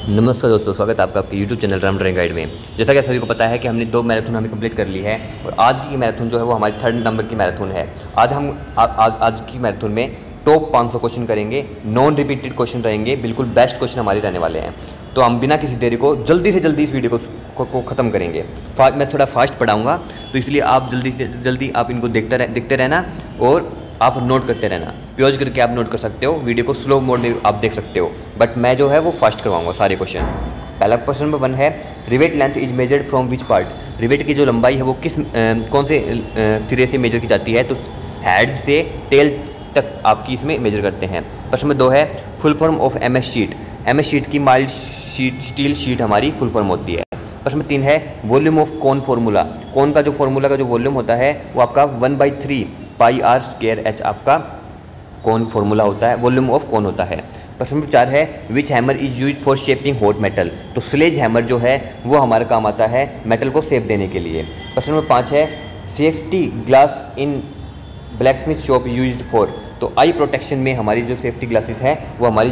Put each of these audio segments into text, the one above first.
नमस्कार दोस्तों, स्वागत है आपका आपके YouTube channel Ram drawing guide में। जैसा कि आप सभी को पता है कि हमने 2 मैराथन हमें कंप्लीट कर ली है और आज की मैराथन जो है वो हमारी 3rd नंबर की मैराथन है। आज हम आज की मैराथन में टॉप 500 क्वेश्चन करेंगे, नॉन रिपीटेड क्वेश्चन रहेंगे, बिल्कुल बेस्ट क्वेश्चन हमारे रहने वाले हैं। तो हम बिना किसी देरी को जल्दी से जल्दी इस वीडियो को ख़त्म करेंगे। मैं थोड़ा फास्ट पढ़ाऊँगा तो इसलिए आप जल्दी से जल्दी आप इनको देखते रहना और आप नोट करते रहना। पॉज करके आप नोट कर सकते हो, वीडियो को स्लो मोड में आप देख सकते हो, बट मैं जो है वो फास्ट करवाऊंगा सारे क्वेश्चन। पहला क्वेश्चन नंबर 1 है, rivet length is measured from which part. Rivet की जो लंबाई है वो कौन से सिरे से मेजर की जाती है? तो हेड से टेल तक आपकी इसमें मेजर करते हैं। प्रश्न नंबर 2 है, full form of MS sheet. MS sheet की माइल्ड शीट स्टील शीट हमारी फुल फॉर्म होती है। प्रश्न नंबर 3 है, वॉल्यूम ऑफ कोन फार्मूला। कोन का जो फार्मूला का जो वॉल्यूम होता है वो आपका 1/3 पाई r स्क्वायर h आपका कोन फार्मूला होता है, वॉल्यूम ऑफ कोन होता है। प्रश्न नंबर 4 है, which hammer is use for shaping hot metal. तो स्लेज हैमर जो है वो हमारा काम आता है मेटल को शेप देने के लिए। प्रश्न नंबर 5 है, safety glass in black Smith shop used for. तो आई प्रोटेक्शन में हमारी जो सेफ्टी ग्लासेस है वो हमारी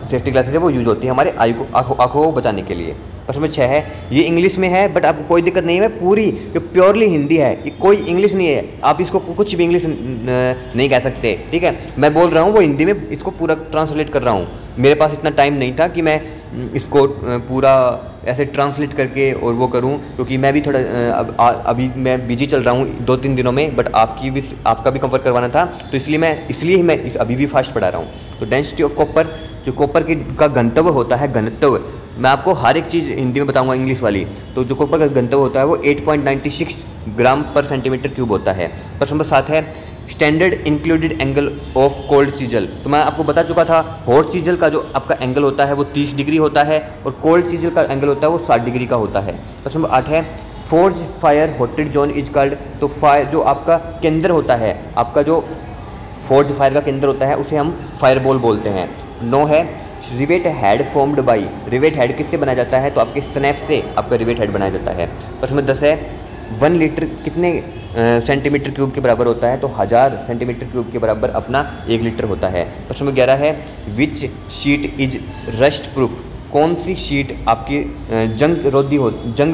सेफ्टी ग्लासेस है वो यूज होती है हमारे आँखों को बचाने के लिए। प्रश्न नंबर 6 है, ये इंग्लिश में है बट आपको कोई दिक्कत नहीं है, पूरी ये प्योरली हिंदी है, ये कोई इंग्लिश नहीं है, आप इसको कुछ भी इंग्लिश नहीं कह सकते, ठीक है। मैं बोल रहा हूँ वो हिंदी में इसको पूरा ट्रांसलेट कर रहा हूँ। मेरे पास इतना टाइम नहीं था कि मैं इसको पूरा ऐसे ट्रांसलेट करके और वो करूं, क्योंकि मैं भी थोड़ा अभी मैं बिजी चल रहा हूं 2-3 दिनों में, बट आपका भी कवर करवाना था, तो इसलिए मैं अभी भी फास्ट पढ़ा रहा हूं। तो डेंसिटी ऑफ कॉपर, जो कॉपर का घनत्व होता है, घनत्व मैं आपको हर एक चीज़ हिंदी में बताऊंगा इंग्लिश वाली। तो जो कॉपर का घनत्व होता है वो 8.96 ग्राम पर सेंटीमीटर क्यूब होता है। प्रश्न नंबर 7 है, standard included angle of cold chisel. तो मैं आपको बता चुका था, हॉट चीजल का जो आपका एंगल होता है वो 30 डिग्री होता है और कोल्ड चीजल का एंगल होता है वो 60 डिग्री का होता है। प्रश्न नंबर 8 है, forge fire hotted zone is called. तो फायर जो आपका केंद्र होता है, आपका जो फोर्ज फायर का केंद्र होता है उसे हम फायर बॉल बोलते हैं। 9 है, rivet head formed by. Rivet head किससे बनाया जाता है? तो आपके स्नैप से आपका रिवेट हेड बनाया जाता है। प्रश्न नंबर 10 है, 1 लीटर कितने सेंटीमीटर क्यूब के बराबर होता है? तो 1000 सेंटीमीटर क्यूब के बराबर अपना 1 लीटर होता है। प्रश्न नंबर 11 है, विच शीट इज रस्ट प्रूफ। कौन सी शीट आपकी जंग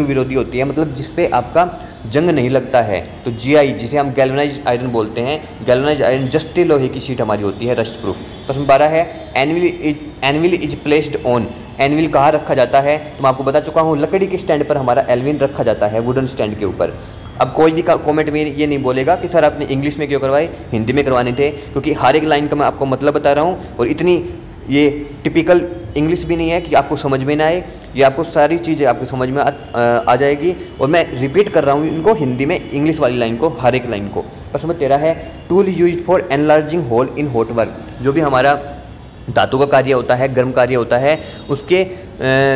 विरोधी होती है, मतलब जिस पे आपका जंग नहीं लगता है? तो GI, जिसे हम गैल्वेनाइज्ड आयरन बोलते हैं, गैल्वेनाइज्ड आयरन जस्ते लोहे की शीट हमारी होती है रस्ट प्रूफ। प्रश्न 12 है, anvil is placed on. Anvil कहाँ रखा जाता है? तो मैं आपको बता चुका हूँ, लकड़ी के स्टैंड पर हमारा एनविल रखा जाता है, वुडन स्टैंड के ऊपर। अब कोई भी कमेंट में ये नहीं बोलेगा कि सर आपने इंग्लिश में क्यों करवाए, हिंदी में करवाने थे, क्योंकि हर एक लाइन का मैं आपको मतलब बता रहा हूँ और इतनी ये टिपिकल इंग्लिश भी नहीं है कि आपको समझ में ना आए। ये आपको सारी चीज़ें आपको समझ में आ जाएगी और मैं रिपीट कर रहा हूँ इनको हिंदी में, इंग्लिश वाली लाइन को, हर एक लाइन को। प्रश्न नंबर 13 है, tool used for enlarging hole in hot work. जो भी हमारा धातु का कार्य होता है, गर्म कार्य होता है, उसके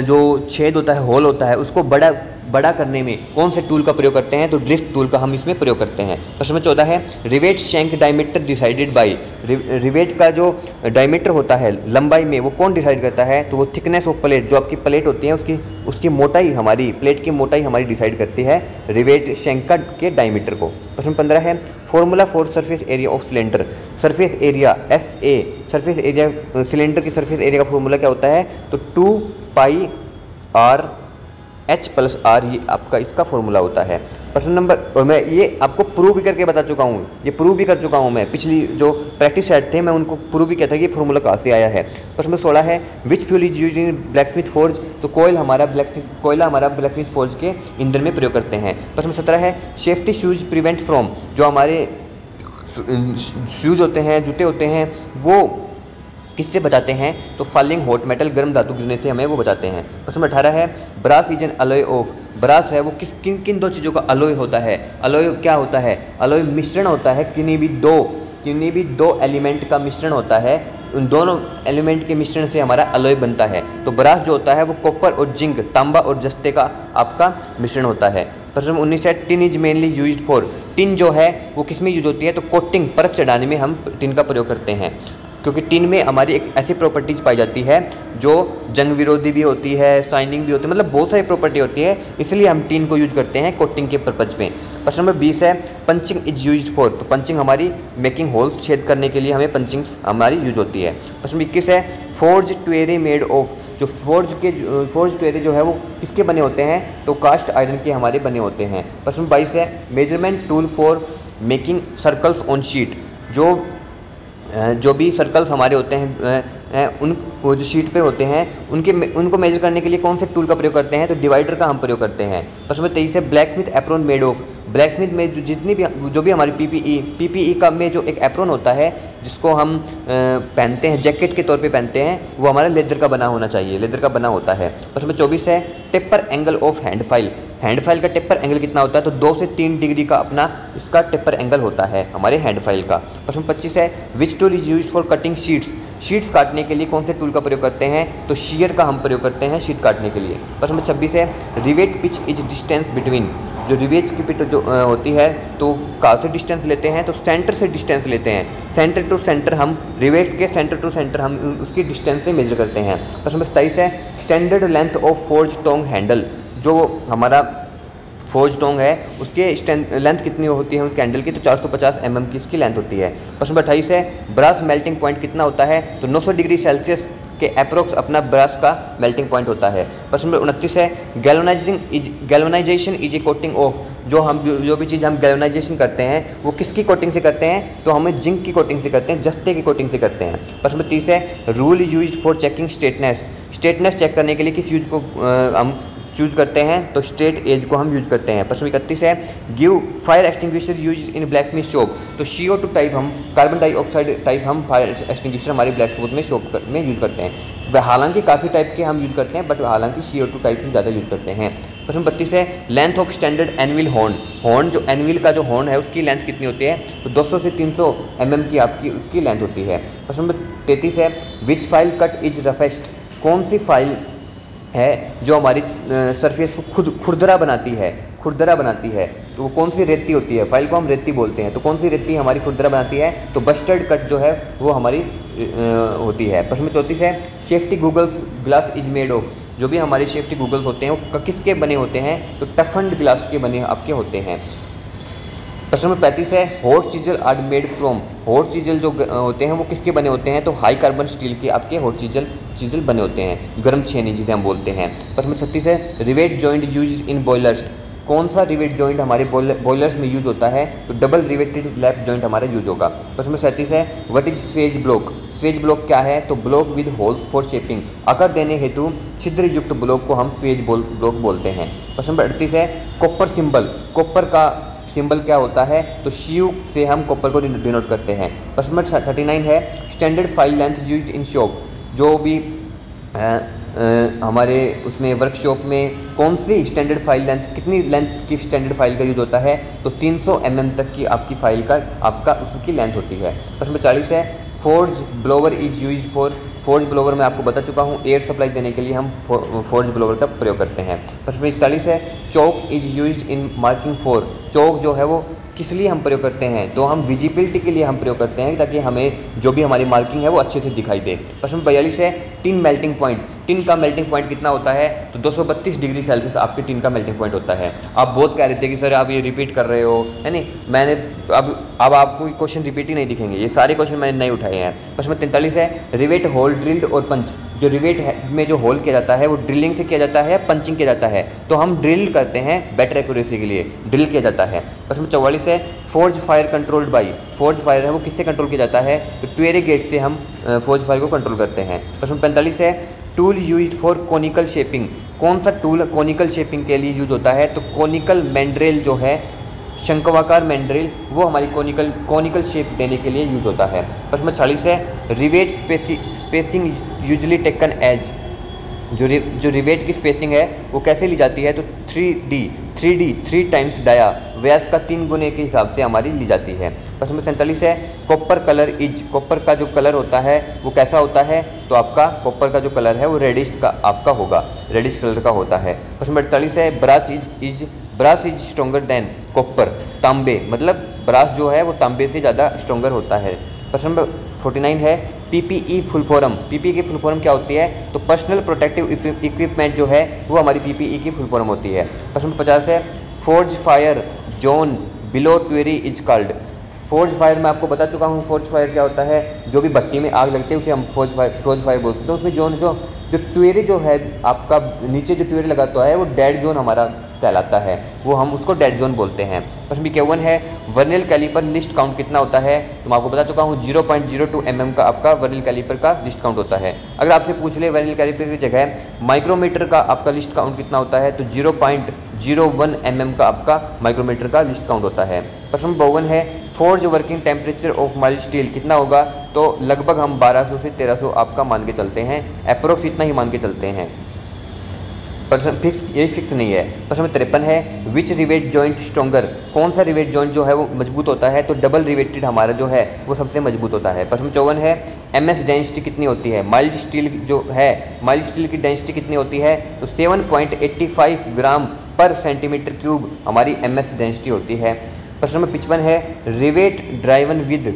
जो छेद होता है, होल होता है, उसको बड़ा करने में कौन से टूल का प्रयोग करते हैं? तो ड्रिफ्ट टूल का हम इसमें प्रयोग करते हैं। प्रश्न नंबर 14 है, rivet shank diameter decided by. Rivet का जो डायमीटर होता है लंबाई में, वो कौन डिसाइड करता है? तो वो थिकनेस ऑफ प्लेट, जो आपकी प्लेट होती है उसकी मोटाई, हमारी प्लेट की मोटाई हमारी डिसाइड करती है रिवेट शैंक के डायमीटर को। प्रश्न 15 है, formula for surface area of cylinder. Surface area SA, surface area cylinder की सरफेस एरिया का फॉर्मूला क्या होता है? तो 2πr H + R, ये आपका इसका फॉर्मूला होता है। प्रश्न नंबर, और मैं ये आपको प्रूव भी करके बता चुका हूँ, ये प्रूव भी कर चुका हूँ मैं, पिछली जो प्रैक्टिस सेट थे मैं उनको प्रूव भी किया था कि ये फॉर्मूला कहाँ से आया है। प्रश्न नंबर 16 है, which fuel is use in black smith forge. तो कोयला हमारा ब्लैक स्मिथ फोर्ज के ईंधन में प्रयोग करते हैं। प्रश्न नंबर 17 है, सेफ्टी शूज प्रिवेंट फ्रॉम। जो हमारे शूज होते हैं, जूते होते हैं, वो किससे बचाते हैं? तो फॉलिंग हॉट मेटल, गर्म धातु गिरने से हमें वो बचाते हैं। प्रश्न 18 है, brass is an alloy of. Brass है वो किन 2 चीज़ों का अलॉय होता है? अलॉय क्या होता है? अलॉय मिश्रण होता है, किन्हीं भी दो एलिमेंट का मिश्रण होता है, उन दोनों एलिमेंट के मिश्रण से हमारा अलॉय बनता है। तो ब्रास जो होता है वो कॉपर और जिंक, तांबा और जस्ते का आपका मिश्रण होता है। प्रश्न 19 है, tin is mainly used for. Tin जो है वो किस में यूज होती है? तो कोटिंग, परत चढ़ाने में हम टिन का प्रयोग करते हैं, क्योंकि टिन में हमारी एक ऐसी प्रॉपर्टीज पाई जाती है जो जंग विरोधी भी होती है, शाइनिंग भी होती है, मतलब बहुत सारी प्रॉपर्टी होती है, इसलिए हम टिन को यूज करते हैं कोटिंग के पर्पज में। प्रश्न नंबर 20 है, पंचिंग इज यूज्ड फॉर। तो पंचिंग हमारी मेकिंग होल्स, छेद करने के लिए हमें पंचिंग हमारी यूज होती है। प्रश्न 21 है, फोर्ज ट्वेरे मेड ऑफ, जो फोर्ज ट्वेरे जो है वो किसके बने होते हैं, तो कास्ट आयरन के हमारे बने होते हैं। प्रश्न 22 है measurement tool for making circles on sheet, जो भी सर्कल्स हमारे होते हैं उन जो शीट पे होते हैं उनको मेजर करने के लिए कौन से टूल का प्रयोग करते हैं, तो डिवाइडर का हम प्रयोग करते हैं। प्रश्न नंबर 23 है blacksmith apron made of, blacksmith में जो भी हमारी पीपीई का में जो एक एप्रोन होता है जिसको हम पहनते हैं, जैकेट के तौर पे पहनते हैं, वो हमारा लेदर का बना होना चाहिए, लेदर का बना होता है। प्रश्न नंबर 24 है taper angle of hand file, hand file का टेपर एंगल कितना होता है, तो 2 से 3 डिग्री का अपना इसका टेपर एंगल होता है हमारे हैंड फाइल का। प्रश्न 25 है which tool is used for cutting sheets काटने के लिए कौन से टूल का प्रयोग करते हैं, तो शीयर का हम प्रयोग करते हैं शीट काटने के लिए। प्रश्न नंबर 26 है rivet pitch is distance between, जो रिवेट की पिच जो होती है तो कहाँ से डिस्टेंस लेते हैं, तो सेंटर से डिस्टेंस लेते हैं, सेंटर टू सेंटर हम रिवेट के सेंटर टू सेंटर हम उसकी डिस्टेंस से मेजर करते हैं। प्रश्न नंबर 27 है standard length of forge tong handle, जो हमारा फोर्ज टोंग है उसके लेंथ कितनी होती है उस कैंडल की, तो 450 mm की इसकी लेंथ होती है। प्रश्न नंबर 28 है ब्रास मेल्टिंग पॉइंट कितना होता है, तो 900 डिग्री सेल्सियस के अप्रोक्स अपना ब्रास का मेल्टिंग पॉइंट होता है। प्रश्न नंबर 29 है galvanisation is a coating of, जो भी चीज़ हम गैल्वेनाइजेशन करते हैं वो किसकी कोटिंग से करते हैं, तो हमें जिंक की कोटिंग से करते हैं, जस्ते की कोटिंग से करते हैं। प्रश्न नंबर 30 है rule used for checking straightness check करने के लिए किस यूज को हम चूज करते हैं, तो स्ट्रेट एज को हम यूज करते हैं। प्रश्न 31 है give fire extinguisher use in black Smith shop, तो CO2 टाइप हम कार्बन डाइऑक्साइड टाइप हम फायर एक्सटिंग्विशर हमारी ब्लैक स्मिथ में शॉप में यूज करते हैं। हालांकि काफ़ी टाइप के हम यूज करते हैं बट हालांकि CO2 टाइप ही ज़्यादा यूज करते हैं। प्रश्न 32 है length of standard anvil horn, जो एनविल का जो हॉर्न है उसकी लेंथ कितनी होती है, तो 200 से 300 mm की आपकी उसकी लेंथ होती है। प्रश्न नंबर 33 है विच फाइल कट इज रफेस्ट, कौन सी फाइल है जो हमारी सरफेस को खुरदरा बनाती है, तो वो कौन सी रेती होती है, फाइल को हम रेती बोलते हैं, तो कौन सी रेती हमारी खुरदरा बनाती है, तो बस्टर्ड कट जो है वो हमारी होती है। प्रश्न में 34 है safety goggles glass is made of, जो भी हमारे सेफ्टी गूगल्स होते हैं वो किसके बने होते हैं, तो टफन्ड ग्लास के बने आपके होते हैं। प्रश्न नंबर 35 है hot chisel are made from, hot chisel जो होते हैं वो किसके बने होते हैं, तो हाई कार्बन स्टील के आपके हॉट चीजल बने होते हैं, गर्म छेनी जिसे हम बोलते हैं। प्रश्न नंबर 36 है rivet joint use in boilers, कौन सा रिवेट जॉइंट हमारे बॉयलर्स में यूज होता है, तो डबल रिवेटेड लैप जॉइंट हमारा यूज होगा। प्रश्न नंबर 37 है व्हाट इज स्वेज ब्लॉक क्या है, तो block with holes for shaping, आकार देने हेतु छिद्र युक्त ब्लॉक को हम स्वेज ब्लॉक बोलते हैं। प्रश्न नंबर 38 है कॉपर सिंबल, कॉपर का सिंबल क्या होता है, तो CU से हम कॉपर को डिनोट करते हैं। प्रश्न नंबर 39 है standard file length used in shop, जो भी हमारे उसमें वर्कशॉप में कौन सी स्टैंडर्ड फाइल लेंथ, कितनी लेंथ की स्टैंडर्ड फाइल का यूज होता है, तो 300 mm तक की आपकी फाइल का आपका उसकी लेंथ होती है। प्रश्न नंबर 40 है forge blower is used for, forge blower मैं आपको बता चुका हूँ, एयर सप्लाई देने के लिए हम फोर्ज ब्लोवर का प्रयोग करते हैं। प्रश्न नंबर 41 है chalk is used in marking for, chalk जो है वो किस लिए हम प्रयोग करते हैं, तो हम विजिबिलिटी के लिए हम प्रयोग करते हैं ताकि हमें जो भी हमारी मार्किंग है वो अच्छे से दिखाई दे। प्रश्न नंबर 42 है टिन मेल्टिंग पॉइंट, टिन का मेल्टिंग पॉइंट कितना होता है, तो 232 डिग्री सेल्सियस आपके टिन का मेल्टिंग पॉइंट होता है। आप बहुत कह रहे थे कि सर आप ये रिपीट कर रहे हो, है नहीं, मैंने अब आपको क्वेश्चन रिपीट ही नहीं दिखेंगे, ये सारे क्वेश्चन मैंने नहीं उठाए हैं। प्रश्न नंबर 43 है रिवेट होल ड्रिल्ड और पंच, जो रिवेट में जो होल किया जाता है वो ड्रिलिंग से किया जाता है या पंचिंग किया जाता है, तो हम ड्रिल करते हैं बेटर एक्यूरेसी के लिए, ड्रिल किया जाता है। प्रश्न नंबर 44 है forge fire controlled by, forge fire है वो किससे कंट्रोल किया जाता है, तो ट्वेरे गेट से हम फोर्ज फायर को कंट्रोल करते हैं। प्रश्न नंबर 45 है tool used for conical shaping, कौन सा टूल कोनिकल शेपिंग के लिए यूज होता है, तो कोनिकल मैंड्रेल जो है, शंक्वाकार मैंड्रेल, वो हमारी कोनिकल शेप देने के लिए यूज होता है। प्रश्न नंबर 46 है rivet spacing usually taken as, जो रिवेट की स्पेसिंग है वो कैसे ली जाती है, तो 3 टाइम्स डाया, व्यास का 3 गुने के हिसाब से हमारी ली जाती है। प्रश्न नंबर 47 है कॉपर कलर इज, कॉपर का जो कलर होता है वो कैसा होता है, तो आपका कॉपर का जो कलर है वो रेडिश का आपका होगा, रेडिश कलर का होता है। प्रश्न नंबर 48 है brass is stronger than copper, तांबे, मतलब ब्रास जो है वो तांबे से ज़्यादा स्ट्रॉन्गर होता है। प्रश्न नंबर 49 है PPE फुल फॉर्म, PPE की फुल फॉर्म क्या होती है, तो पर्सनल प्रोटेक्टिव इक्विपमेंट जो है वो हमारी PPE की फुल फॉर्म होती है। प्रश्न नंबर 50 है forge fire zone below tuyere is called, forge fire मैं आपको बता चुका हूँ। फोर्ज फायर क्या होता है, जो भी भट्टी में आग लगती है उसे हम फोर्ज फायर बोलते हैं। तो उसमें जो ट्वेरे जो है आपका नीचे जो ट्वेरे लगाता है वो डेड जोन हमारा कहलाता है, वो हम उसको डेड जोन बोलते हैं। प्रश्न 51 है वर्नियर कैलिपर लिस्ट काउंट कितना होता है, तो मैं आपको बता चुका हूँ 0.02 mm का आपका वर्नियर कैलिपर का लिस्ट काउंट होता है। अगर आपसे पूछ ले वर्नियर कैलिपर की जगह माइक्रोमीटर का आपका लिस्ट काउंट कितना होता है, तो 0.01 mm का आपका माइक्रोमीटर का लिस्ट काउंट होता है। प्रश्न 52 है forge working temperature of mild steel कितना होगा, तो लगभग हम 1200 से 1300 आपका मान के चलते हैं, अप्रोक्स इतना ही मान के चलते हैं। प्रश्न फिक्स, ये फिक्स नहीं है। प्रश्न 53 है विच रिवेट जॉइंट स्ट्रॉन्गर, कौन सा रिवेट जॉइंट जो है वो मजबूत होता है, तो डबल रिवेटेड हमारा जो है वो सबसे मजबूत होता है। प्रश्न 54 है एमएस डेंसिटी कितनी होती है, माइल्ड स्टील जो है माइल्ड स्टील की डेंसिटी कितनी होती है, तो 7.85 ग्राम पर सेंटीमीटर क्यूब हमारी एमएस डेंसिटी होती है। प्रश्न नंबर 55 है रिवेट ड्राइवन विद,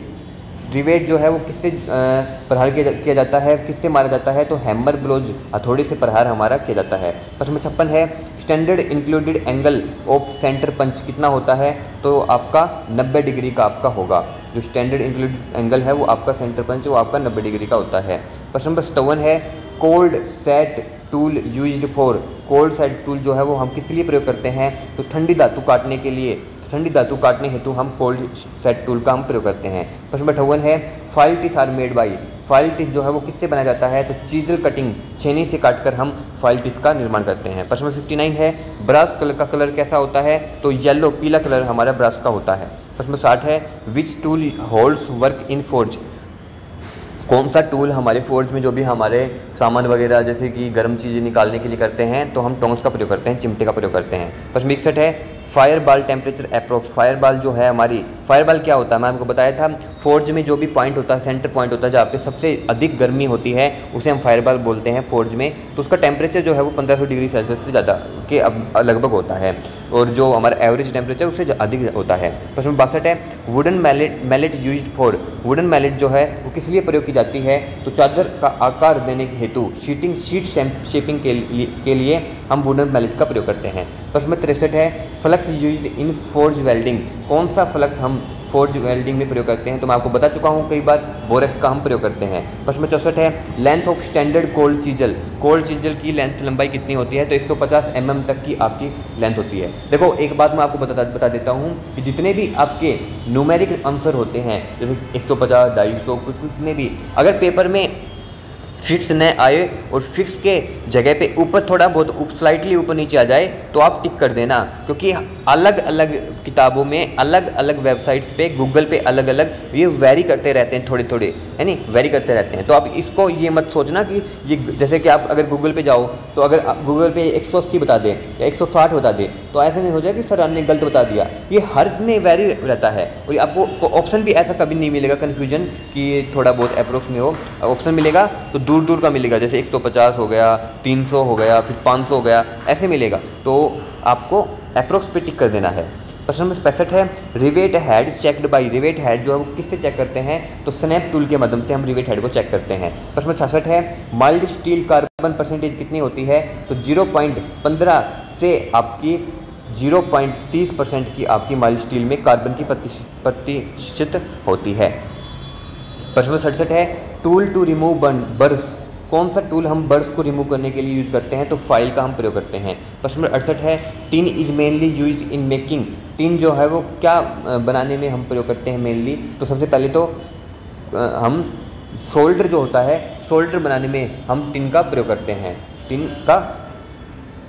रिवेट जो है वो किससे प्रहार किया जाता है, किससे मारा जाता है, तो हैमर ब्लोज हथौड़े से प्रहार हमारा किया जाता है। प्रश्न 56 है standard included angle of centre punch कितना होता है, तो आपका 90 डिग्री का आपका होगा। जो स्टैंडर्ड इंक्लूडेड एंगल है वो आपका सेंटर पंच वो आपका 90 डिग्री का होता है। प्रश्न नंबर 57 है cold set tool used for, cold set tool जो है वो हम किस लिए प्रयोग करते हैं, तो ठंडी धातु काटने के लिए, ठंडी धातु काटने हेतु हम कोल्ड सेट टूल का हम प्रयोग करते हैं। प्रश्न नंबर 58 है file teeth are made by, file teeth जो है वो किससे बनाया जाता है, तो चीजल कटिंग छेनी से काटकर हम फाइल टीथ का निर्माण करते हैं। प्रश्न नंबर 59 है ब्रास कलर का कलर कैसा होता है, तो येलो पीला कलर हमारा ब्रास का होता है। प्रश्न नंबर 60 है which tool holds work in forge, कौन सा टूल हमारे फोर्ज में जो भी हमारे सामान वगैरह जैसे कि गर्म चीज़ें निकालने के लिए करते हैं तो हम टोंस का प्रयोग करते हैं, चिमटे का प्रयोग करते हैं। प्रश्न 61 है फायर बाल टेम्परेचर अप्रोक्स, फायर बाल जो है हमारी, फायर बाल क्या होता है, मैं आपको बताया था फोर्ज में जो भी पॉइंट होता है सेंटर पॉइंट होता है जहाँ पे सबसे अधिक गर्मी होती है उसे हम फायर बाल बोलते हैं फोर्ज में, तो उसका टेम्परेचर जो है वो 1500 डिग्री सेल्सियस से ज़्यादा के लगभग होता है और जो हमारा एवरेज टेम्परेचर उससे अधिक होता है। प्रश्न 62 है wooden mallet used for, wooden mallet जो है वो किस लिए प्रयोग की जाती है, तो चादर का आकार देने हेतु शीट शेपिंग के लिए हम वुडन मैलेट का प्रयोग करते हैं। प्रश्न 63 है flux used in forge welding, कौन सा फ्लक्स हम फोर्ज वेल्डिंग में प्रयोग करते हैं, तो मैं आपको बता चुका हूँ कई बार बोरेक्स का हम प्रयोग करते हैं। प्रश्न 64 है length of standard cold chisel, cold chisel की लेंथ लंबाई कितनी होती है, तो 150 mm तक की आपकी लेंथ होती है। देखो एक बात मैं आपको बता देता हूँ कि जितने भी आपके न्यूमेरिक आंसर होते हैं जैसे 150, 250 कुछ कितने भी, अगर पेपर में फिक्स न आए और फिक्स के जगह पे ऊपर थोड़ा बहुत स्लाइटली ऊपर नीचे आ जाए तो आप टिक कर देना, क्योंकि अलग अलग किताबों में अलग अलग वेबसाइट्स पे गूगल पे अलग अलग ये वेरी करते रहते हैं, थोड़े थोड़े है नहीं वेरी करते रहते हैं। तो आप इसको ये मत सोचना कि ये जैसे कि आप अगर गूगल पे जाओ तो अगर गूगल पे 180 बता दे या 160 बता दे तो ऐसा नहीं हो जाए कि सर ने गलत बता दिया, ये हर में वेरी रहता है और आपको ऑप्शन भी ऐसा कभी नहीं मिलेगा कन्फ्यूजन कि थोड़ा बहुत अप्रोक्स में हो, ऑप्शन मिलेगा तो दूर दूर का मिलेगा, जैसे 150 हो गया, 300 हो गया, फिर 500 हो गया, ऐसे मिलेगा, तो आपको अप्रोक्स पे टिक कर देना है। प्रश्न नंबर 65 है rivet head checked by, rivet head जो है वो किससे चेक करते हैं, तो स्नैप टूल के माध्यम से हम रिवेट हेड को चेक करते हैं। प्रश्न नंबर 66 है माइल्ड स्टील कार्बन परसेंटेज कितनी होती है, तो 0.15 से आपकी 0.30% की आपकी माइल्ड स्टील में कार्बन की प्रतिशत होती है। प्रश्न नंबर 67 है टूल टू रिमूव बर्स, कौन सा टूल हम बर्स को रिमूव करने के लिए यूज करते हैं, तो फाइल का हम प्रयोग करते हैं। प्रश्न नंबर 68 है tin is mainly used in making, tin जो है वो क्या बनाने में हम प्रयोग करते हैं मेनली, तो सबसे पहले तो हम सोल्डर जो होता है सोल्डर बनाने में हम टिन का प्रयोग करते हैं, टिन का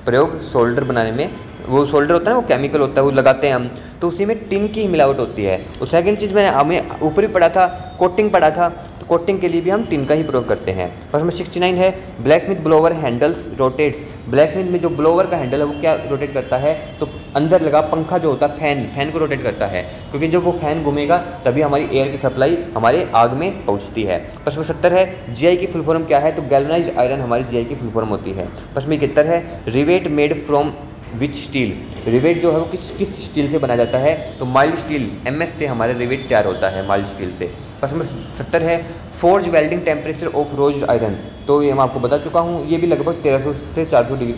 प्रयोग सोल्डर बनाने में, वो सोल्डर होता है वो केमिकल होता है वो लगाते हैं हम, तो उसी में टिन की मिलावट होती है। और सेकंड चीज़ मैंने हमें ऊपर ही पढ़ा था कोटिंग पढ़ा था, तो कोटिंग के लिए भी हम टिन का ही प्रयोग करते हैं। प्रश्न नंबर 69 है blacksmith blower handles rotates, blacksmith में जो ब्लोवर का हैंडल है वो क्या रोटेट करता है, तो अंदर लगा पंखा जो होता है फैन को रोटेट करता है, क्योंकि जब वो फैन घूमेगा तभी हमारी एयर की सप्लाई हमारे आग में पहुंचती है। प्रश्न नंबर 70 है जीआई की फुल फॉर्म क्या है, तो गैल्वेनाइज्ड आयरन हमारी जीआई की फुल फॉर्म होती है। प्रश्न नंबर 71 है rivet made from which steel, rivet जो है वो किस स्टील से बनाया जाता है, तो माइल्ड स्टील एमएस से हमारे रिवेट तैयार होता है माइल्ड स्टील से। प्रश्न नंबर 70 है forge welding temperature of rose iron, तो ये मैं आपको बता चुका हूँ, ये भी लगभग 1300 से 400 डिग्री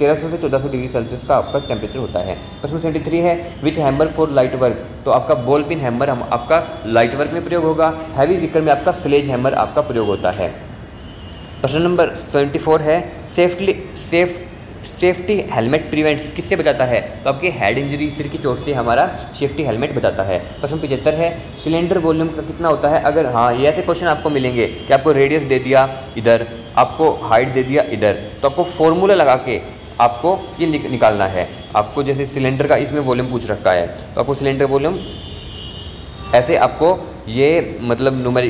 1300 से 1400 डिग्री सेल्सियस का आपका टेम्परेचर होता है। प्रश्न 73 है which hammer for light work, तो आपका बॉल पिन हैमर आपका लाइट वर्क में प्रयोग होगा। हैवी व्हीकल में आपका स्लेज हैमर आपका प्रयोग होता है। प्रश्न नंबर 74 है सेफ्टी हेलमेट प्रिवेंट किससे बचाता है, तो आपके हेड इंजरी सिर की चोट से हमारा सेफ्टी हेलमेट बचाता है। प्रश्न 75 है सिलेंडर वॉल्यूम का कितना होता है, अगर हाँ ये ऐसे क्वेश्चन आपको मिलेंगे कि आपको रेडियस दे दिया इधर, आपको हाइट दे दिया इधर, तो आपको फॉर्मूला लगा के आपको ये निकालना है। आपको जैसे सिलेंडर का इसमें वॉल्यूम पूछ रखा है, तो आपको सिलेंडर वॉल्यूम ऐसे आपको ये मतलब नंबर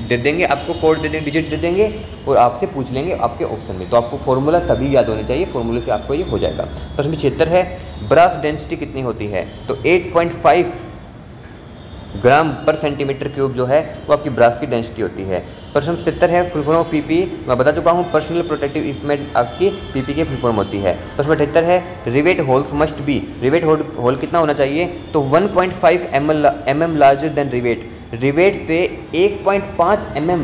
दे देंगे, आपको कोड दे देंगे, डिजिट दे देंगे और आपसे पूछ लेंगे आपके ऑप्शन में, तो आपको फॉर्मूला तभी याद होने चाहिए, फॉर्मूले से आपको ये हो जाएगा। प्रश्न 76 है ब्रास डेंसिटी कितनी होती है, तो 8.5 ग्राम पर सेंटीमीटर क्यूब जो है वो आपकी ब्रास की डेंसिटी होती है। प्रश्न 70 है फुल फॉर्म ऑफ पीपी, मैं बता चुका हूँ पर्सनल प्रोटेक्टिव इक्विपमेंट आपकी पीपी की फुल फॉर्म होती है। प्रश्न 78 है rivet holes must be, rivet hole कितना होना चाहिए, तो 1.5 mm larger than rivet, rivet से 1.5 mm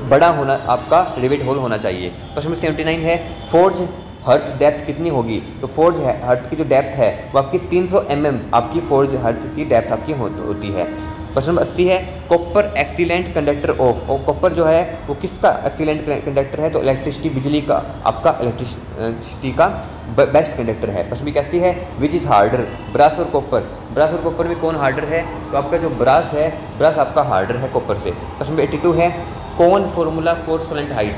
बड़ा होना आपका रिवेट होल होना चाहिए। प्रश्न 79 है फोर्ज हर्थ डेप्थ कितनी होगी, तो फोर्ज हर्थ की जो डेप्थ है वो आपकी 300 mm आपकी फोर्ज हर्थ की डेप्थ आपकी होती है। प्रश्न 80 है कॉपर एक्सीलेंट कंडक्टर ऑफ, और कॉपर जो है वो किसका एक्सीलेंट कंडक्टर है, तो इलेक्ट्रिसिटी बिजली का आपका इलेक्ट्रिसिटी का बेस्ट कंडक्टर है। प्रश्न 81 है विच इज़ हार्डर ब्रास और कॉपर, ब्रास और कॉपर में कौन हार्डर है, तो आपका जो ब्रास है ब्रास आपका हार्डर है कॉपर से। प्रश्न 82 है कौन formula for slant height,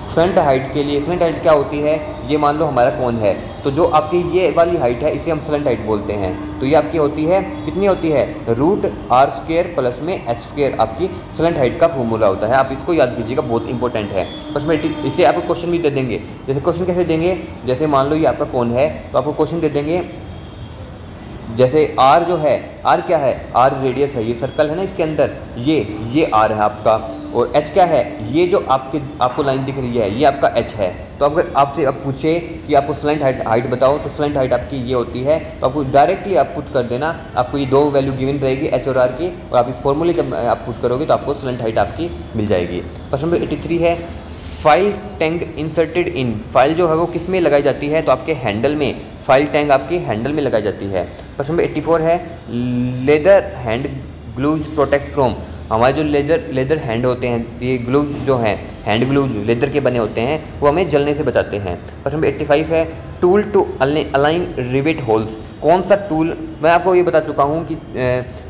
slant height के लिए स्लंट हाइट क्या होती है, ये मान लो हमारा कौन है, तो जो आपकी ये वाली हाइट है इसे हम स्लंट हाइट बोलते हैं, तो ये आपकी होती है कितनी होती है √r² प्लस में h² आपकी स्लंट हाइट का फॉर्मूला होता है। आप इसको याद कीजिएगा, बहुत इंपॉर्टेंट है। प्रश्न इसे आपको क्वेश्चन भी दे देंगे, जैसे क्वेश्चन कैसे देंगे, जैसे मान लो ये आपका कौन है तो आपको क्वेश्चन दे देंगे, जैसे r जो है r क्या है, r रेडियस है, ये सर्कल है ना इसके अंदर, ये r है आपका, और h क्या है, ये जो आपको लाइन दिख रही है ये आपका h है। तो अगर आपसे अब पूछे कि आपको स्लंट हाइट बताओ, तो स्लंट हाइट आपकी ये होती है, तो आपको डायरेक्टली आप पुट कर देना, आपको ये दो वैल्यू गिवन रहेगी h और r की, और आप इस फॉर्मूले जब आप पुट करोगे तो आपको स्लंट हाइट आपकी मिल जाएगी। प्रश्न नंबर 83 है file Tang inserted in, file जो है वो किस में लगाई जाती है, तो आपके हैंडल में, फाइल टैंग आपकी हैंडल में लगाई जाती है। प्रश्न नंबर 84 है leather hand glues protect from, हमारे जो लेदर हैंड होते हैं, ये ग्लूज जो हैं हैंड ग्लूज लेदर के बने होते हैं, वो हमें जलने से बचाते हैं। प्रश्न नंबर 85 है tool to align rivet holes, कौन सा टूल, मैं आपको ये बता चुका हूँ कि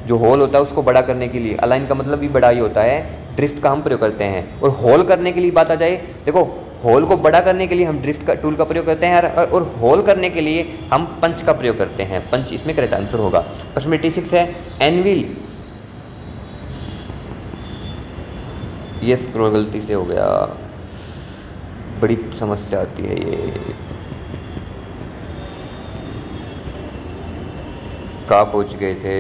जो होल होता है उसको बड़ा करने के लिए, अलाइन का मतलब भी बड़ा ही होता है, ड्रिफ्ट का हम प्रयोग करते हैं। और होल करने के लिए बात आ जाए, देखो होल को बड़ा करने के लिए हम ड्रिफ्ट का टूल का प्रयोग करते हैं, और होल करने के लिए हम पंच का प्रयोग करते हैं, पंच इसमें करेक्ट आंसर होगा। प्रश्न 86 है एनविल, ये स्क्रॉल गलती से हो गया, बड़ी समस्या आती है ये, कहाँ पहुँच गए थे,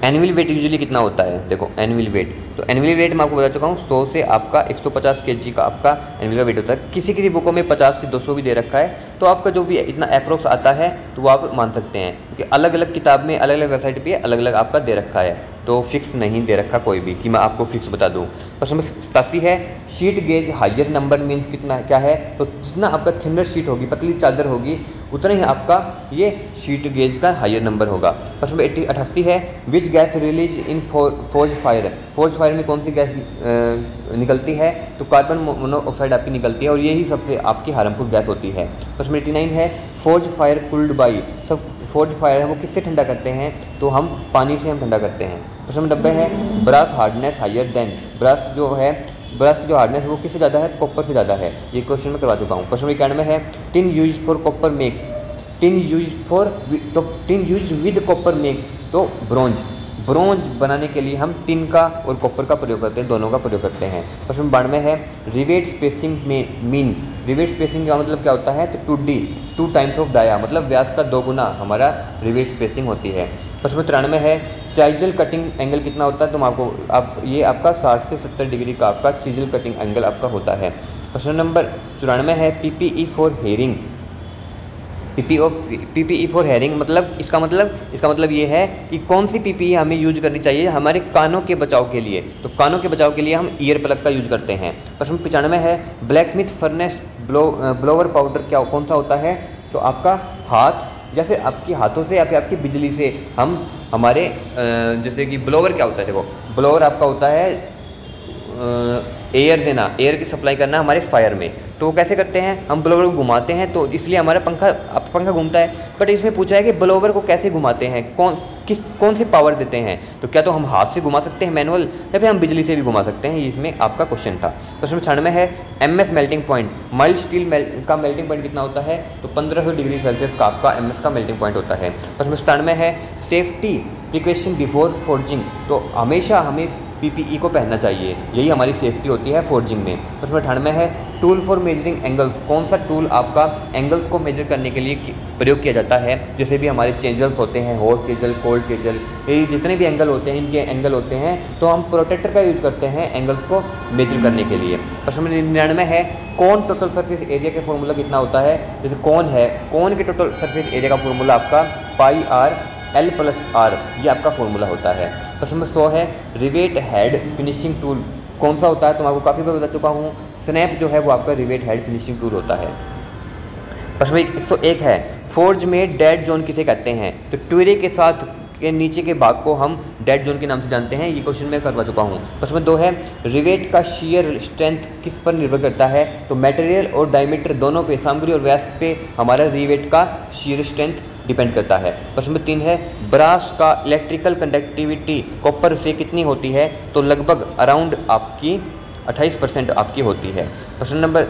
एनुअल वेट यूजुअली कितना होता है, देखो एनुअल वेट, तो एनुअल वेट मैं आपको बता चुका हूँ 100 से आपका 150 kg का आपका एनुअल वेट होता है। किसी बुकों में 50 से 200 भी दे रखा है, तो आपका जो भी इतना अप्रोक्स आता है तो वो आप मान सकते हैं, क्योंकि अलग अलग किताब में अलग अलग वेबसाइट पे अलग अलग आपका दे रखा है, तो फिक्स नहीं दे रखा कोई भी कि मैं आपको फिक्स बता दूँ। प्रश्न नंबर 87 है sheet gauge higher number means कितना क्या है, तो जितना आपका थिनर शीट होगी, पतली चादर होगी, उतना ही आपका ये शीट गेज का हायर नंबर होगा। प्रश्न नंबर 88 है which gas release in forge fire, forge fire में कौन सी गैस निकलती है, तो कार्बन मोनोऑक्साइड आपकी निकलती है, और यही सबसे आपकी हार्मफुल गैस होती है। प्रश्न 89 है फोर्ज फायर कूल्ड बाई, सब फोर्ज फायर है वो किससे ठंडा करते हैं, तो हम पानी से हम ठंडा करते हैं। प्रश्न नंबर 90 है brass hardness higher than, brass जो है ब्रश की जो हार्डनेस है वो किससे ज़्यादा है, तो कॉपर से ज़्यादा है, ये क्वेश्चन मैं करवा चुका हूँ। क्वेश्चन नंबर 91 है tin use for copper makes, tin use with copper makes, तो ब्रोंज, ब्रोंज बनाने के लिए हम टिन का और कॉपर का प्रयोग करते हैं, दोनों का प्रयोग करते हैं। प्रश्न 92 है रिवेट स्पेसिंग में मीन, रिवेट स्पेसिंग का मतलब क्या होता है, तो 2D 2 टाइम्स ऑफ डाया, मतलब व्यास का 2 गुना हमारा रिवेट स्पेसिंग होती है। प्रश्न 93 है चाइजल कटिंग एंगल कितना होता है, तो ये आपका 60 से 70 डिग्री का आपका चिजल कटिंग एंगल आपका होता है। प्रश्न नंबर 94 है PPE for hearing, PPE for hearing मतलब इसका मतलब ये है कि कौन सी पीपीई हमें यूज करनी चाहिए हमारे कानों के बचाव के लिए। तो कानों के बचाव के लिए हम ईयर प्लग का यूज करते हैं। प्रश्न 95 है black Smith furnace blower powder क्या कौन सा होता है? तो आपका हाथ या फिर आपके हाथों से या फिर आपकी बिजली से हम हमारे जैसे कि ब्लोअर क्या होता है, देखो ब्लोअर आपका होता है एयर देना, एयर की सप्लाई करना हमारे फायर में। तो वो कैसे करते हैं, हम ब्लोवर को घुमाते हैं तो इसलिए हमारा पंखा घूमता है। बट इसमें पूछा है कि ब्लोवर को कैसे घुमाते हैं, कौन सी पावर देते हैं? तो क्या तो हम हाथ से घुमा सकते हैं मैनुअल, या फिर हम बिजली से भी घुमा सकते हैं? ये इसमें आपका क्वेश्चन था। प्रश्न 96 है MS melting point, mild steel का मेल्टिंग पॉइंट कितना होता है? तो 1500 डिग्री सेल्सियस का आपका MS का मेल्टिंग पॉइंट होता है। प्रश्न 97 है सेफ्टी प्रिकॉशन बिफोर फोर्जिंग, तो हमेशा हमें पीपीई को पहनना चाहिए, यही हमारी सेफ्टी होती है फोर्जिंग में। प्रश्न 98 है टूल फॉर मेजरिंग एंगल्स, कौन सा टूल आपका एंगल्स को मेजर करने के लिए प्रयोग किया जाता है? जैसे भी हमारे चेंजल्स होते हैं, हॉट चेंजल, कोल्ड चेंजल, ये जितने भी एंगल होते हैं इनके एंगल होते हैं, तो हम प्रोटेक्टर का यूज करते हैं एंगल्स को मेजर करने के लिए। प्रश्न 99 है कौन टोटल सरफेस एरिया का फॉर्मूला कितना होता है? जैसे कौन है, कौन के टोटल सरफेस एरिया का फॉर्मूला आपका पाई आर L + R, ये आपका फॉर्मूला होता है। प्रश्न नंबर 100 है रिवेट हेड फिनिशिंग टूल कौन सा होता है? तो मैं आपको काफ़ी बार बता चुका हूँ, स्नैप जो है वो आपका रिवेट हेड फिनिशिंग टूल होता है। प्रश्न 101 है फोर्ज में डेड जोन किसे कहते हैं? तो ट्यूरे के साथ के नीचे के भाग को हम डेड जोन के नाम से जानते हैं, ये क्वेश्चन मैं करवा चुका हूँ। प्रश्न नंबर 2 है रिवेट का शियर स्ट्रेंथ किस पर निर्भर करता है? तो मटेरियल और डायमीटर दोनों पे, सामग्री और व्यास पे हमारा रिवेट का शियर स्ट्रेंथ डिपेंड करता है। प्रश्न नंबर 3 है ब्रास का इलेक्ट्रिकल कंडक्टिविटी कॉपर से कितनी होती है? तो लगभग अराउंड आपकी 28% आपकी होती है। प्रश्न नंबर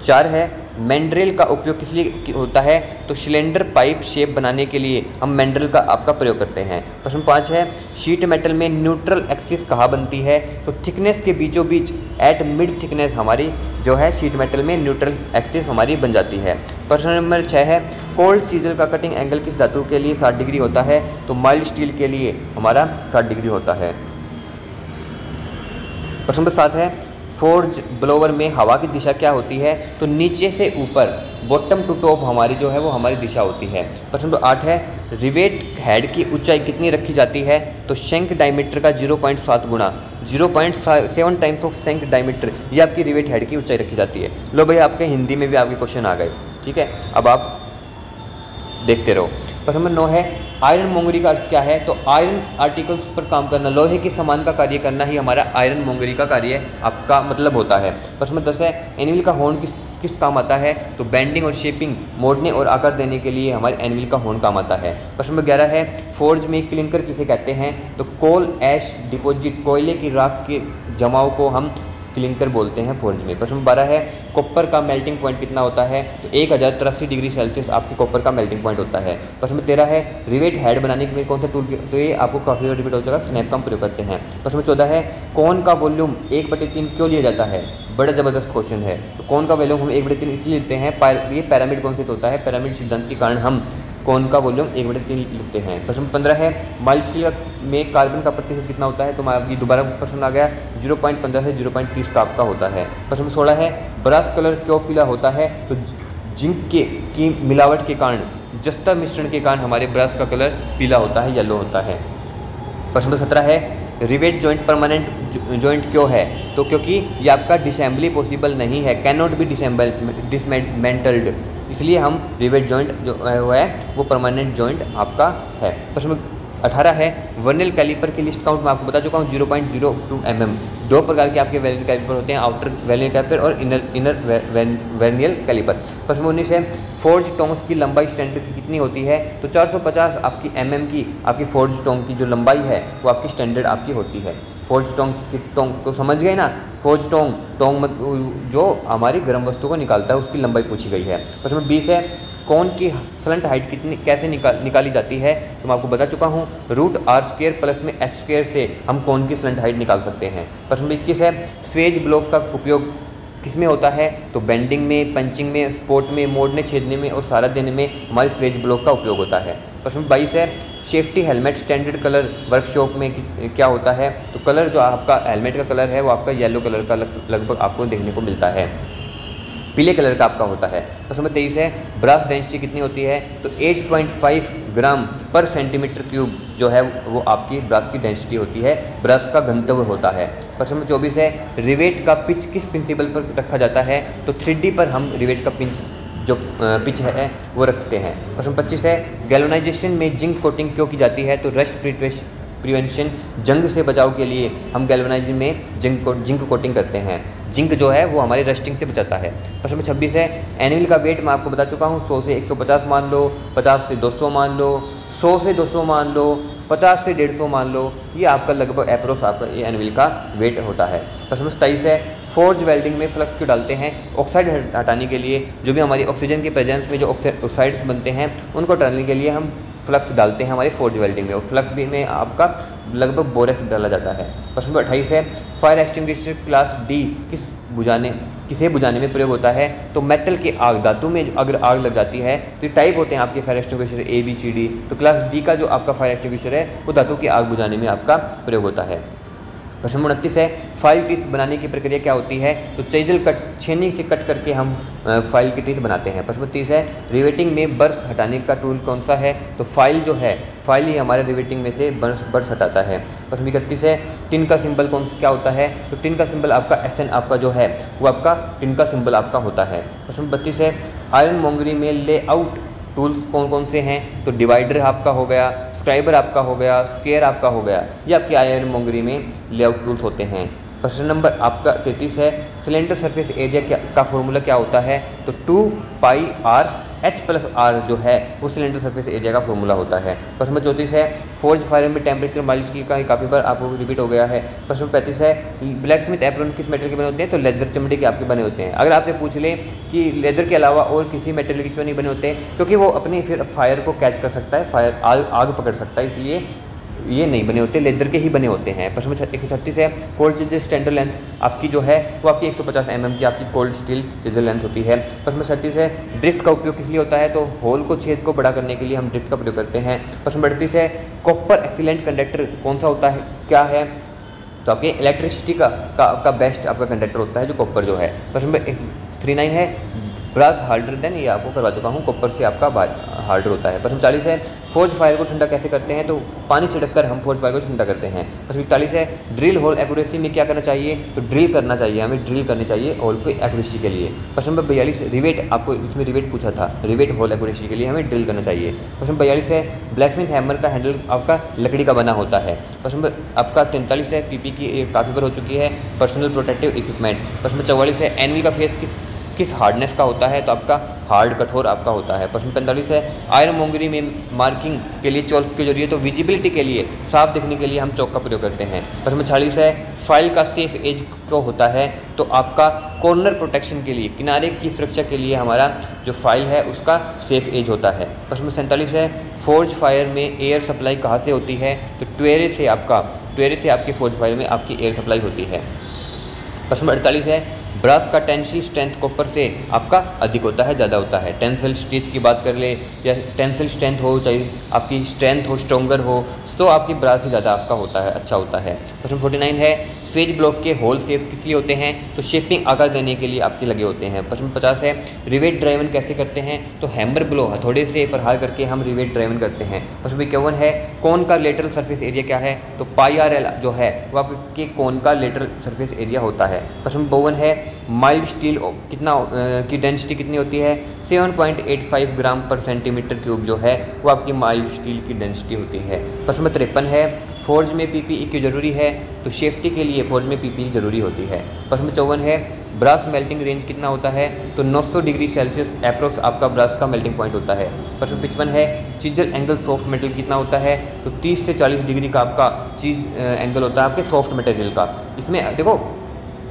4 है मैंड्रेल का उपयोग किस लिए होता है? तो सिलेंडर पाइप शेप बनाने के लिए हम मैंड्रेल का आपका प्रयोग करते हैं। प्रश्न 5 है शीट मेटल में न्यूट्रल एक्सिस कहाँ बनती है? तो थिकनेस के बीचों बीच एट मिड थिकनेस हमारी जो है शीट मेटल में न्यूट्रल एक्सिस हमारी बन जाती है। प्रश्न नंबर 6 है कोल्ड सीजर का कटिंग एंगल किस धातु के लिए 60 डिग्री होता है? तो माइल्ड स्टील के लिए हमारा 60 डिग्री होता है। प्रश्न नंबर 7 है फोर्ज ब्लोवर में हवा की दिशा क्या होती है? तो नीचे से ऊपर, बॉटम टू टॉप हमारी जो है वो हमारी दिशा होती है। प्रश्न नंबर 8 है रिवेट हेड की ऊंचाई कितनी रखी जाती है? तो शंक डायमीटर का 0.7 गुना 0.7 टाइम्स ऑफ शंक डायमीटर, ये आपकी रिवेट हेड की ऊंचाई रखी जाती है। लो भैया आपके हिंदी में भी आपके क्वेश्चन आ गए, ठीक है, अब आप देखते रहो। प्रश्न नंबर 9 है आयरन मोंगरी का अर्थ क्या है? तो आयरन आर्टिकल्स पर काम करना, लोहे के सामान का कार्य करना ही हमारा आयरन मोंगरी का कार्य आपका मतलब होता है। प्रश्न नंबर 10 है एनिमल का हॉर्न किस काम आता है? तो बेंडिंग और शेपिंग, मोड़ने और आकार देने के लिए हमारे एनिमल का हॉर्न काम आता है। प्रश्न नंबर 11 है फोर्ज में क्लिंकर किसे कहते हैं? तो कोल ऐश डिपॉजिट, कोयले की राख के जमाव को हम क्लिंकर बोलते हैं फोर्ज में। प्रश्न नंबर 12 है कॉपर का मेल्टिंग पॉइंट कितना होता है? तो 1083 डिग्री सेल्सियस आपके कॉपर का मेल्टिंग पॉइंट होता है। प्रश्न नंबर 13 है रिवेट हेड बनाने के लिए कौन सा टूल? तो ये आपको काफ़ी बार रिपीट हो जाएगा, स्नैप का हम प्रयोग करते हैं। प्रश्न नंबर 14 है कौन का वॉल्यूम 1/3 क्यों लिया जाता है? बड़ा ज़बरदस्त क्वेश्चन है। तो कौन का वॉल्यूम हम 1/3 इसलिए लेते हैं, ये पैरामिड कॉन्सेप्ट होता है, पैरामिड सिद्धांत के कारण हम कौन का वॉल्यूम 1/3 लिखते हैं। प्रश्न 15 है माइल्ड स्टील में कार्बन का प्रतिशत कितना होता है? तो मैं अभी दोबारा प्रश्न आ गया, 0.15 से 0.30 का आपका होता है। प्रश्न 16 है ब्रास कलर क्यों पीला होता है? तो जिंक की मिलावट के कारण, जस्ता मिश्रण के कारण हमारे ब्रास का कलर पीला होता है, येलो होता है। प्रश्न 17 है रिवेट जॉइंट परमानेंट जॉइंट क्यों है? तो क्योंकि ये आपका डिसेंबली पॉसिबल नहीं है, कैन नॉट बी डिसमेंटल्ड, इसलिए हम रिवेट जॉइंट जो है वो परमानेंट जॉइंट आपका है। प्रश्न 18 है वर्नियल कैलिपर की लिस्ट काउंट मैं आपको बता चुका हूँ 0.02 mm। दो प्रकार के आपके वर्नियल कैलिपर होते हैं, आउटर वर्नियल कैलिपर और इनर वर्नियल कैलिपर। प्रश्न 19 है फोर्ज टोंग्स की लंबाई स्टैंडर्ड की कितनी होती है? तो 450 आपकी mm की आपकी फोर्ज टोंग की जो लंबाई है वो आपकी स्टैंडर्ड आपकी होती है। फोर्ज टोंग की टोंग तो समझ गए ना, फोर्ज टोंग जो हमारी गर्म वस्तु को निकालता है उसकी लंबाई पूछी गई है। प्रश्न 20 है कौन की स्लंट हाइट कितनी कैसे निकाली जाती है? तो मैं आपको बता चुका हूँ √r² प्लस में h² से हम कौन की स्लंट हाइट निकाल सकते हैं। प्रश्न 21 है स्वेज ब्लॉक का उपयोग किस में होता है? तो बेंडिंग में, पंचिंग में, स्पोर्ट में, मोड़ने छेदने में और सहारा देने में हमारे स्वेज ब्लॉक का उपयोग होता है। प्रश्न 22 है safety helmet standard colour workshop में क्या होता है? तो कलर जो आपका हेलमेट का कलर है वो आपका येलो कलर का लगभग आपको देखने को मिलता है। पीले कलर का आपका होता है। प्रश्न नंबर 23 है ब्रास डेंसिटी कितनी होती है, तो 8.5 ग्राम पर सेंटीमीटर क्यूब जो है वो आपकी ब्रास की डेंसिटी होती है, ब्रास का घनत्व होता है। प्रश्न नंबर 24 है रिवेट का पिच किस प्रिंसिपल पर रखा जाता है, तो 3D पर हम रिवेट का पिच है वो रखते हैं। प्रश्न 25 है गैल्वेनाइजेशन में जिंक कोटिंग क्यों की जाती है, तो रस्ट प्रिवेंशन, जंग से बचाव के लिए हम गैल्वेनाइजिंग में जिंक कोटिंग करते हैं। जिंक जो है वो हमारी रस्टिंग से बचाता है। प्रश्न नंबर 26 है एनविल का वेट मैं आपको बता चुका हूँ, 100 से 150 मान लो, 50 से 200 मान लो, 100 से 200 मान लो, 50 से 150 मान लो, ये आपका लगभग एप्रोक्स आपका ये एनविल का वेट होता है। प्रश्न नंबर 27 है फोर्ज वेल्डिंग में फ्लक्स क्यों डालते हैं, ऑक्साइड हटाने के लिए, जो भी हमारी ऑक्सीजन के प्रेजेंस में जो ऑक्साइड्स बनते हैं उनको हटाने के लिए हम फ्लक्स डालते हैं हमारे फोर्ज वेल्डिंग में, और फ्लक्स भी में आपका लगभग बोरेक्स डाला जाता है। प्रश्न नंबर 28 है फायर एक्सटिंग्विशर क्लास डी किसे बुझाने में प्रयोग होता है, तो मेटल की आग, धातु में अगर आग लग जाती है तो टाइप होते हैं आपके फायर एक्सटिंग्विशर ABCD, तो क्लास डी का जो आपका फायर एक्सटिंग्विशर है वो धातु की आग बुझाने में आपका प्रयोग होता है। प्रश्न नंबर 29 है फाइल टीथ बनाने की प्रक्रिया क्या होती है, तो चेजल कट, छेनी से कट करके हम फाइल की टीथ बनाते हैं। प्रश्न नंबर 30 है रिवेटिंग में बर्स हटाने का टूल कौन सा है, तो फाइल जो है फाइल ही हमारे रिवेटिंग में से बर्स हटाता है। प्रश्न नंबर 31 है टिन का सिंबल क्या होता है, तो टिन का सिंबल आपका SN आपका जो है वो आपका टिन का सिंबल आपका होता है। प्रश्न नंबर 32 है आयरन मोंगरी में लेआउट टूल्स कौन कौन से हैं, तो डिवाइडर आपका हो गया, स्क्राइबर आपका हो गया, स्केयर आपका हो गया, ये आपके आयरन मोंगरी में लेआउट टूल्स होते हैं। प्रश्न नंबर आपका 33 है सिलेंडर सरफेस एरिया का फॉर्मूला क्या होता है, तो 2πr/h+r जो है वो सिलेंडर सरफेस एरिया का फॉर्मूला होता है। प्रश्न नंबर 34 है फोर्ज फायर में टेम्परेचर माइल्ड स्टील का काफ़ी बार आपको रिपीट हो गया है। प्रश्न नंबर 35 है ब्लैक स्मिथ एप्रॉन किस मेटल के बने होते हैं, तो लेदर चमड़े के आपके बने होते हैं। अगर आपसे पूछ लें कि लेदर के अलावा और किसी मेटल के क्यों नहीं बने होते, क्योंकि वो अपनी फिर फायर को कैच कर सकता है, फायर आग पकड़ सकता है, इसलिए ये नहीं बने होते, लेदर के ही बने होते हैं। प्रश्न नंबर 136 है कोल्ड चिजल स्टैंडर्ड लेंथ आपकी जो है वो आपकी 150 mm की आपकी कोल्ड स्टील चिजल लेंथ होती है। प्रश्न नंबर 37 है ड्रिफ्ट का उपयोग किस लिए होता है, तो होल को छेद को बड़ा करने के लिए हम ड्रिफ्ट का प्रयोग करते हैं। प्रश्न नंबर 38 है कॉपर एक्सीलेंट कंडक्टर कौन सा होता है, क्या है, तो आपके इलेक्ट्रिसिटी का बेस्ट आपका कंडक्टर होता है जो कॉपर जो है। प्रश्न नंबर 39 है ब्रास हार्डर देन, ये आपको करवा चुका हूँ, कॉपर से आपका हार्डर होता है। प्रश्न 40 है फोर्ज फायर को ठंडा कैसे करते हैं, तो पानी छिड़क कर हम फोर्ज फायर को ठंडा करते हैं। प्रश्न 41 है ड्रिल होल एक्यूरेसी में क्या करना चाहिए, तो ड्रिल करना चाहिए, हमें ड्रिल करनी चाहिए होल को एक्यूरेसी के लिए। प्रश्न नंबर 42 रिवेट, आपको इसमें रिवेट पूछा था, रिवेट होल एक्यूरेसी के लिए हमें ड्रिल करना चाहिए। प्रश्न 42 है ब्लैकस्मिथ हैमर का हैंडल आपका लकड़ी का बना होता है। प्रश्न नंबर आपका 43 है PP की काफ़ी बार हो चुकी है, पर्सनल प्रोटेक्टिव इक्विपमेंट। प्रश्न नंबर 44 है एनवी का फेस किस हार्डनेस का होता है, तो आपका हार्ड कठोर आपका होता है। प्रश्न 45 है आयरन मोंगरी में मार्किंग के लिए चौक की जरूरी है, तो विजिबिलिटी के लिए, साफ दिखने के लिए हम चौक का प्रयोग करते हैं। प्रश्न 46 है फाइल का सेफ एज क्यों होता है, तो आपका कॉर्नर प्रोटेक्शन के लिए, किनारे की सुरक्षा के लिए हमारा जो फाइल है उसका सेफ एज होता है। प्रश्न 47 है फोर्ज फायर में एयर सप्लाई कहाँ से होती है, तो ट्वेरे से आपके फोर्ज फायर में आपकी एयर सप्लाई होती है। प्रश्न 48 है ब्रास का टेंसिल स्ट्रेंथ कॉपर से आपका अधिक होता है, ज़्यादा होता है। टेंसिल स्ट्रेंथ की बात कर ले या टेंसिल स्ट्रेंथ हो, चाहे आपकी स्ट्रेंथ हो, स्ट्रोंगर हो, तो आपकी ब्रास से ज़्यादा आपका होता है, अच्छा होता है। प्रश्न 49 है स्विच ब्लॉक के होल शेप्स किस लिए होते हैं, तो शेपिंग आकार देने के लिए आपके लगे होते हैं। प्रश्न 50 है रिवेट ड्राइवन कैसे करते हैं, तो हैमर ब्लो, हथौड़े से प्रहार करके हम रिवेट ड्राइवन करते हैं। प्रश्न 51 है कोन का लेटरल सरफेस एरिया क्या है, तो πRL जो है वो आपके कोन का लेटरल सरफेस एरिया होता है। प्रश्न 52 है माइल्ड स्टील की डेंसिटी कितनी होती है, 7.85 ग्राम पर सेंटीमीटर क्यूब जो है वो आपकी माइल्ड स्टील की डेंसिटी होती है। प्रश्न 53 है फोर्ज में PPE क्यों जरूरी है, तो सेफ्टी के लिए फोर्ज में PPE जरूरी होती है। प्रश्न 54 है ब्रास मेल्टिंग रेंज कितना होता है, तो 900 डिग्री सेल्सियस एप्रोक्स आपका ब्रास का मेल्टिंग पॉइंट होता है। प्रश्न 55 है चीजल एंगल सॉफ्ट मेटल कितना होता है, तो 30 से 40 डिग्री का आपका चीज एंगल होता है आपके सॉफ्ट मटेरियल का। इसमें देखो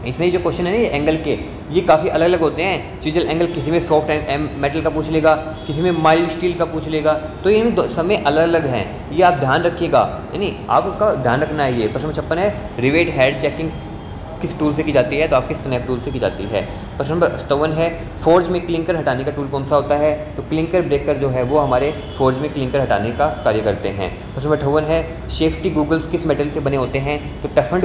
इसमें जो क्वेश्चन है ना ये एंगल के, ये काफ़ी अलग अलग होते हैं। चीजल एंगल किसी में सॉफ्ट मेटल का पूछ लेगा, किसी में माइल्ड स्टील का पूछ लेगा, तो ये समय अलग अलग हैं, ये आप ध्यान रखिएगा, यानी आपका ध्यान रखना है। ये प्रश्न 56 है रिवेट हेड चेकिंग किस टूल से की जाती है, तो आपके स्नैप टूल से की जाती है। प्रश्न नंबर 57 है फोर्ज में क्लिंकर हटाने का टूल कौन सा होता है, तो क्लिंकर ब्रेकर जो है वो हमारे फोर्ज में क्लिंकर हटाने का कार्य करते हैं। प्रश्न नंबर 58 है सेफ्टी गूगल्स किस मेटल से बने होते हैं? तो टफन्ड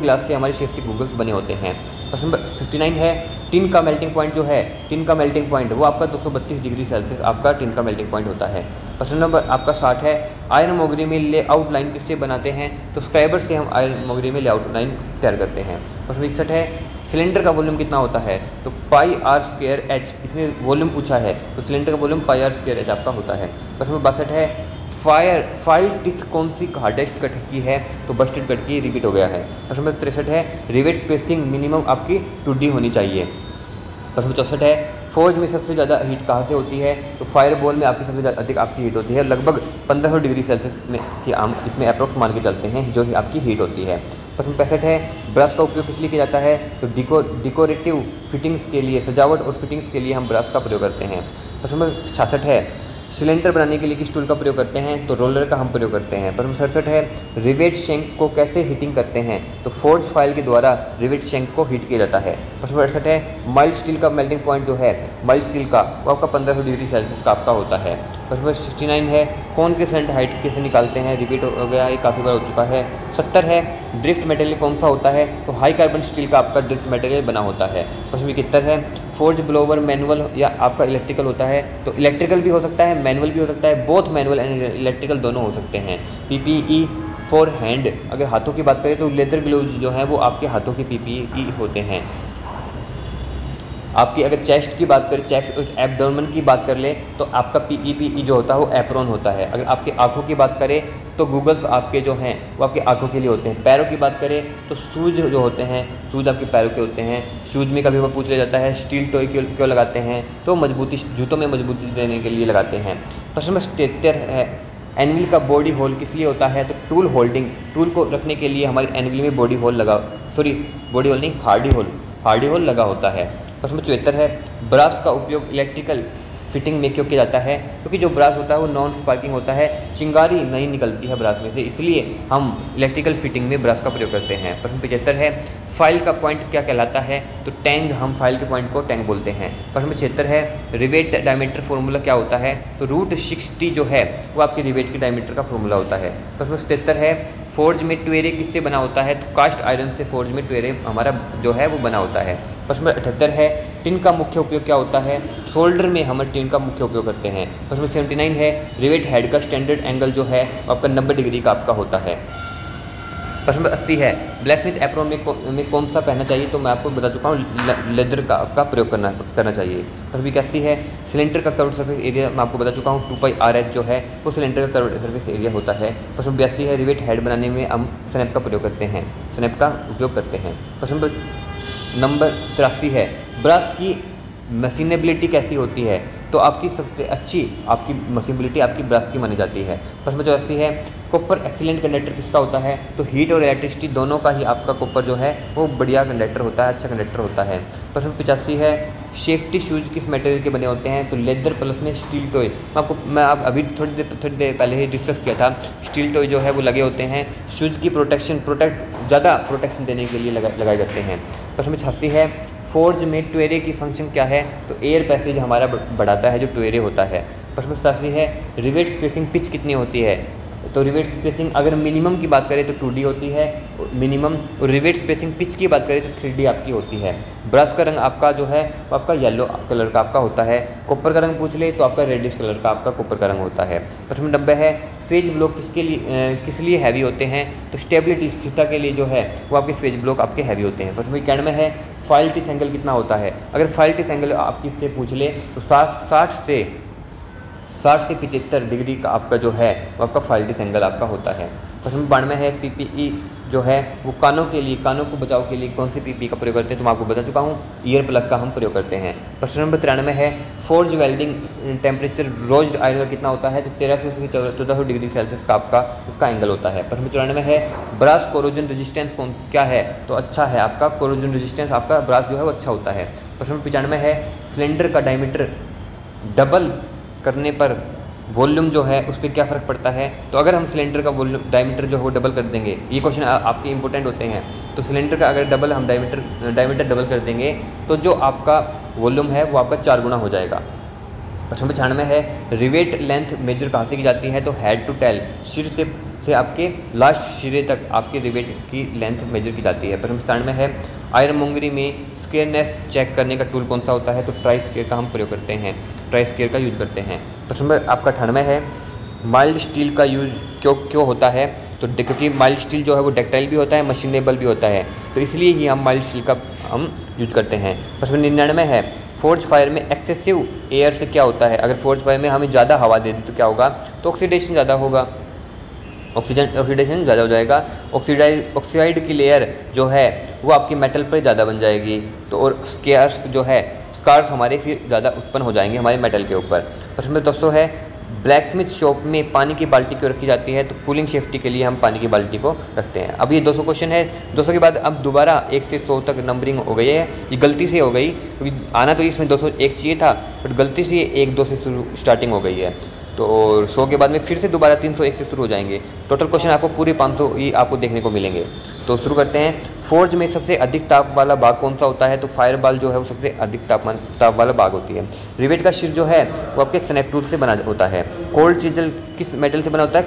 ग्लास से हमारे सेफ्टी गूगल्स बने होते हैं। प्रश्न नंबर 59 है टिन का मेल्टिंग पॉइंट जो है, टिन का मेल्टिंग पॉइंट वो आपका 232 डिग्री सेल्सियस आपका टिन का मेल्टिंग पॉइंट होता है। प्रश्न नंबर आपका 60 है आयरन मोगरी में लेआउट लाइन किससे बनाते हैं? तो स्क्राइबर से हम आयरन मोगरी में लेआउट लाइन तैयार करते हैं। प्रश्न 61 है सिलेंडर का वॉल्यूम कितना होता है? तो πr²h, इसमें वॉल्यूम पूछा है तो सिलेंडर का वॉल्यूम πr²h आपका होता है। प्रश्न नंबर 62 है फाइल टिथ कौन सी हार्डेस्ट कट की है? तो बस्टेड कट की रिपीट हो गया है। प्रश्न नंबर 63 है रिवेट स्पेसिंग मिनिमम आपकी 2D होनी चाहिए। प्रश्न नंबर 64 है फौज में सबसे ज़्यादा हीट कहाँ से होती है? तो फायर बॉल में आपकी सबसे ज़्यादा अधिक आपकी हीट होती है, लगभग 1500 डिग्री सेल्सियस में की हम इसमें अप्रोक्स मान के चलते हैं जो आपकी हीट होती है। प्रश्न 65 है ब्रश का उपयोग किस लिए किया जाता है? तो डिकोरेटिव फिटिंग्स के लिए, सजावट और फिटिंग्स के लिए हम ब्रश का प्रयोग करते हैं। प्रश्न नंबर 66 है सिलेंडर बनाने के लिए किस टूल का प्रयोग करते हैं? तो रोलर का हम प्रयोग करते हैं। प्रश्न 67 है रिवेट शेंक को कैसे हीटिंग करते हैं? तो फोर्ज फाइल के द्वारा रिवेट शेंक को हीट किया जाता है। प्रश्न 68 है माइल्ड स्टील का मेल्टिंग पॉइंट जो है माइल्ड स्टील का वो आपका 1500 डिग्री सेल्सियस का आपका होता है। प्रश्न 69 है कौन के सेंट हाइट कैसे निकालते हैं? रिपीट हो गया, ये काफ़ी बार हो चुका है। 70 है ड्रिफ्ट मटेरियल कौन सा होता है? तो हाई कार्बन स्टील का आपका ड्रिफ्ट मटेरियल बना होता है। प्रश्न 71 है फोर्ज ब्लोवर मैनुअल या आपका इलेक्ट्रिकल होता है? तो इलेक्ट्रिकल भी हो सकता है, मैनुअल भी हो सकता है, बोथ मैनुअल एंड इलेक्ट्रिकल दोनों हो सकते हैं। PPE फॉर हैंड, अगर हाथों की बात करें तो लेदर ग्लोव्स जो हैं वो आपके हाथों के PPE होते हैं। आपकी अगर चेस्ट की बात करें, चेस्ट एब्डोमेन की बात कर ले तो आपका PPE जो होता है वो एप्रोन होता है। अगर आपके आँखों की बात करें तो गूगल्स आपके जो हैं वो आपके आँखों के लिए होते हैं। पैरों की बात करें तो शूज जो होते हैं, शूज आपके पैरों के होते हैं। शूज में कभी पूछ लिया जाता है स्टील टोय क्यों लगाते हैं? तो मजबूती, जूतों में मजबूती देने के लिए लगाते हैं। प्रश्न नंबर 73 है एनविल का बॉडी होल किस लिए होता है? तो टूल होल्डिंग, टूल को रखने के लिए हमारे एनविल में बॉडी होल नहीं हार्डी होल लगा होता है। प्रश्न नंबर 74 है ब्रास का उपयोग इलेक्ट्रिकल फिटिंग में क्यों किया जाता है? क्योंकि जो ब्रास होता है वो नॉन स्पार्किंग होता है, चिंगारी नहीं निकलती है ब्रास में से, इसलिए हम इलेक्ट्रिकल फिटिंग में ब्रास का प्रयोग करते हैं। प्रश्न 75 है फाइल का पॉइंट क्या कहलाता है? तो टैंग, हम फाइल के पॉइंट को टैंग बोलते हैं। प्रश्न 76 है रिवेट डायमीटर फॉर्मूला क्या होता है? तो √60 जो है वो आपके रिवेट के डायमीटर का फॉर्मूला होता है। प्रश्न 77 है फोर्ज में ट्वेरे किससे बना होता है? तो कास्ट आयरन से फोर्ज में ट्वेरे हमारा जो है वो बना होता है। प्रश्न 78 है टिन का मुख्य उपयोग क्या होता है? सोल्डर में हम टिन का मुख्य उपयोग करते हैं। प्रश्न 79 है रिवेट हेड का स्टैंडर्ड एंगल जो है वो आपका 90 डिग्री का आपका होता है। प्रश्न नंबर 80 है ब्लैक स्मिथ एप्रोन में कौन सा पहनना चाहिए? तो मैं आपको बता चुका हूँ लेदर का आपका प्रयोग करना चाहिए। प्रश्न 81 है सिलेंडर का कर्व्ड सरफेस एरिया मैं आपको बता चुका हूँ 2πRh जो है वो सिलेंडर का कर्व्ड सरफेस एरिया होता है। प्रश्न 82 है रिवेट हेड बनाने में हम स्नैप का प्रयोग करते हैं, स्नैप का उपयोग करते हैं। प्रश्न नंबर 83 है ब्रश की मशीनेबिलिटी कैसी होती है? तो आपकी सबसे अच्छी आपकी मशीनेबिलिटी आपकी ब्रश की मानी जाती है। प्रश्न 84 है कॉपर एक्सीलेंट कंडक्टर किसका होता है? तो हीट और इलेक्ट्रिसिटी दोनों का ही आपका कॉपर जो है वो बढ़िया कंडक्टर होता है, अच्छा कंडक्टर होता है। प्रश्न 85 है सेफ्टी शूज़ किस मटेरियल के बने होते हैं? तो लेदर प्लस में स्टील टॉय, मैं आप अभी थोड़ी देर पहले ही डिस्कस किया था। स्टील टॉय जो है वो लगे होते हैं शूज़ की ज़्यादा प्रोटेक्शन देने के लिए लगाए जाते हैं। प्रश्न 86 है फोर्ज में ट्वेरे की फंक्शन क्या है? तो एयर पैसेज हमारा बढ़ाता है जो ट्वेरे होता है। प्रश्न 87 है रिवेट स्पेसिंग पिच कितनी होती है? तो रिवेट स्पेसिंग अगर मिनिमम की बात करें तो 2D होती है मिनिमम, और रिवेट स्पेसिंग पिच की बात करें तो 3D आपकी होती है। ब्रश का रंग आपका जो है वो आपका येलो कलर का आपका होता है। कॉपर का रंग पूछ ले तो आपका रेडिश कलर का आपका कॉपर का रंग होता है। प्रश्न 90 है स्वेज ब्लॉक किस लिए हैवी होते हैं? तो स्टेबिलिटी, स्थिरता के लिए जो है वो आपके स्वेज ब्लॉक आपके हैवी होते हैं। प्रश्न 91 है फाइल टिथ एंगल कितना होता है? अगर फाइल टिथ एंगल आपकी से पूछ ले तो 60 से 75 डिग्री का आपका जो है वो आपका फाइल टिथ एंगल आपका होता है। प्रश्न 92 है PPE जो है वो कानों को बचाव के लिए कौन सी PPE का प्रयोग करते हैं? तो मैं आपको बता चुका हूँ ईयर प्लग का हम प्रयोग करते हैं। प्रश्न नंबर 93 है फोर्ज वेल्डिंग टेम्परेचर रोज्ड आयरन का कितना होता है? तो 1300 से 1400 डिग्री सेल्सियस का आपका उसका एंगल होता है। प्रश्न 94 है ब्रास कोरोजन रेजिस्टेंस क्या है? तो अच्छा है आपका कोरोजन रेजिस्टेंस आपका ब्रास जो है वो अच्छा होता है। प्रश्न 95 है सिलेंडर का डायमीटर डबल करने पर वॉल्यूम जो है उस पर क्या फ़र्क पड़ता है? तो अगर हम सिलेंडर का वॉल्यूम डायमीटर जो है वो डबल कर देंगे, ये क्वेश्चन आपके इंपॉर्टेंट होते हैं। तो सिलेंडर का अगर हम डायमीटर डबल कर देंगे तो जो आपका वॉल्यूम है वो आपका 4 गुना हो जाएगा। प्रश्न 95 है रिवेट लेंथ मेजर कहाँ से की जाती है? तो हेड टू टेल, सिर से आपके लास्ट सिरे तक आपके रिवेट की लेंथ मेजर की जाती है। प्रश्न 97 है आयरनमोंगरी में स्क्वेयरनेस चेक करने का टूल कौन सा होता है? तो ट्राई स्क्वेयर का हम प्रयोग करते हैं, ट्राई स्क्वेयर का यूज करते हैं। प्रश्न आपका 98 है माइल्ड स्टील का यूज क्यों होता है? तो क्योंकि माइल्ड स्टील जो है वो डक्टाइल भी होता है, मशीनेबल भी होता है, तो इसलिए ही हम माइल्ड स्टील का हम यूज करते हैं। प्रश्न 99 है फोर्ज फायर में एक्सेसिव एयर से क्या होता है? अगर फोर्ज फायर में हमें ज़्यादा हवा दे दी तो क्या होगा? तो ऑक्सीडेशन ज़्यादा होगा, ऑक्सीडेशन ज़्यादा हो जाएगा। ऑक्साइड की लेयर जो है वो आपकी मेटल पर ज़्यादा बन जाएगी, तो और स्कार्स हमारे फिर ज़्यादा उत्पन्न हो जाएंगे हमारे मेटल के ऊपर। प्रश्न नंबर 200 है ब्लैक स्मिथ शॉप में पानी की बाल्टी क्यों रखी जाती है? तो कूलिंग सेफ्टी के लिए हम पानी की बाल्टी को रखते हैं। अब ये 200 क्वेश्चन है, 200 के बाद अब दोबारा 1 से 100 तक नंबरिंग हो गई है, ये गलती से हो गई क्योंकि आना तो इसमें 201 चाहिए था, बट गलती से 1-2 से स्टार्टिंग हो गई है, तो 100 के बाद में फिर से दोबारा 301 से शुरू हो जाएंगे। टोटल क्वेश्चन आपको पूरे 500 ही आपको देखने को मिलेंगे। तो शुरू करते हैं। फोर्ज में सबसे अधिक ताप वाला भाग कौन सा होता है? तो फायर बॉल जो है वो सबसे अधिक ताप वाला भाग होती है। रिवेट का सिर जो है वो आपके स्नैप टूल से बना होता है। कोल्ड चीजल किस मेटल से बना होता है?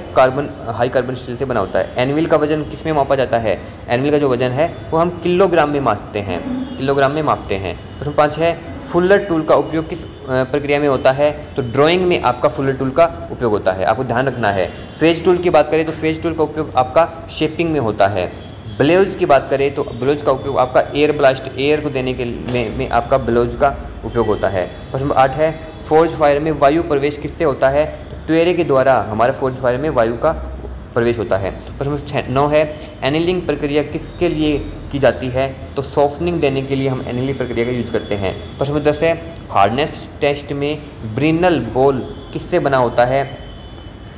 हाई कार्बन स्टील से बना होता है। एनविल का वजन किस में मापा जाता है? एनविल का जो वजन है वो हम किलोग्राम में मापते हैं। प्रश्न 5 है फुलर टूल का उपयोग किस प्रक्रिया में होता है? तो ड्राइंग में आपका फुलर टूल का उपयोग होता है, आपको ध्यान रखना है। स्वेज टूल की बात करें तो स्वेज टूल का उपयोग आपका शेपिंग में होता है। ब्लोज की बात करें तो ब्लोज का उपयोग आपका एयर ब्लास्ट, एयर को देने के में आपका ब्लोज का उपयोग होता है। प्रश्न 8 है फोर्ज फायर में वायु प्रवेश किससे होता है? तो ट्वेरे के द्वारा हमारे फोर्ज फायर में वायु का प्रवेश होता है। प्रश्न 9 है एनिलिंग प्रक्रिया किसके लिए की जाती है? तो सॉफ्टनिंग देने के लिए हम एनिलिंग प्रक्रिया का यूज करते हैं। प्रश्न 10 है हार्डनेस टेस्ट में ब्रिनल बॉल किससे बना होता है?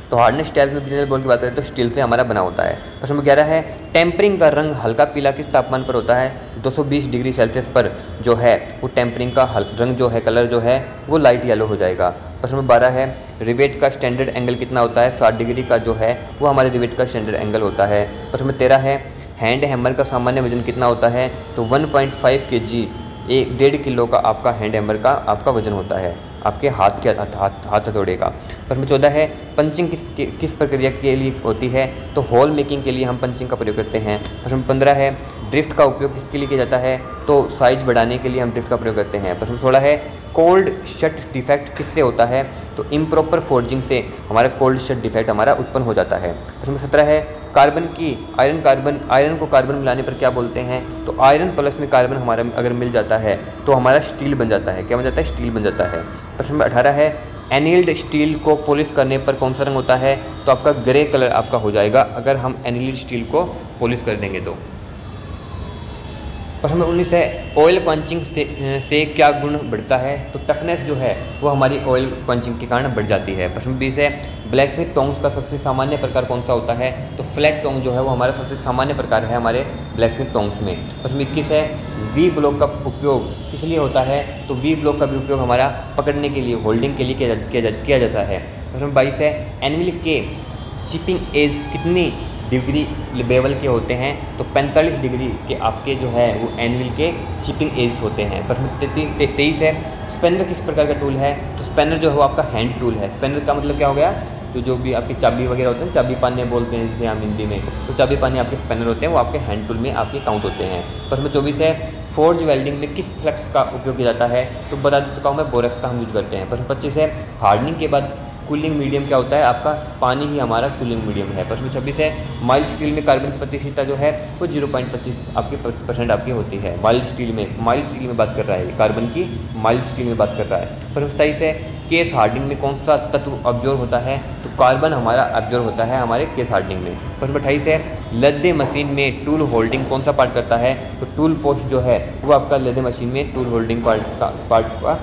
तो हार्डनेस टेस्ट में ब्रिनल बॉल की बात करें तो स्टील से हमारा बना होता है। प्रश्न 11 है टेम्परिंग का रंग हल्का पीला किस तापमान पर होता है? 220 डिग्री सेल्सियस पर जो है वो टेम्परिंग का रंग जो है, कलर जो है वो लाइट येलो हो जाएगा। प्रश्न नंबर 12 है रिवेट का स्टैंडर्ड एंगल कितना होता है? 60 डिग्री का जो है वो हमारे रिवेट का स्टैंडर्ड एंगल होता है। प्रश्न नंबर 13 है हैंड हैमर का सामान्य वजन कितना होता है? तो 1.5 kg, 1.5 किलो का आपका हैंड हैमर का आपका वजन होता है, आपके हाथ हथौड़े का। प्रश्न 14 है पंचिंग किस प्रक्रिया के लिए होती है? तो होल मेकिंग के लिए हम पंचिंग का प्रयोग करते हैं। प्रश्न 15 है ड्रिफ्ट का उपयोग किसके लिए किया जाता है? तो साइज बढ़ाने के लिए हम ड्रिफ्ट का प्रयोग करते हैं। प्रश्न 16 है कोल्ड शट डिफेक्ट किससे होता है? तो इम्प्रॉपर फोर्जिंग से हमारा कोल्ड शट डिफेक्ट हमारा उत्पन्न हो जाता है। प्रश्न 17 है आयरन को कार्बन मिलाने पर क्या बोलते हैं? तो आयरन प्लस में कार्बन हमारा अगर मिल जाता है तो हमारा स्टील बन जाता है। क्या बन जाता है? स्टील बन जाता है। प्रश्न नंबर 18 है एनिल्ड स्टील को पॉलिश करने पर कौन सा रंग होता है? तो आपका ग्रे कलर आपका हो जाएगा अगर हम एनिल्ड स्टील को पॉलिश कर देंगे तो। प्रश्न नंबर 19 है ऑयल पंचिंग से क्या गुण बढ़ता है? तो टफनेस जो है वो हमारी ऑयल पंचिंग के कारण बढ़ जाती है। प्रश्न नंबर 20 है ब्लैक स्मिथ टोंग्स का सबसे सामान्य प्रकार कौन सा होता है? तो फ्लैट टोंग जो है वो हमारा सबसे सामान्य प्रकार है हमारे ब्लैक स्मिथ टोंग्स में। प्रश्न नंबर 21 है वी ब्लॉक का उपयोग किस लिए होता है? तो वी ब्लॉक का भी उपयोग हमारा पकड़ने के लिए, होल्डिंग के लिए किया जाता है। प्रश्न नंबर 22 है एनविल के चिपिंग एज कितनी डिग्री लेवल के होते हैं? तो 45 डिग्री के आपके जो है वो एनविल के चिपिंग एज होते हैं। प्रश्न 23 है स्पैनर किस प्रकार का टूल है? तो स्पैनर जो है वो आपका हैंड टूल है। स्पैनर का मतलब क्या हो गया? तो जो भी आपकी चाबी वगैरह होते हैं, चाबी पाने बोलते हैं जिसे हम हिंदी में, तो चाबी पाने आपके स्पैनर होते हैं, वो आपके हैंड टूल में आपके काउंट होते हैं। प्रश्न 24 है फोर्ज वेल्डिंग में किस फ्लक्स का उपयोग किया जाता है? तो बता चुका हूँ मैं, बोरेक्स का हम यूज करते हैं। प्रश्न 25 है हार्डनिंग के बाद कूलिंग मीडियम क्या होता है? आपका पानी ही हमारा कूलिंग मीडियम है। प्रश्न 26 है माइल्ड स्टील में कार्बन की प्रतिशतता जो है वो 0.25 आपकी % आपकी होती है। माइल्ड स्टील में बात कर रहा है, कार्बन की माइल्ड स्टील में बात कर रहा है। प्रश्न 27 है केस हार्डनिंग में कौन सा तत्व ऑब्जॉर्व होता है? तो कार्बन हमारा ऑब्जॉर्व होता है हमारे केस हार्डनिंग में। प्रश्न 28 है लद्दे मशीन में टूल होल्डिंग कौन सा पार्ट करता है? तो टूल पोस्ट जो है वो आपका लद्दे मशीन में टूल होल्डिंग पार्ट का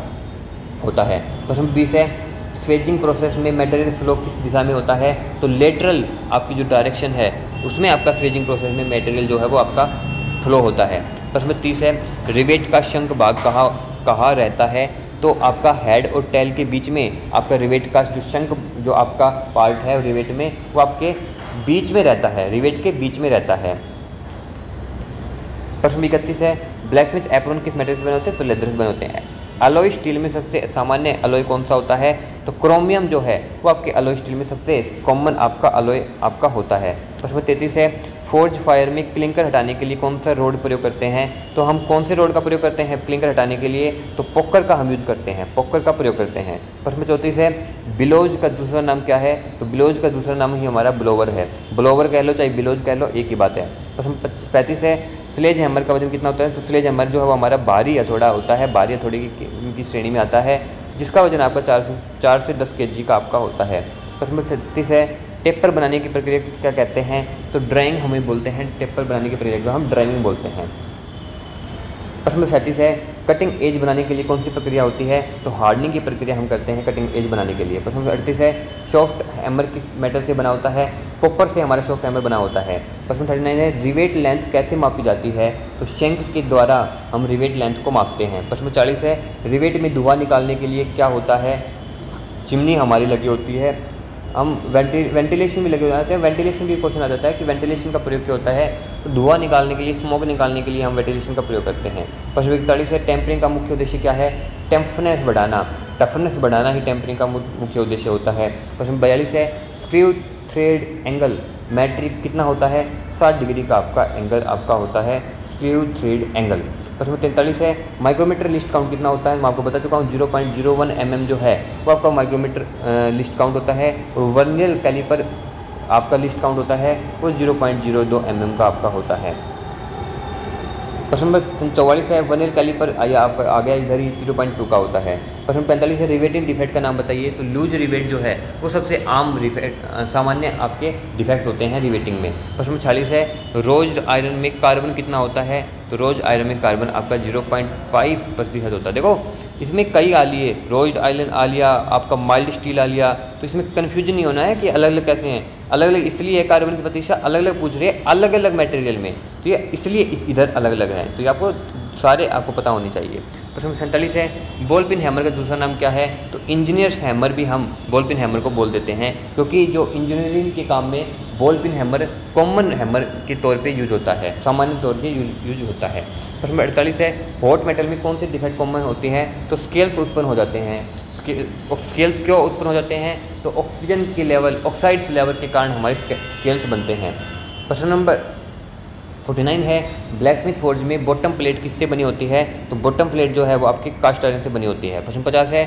होता है। प्रश्न 20 है स्वेजिंग प्रोसेस में मटेरियल फ्लो किस दिशा में होता है? तो लेटरल आपकी जो डायरेक्शन है उसमें आपका स्वेजिंग प्रोसेस में मटेरियल जो है वो आपका फ्लो होता है। प्रश्न 30 है रिवेट का शंख भाग कहाँ रहता है? तो आपका हेड और टेल के बीच में आपका रिवेट का जो शंख जो आपका पार्ट है रिवेट में वो आपके बीच में रहता है, रिवेट के बीच में रहता है। प्रश्न 31 है ब्लैक स्मिथ एप्रॉन किस मेटेरियल से बने होते हैं? तो लेदर से बने होते हैं। अलॉय स्टील में सबसे सामान्य अलॉय कौन सा होता है? तो क्रोमियम जो है वो आपके अलॉय स्टील में सबसे कॉमन आपका अलॉय आपका होता है। प्रश्न 33 है, फोर्ज फायर में क्लिंकर हटाने के लिए कौन सा रोड प्रयोग करते हैं? तो हम कौन से रोड का प्रयोग करते हैं क्लिंकर हटाने के लिए? तो पोकर का हम यूज करते हैं, पोकर का प्रयोग करते हैं। प्रश्न 34 है, बिलोज का दूसरा नाम क्या है? तो बिलोज का दूसरा नाम ही हमारा ब्लोवर है। ब्लोवर कह लो चाहे बिलोज कह लो, एक ही बात है। प्रश्न 35 है, स्लेज हैमर का वजन कितना होता है? तो स्लेज हैमर जो है वो हमारा भारी हथौड़ा होता है, भारी हथौड़े की श्रेणी में आता है, जिसका वजन आपका 4 से 10 kg का आपका होता है। प्रश्न 36 है, टेपर बनाने की प्रक्रिया क्या कहते हैं? तो ड्राइंग हमें बोलते हैं, टेपर बनाने की प्रक्रिया को हम ड्राइंग बोलते हैं। प्रश्न 37 है, कटिंग एज बनाने के लिए कौन सी प्रक्रिया होती है? तो हार्डनिंग की प्रक्रिया हम करते हैं कटिंग एज बनाने के लिए। प्रश्न 38 है, सॉफ्ट हैमर किस मेटल से बना होता है? कॉपर से हमारा सॉफ्ट हैमर बना होता है। प्रश्न 39 है, रिवेट लेंथ कैसे मापी जाती है? तो शंक के द्वारा हम रिवेट लेंथ को मापते हैं। प्रश्न 40 है, रिवेट में धुआं निकालने के लिए क्या होता है? चिमनी हमारी लगी होती है, हम वेंटिलेशन भी लगे हो जाते हैं। वेंटिलेशन भी क्वेश्चन आ जाता है कि वेंटिलेशन का प्रयोग क्या होता है? तो धुआं निकालने के लिए, स्मोक निकालने के लिए हम वेंटिलेशन का प्रयोग करते हैं। प्रश्न 41 है, टेम्परिंग का मुख्य उद्देश्य क्या है? टफनेस बढ़ाना, टफनेस बढ़ाना ही टेम्परिंग का मुख्य उद्देश्य होता है। प्रश्न 42 है, स्क्रू थ्रेड एंगल मैट्रिक कितना होता है? 60 डिग्री का आपका एंगल आपका होता है स्क्रू थ्रेड एंगल। प्रश्न 43 है, माइक्रोमीटर लिस्ट काउंट कितना होता है? मैं आपको बता चुका हूँ 0.01 mm जो है वो आपका माइक्रोमीटर लिस्ट काउंट होता है, और वर्नियर कैलिपर आपका लिस्ट काउंट होता है वो 0.02 mm का आपका होता है। प्रश्न नंबर 44 है, वर्नियर कैलिपर आपका आ गया इधर ही 0.2 का होता है। प्रश्न 45 है, रिवेटिंग डिफेक्ट का नाम बताइए। तो लूज रिवेट जो है वो सबसे आम सामान्य आपके डिफेक्ट्स होते हैं रिवेटिंग में। प्रश्न 46 है, रोज आयरन में कार्बन कितना होता है? तो रोज आयरन में कार्बन आपका 0.5% होता है। देखो इसमें कई आ लिए, रोज आयरन आ लिया, आपका माइल्ड स्टील आ लिया, तो इसमें कन्फ्यूजन नहीं होना है कि अलग अलग कैसे हैं। अलग अलग इसलिए कार्बन की प्रतिशत अलग अलग पूछ रही है अलग अलग मटेरियल में, तो ये इसलिए इधर अलग अलग है, तो ये आपको सारे आपको पता होने चाहिए। प्रश्न 47 है, बॉल पिन हैमर का दूसरा नाम क्या है? तो इंजीनियर्स हैमर भी हम बॉल पिन हैमर को बोल देते हैं, क्योंकि जो इंजीनियरिंग के काम में ball pin hammer common hammer के तौर पे यूज होता है, सामान्य तौर पे यूज होता है। प्रश्न 48 है, हॉट मेटल में कौन से डिफेक्ट कॉमन होती हैं? तो स्केल्स उत्पन्न हो जाते हैं। स्केल्स क्यों उत्पन्न हो जाते हैं? तो ऑक्सीजन के लेवल, ऑक्साइड्स लेवल के कारण हमारे स्केल्स बनते हैं। प्रश्न नंबर 49 है, ब्लैक स्मिथ फोर्ज में बॉटम प्लेट किससे बनी होती है? तो बॉटम प्लेट जो है वो आपकी कास्ट आयरन से बनी होती है। प्रश्न 50 है,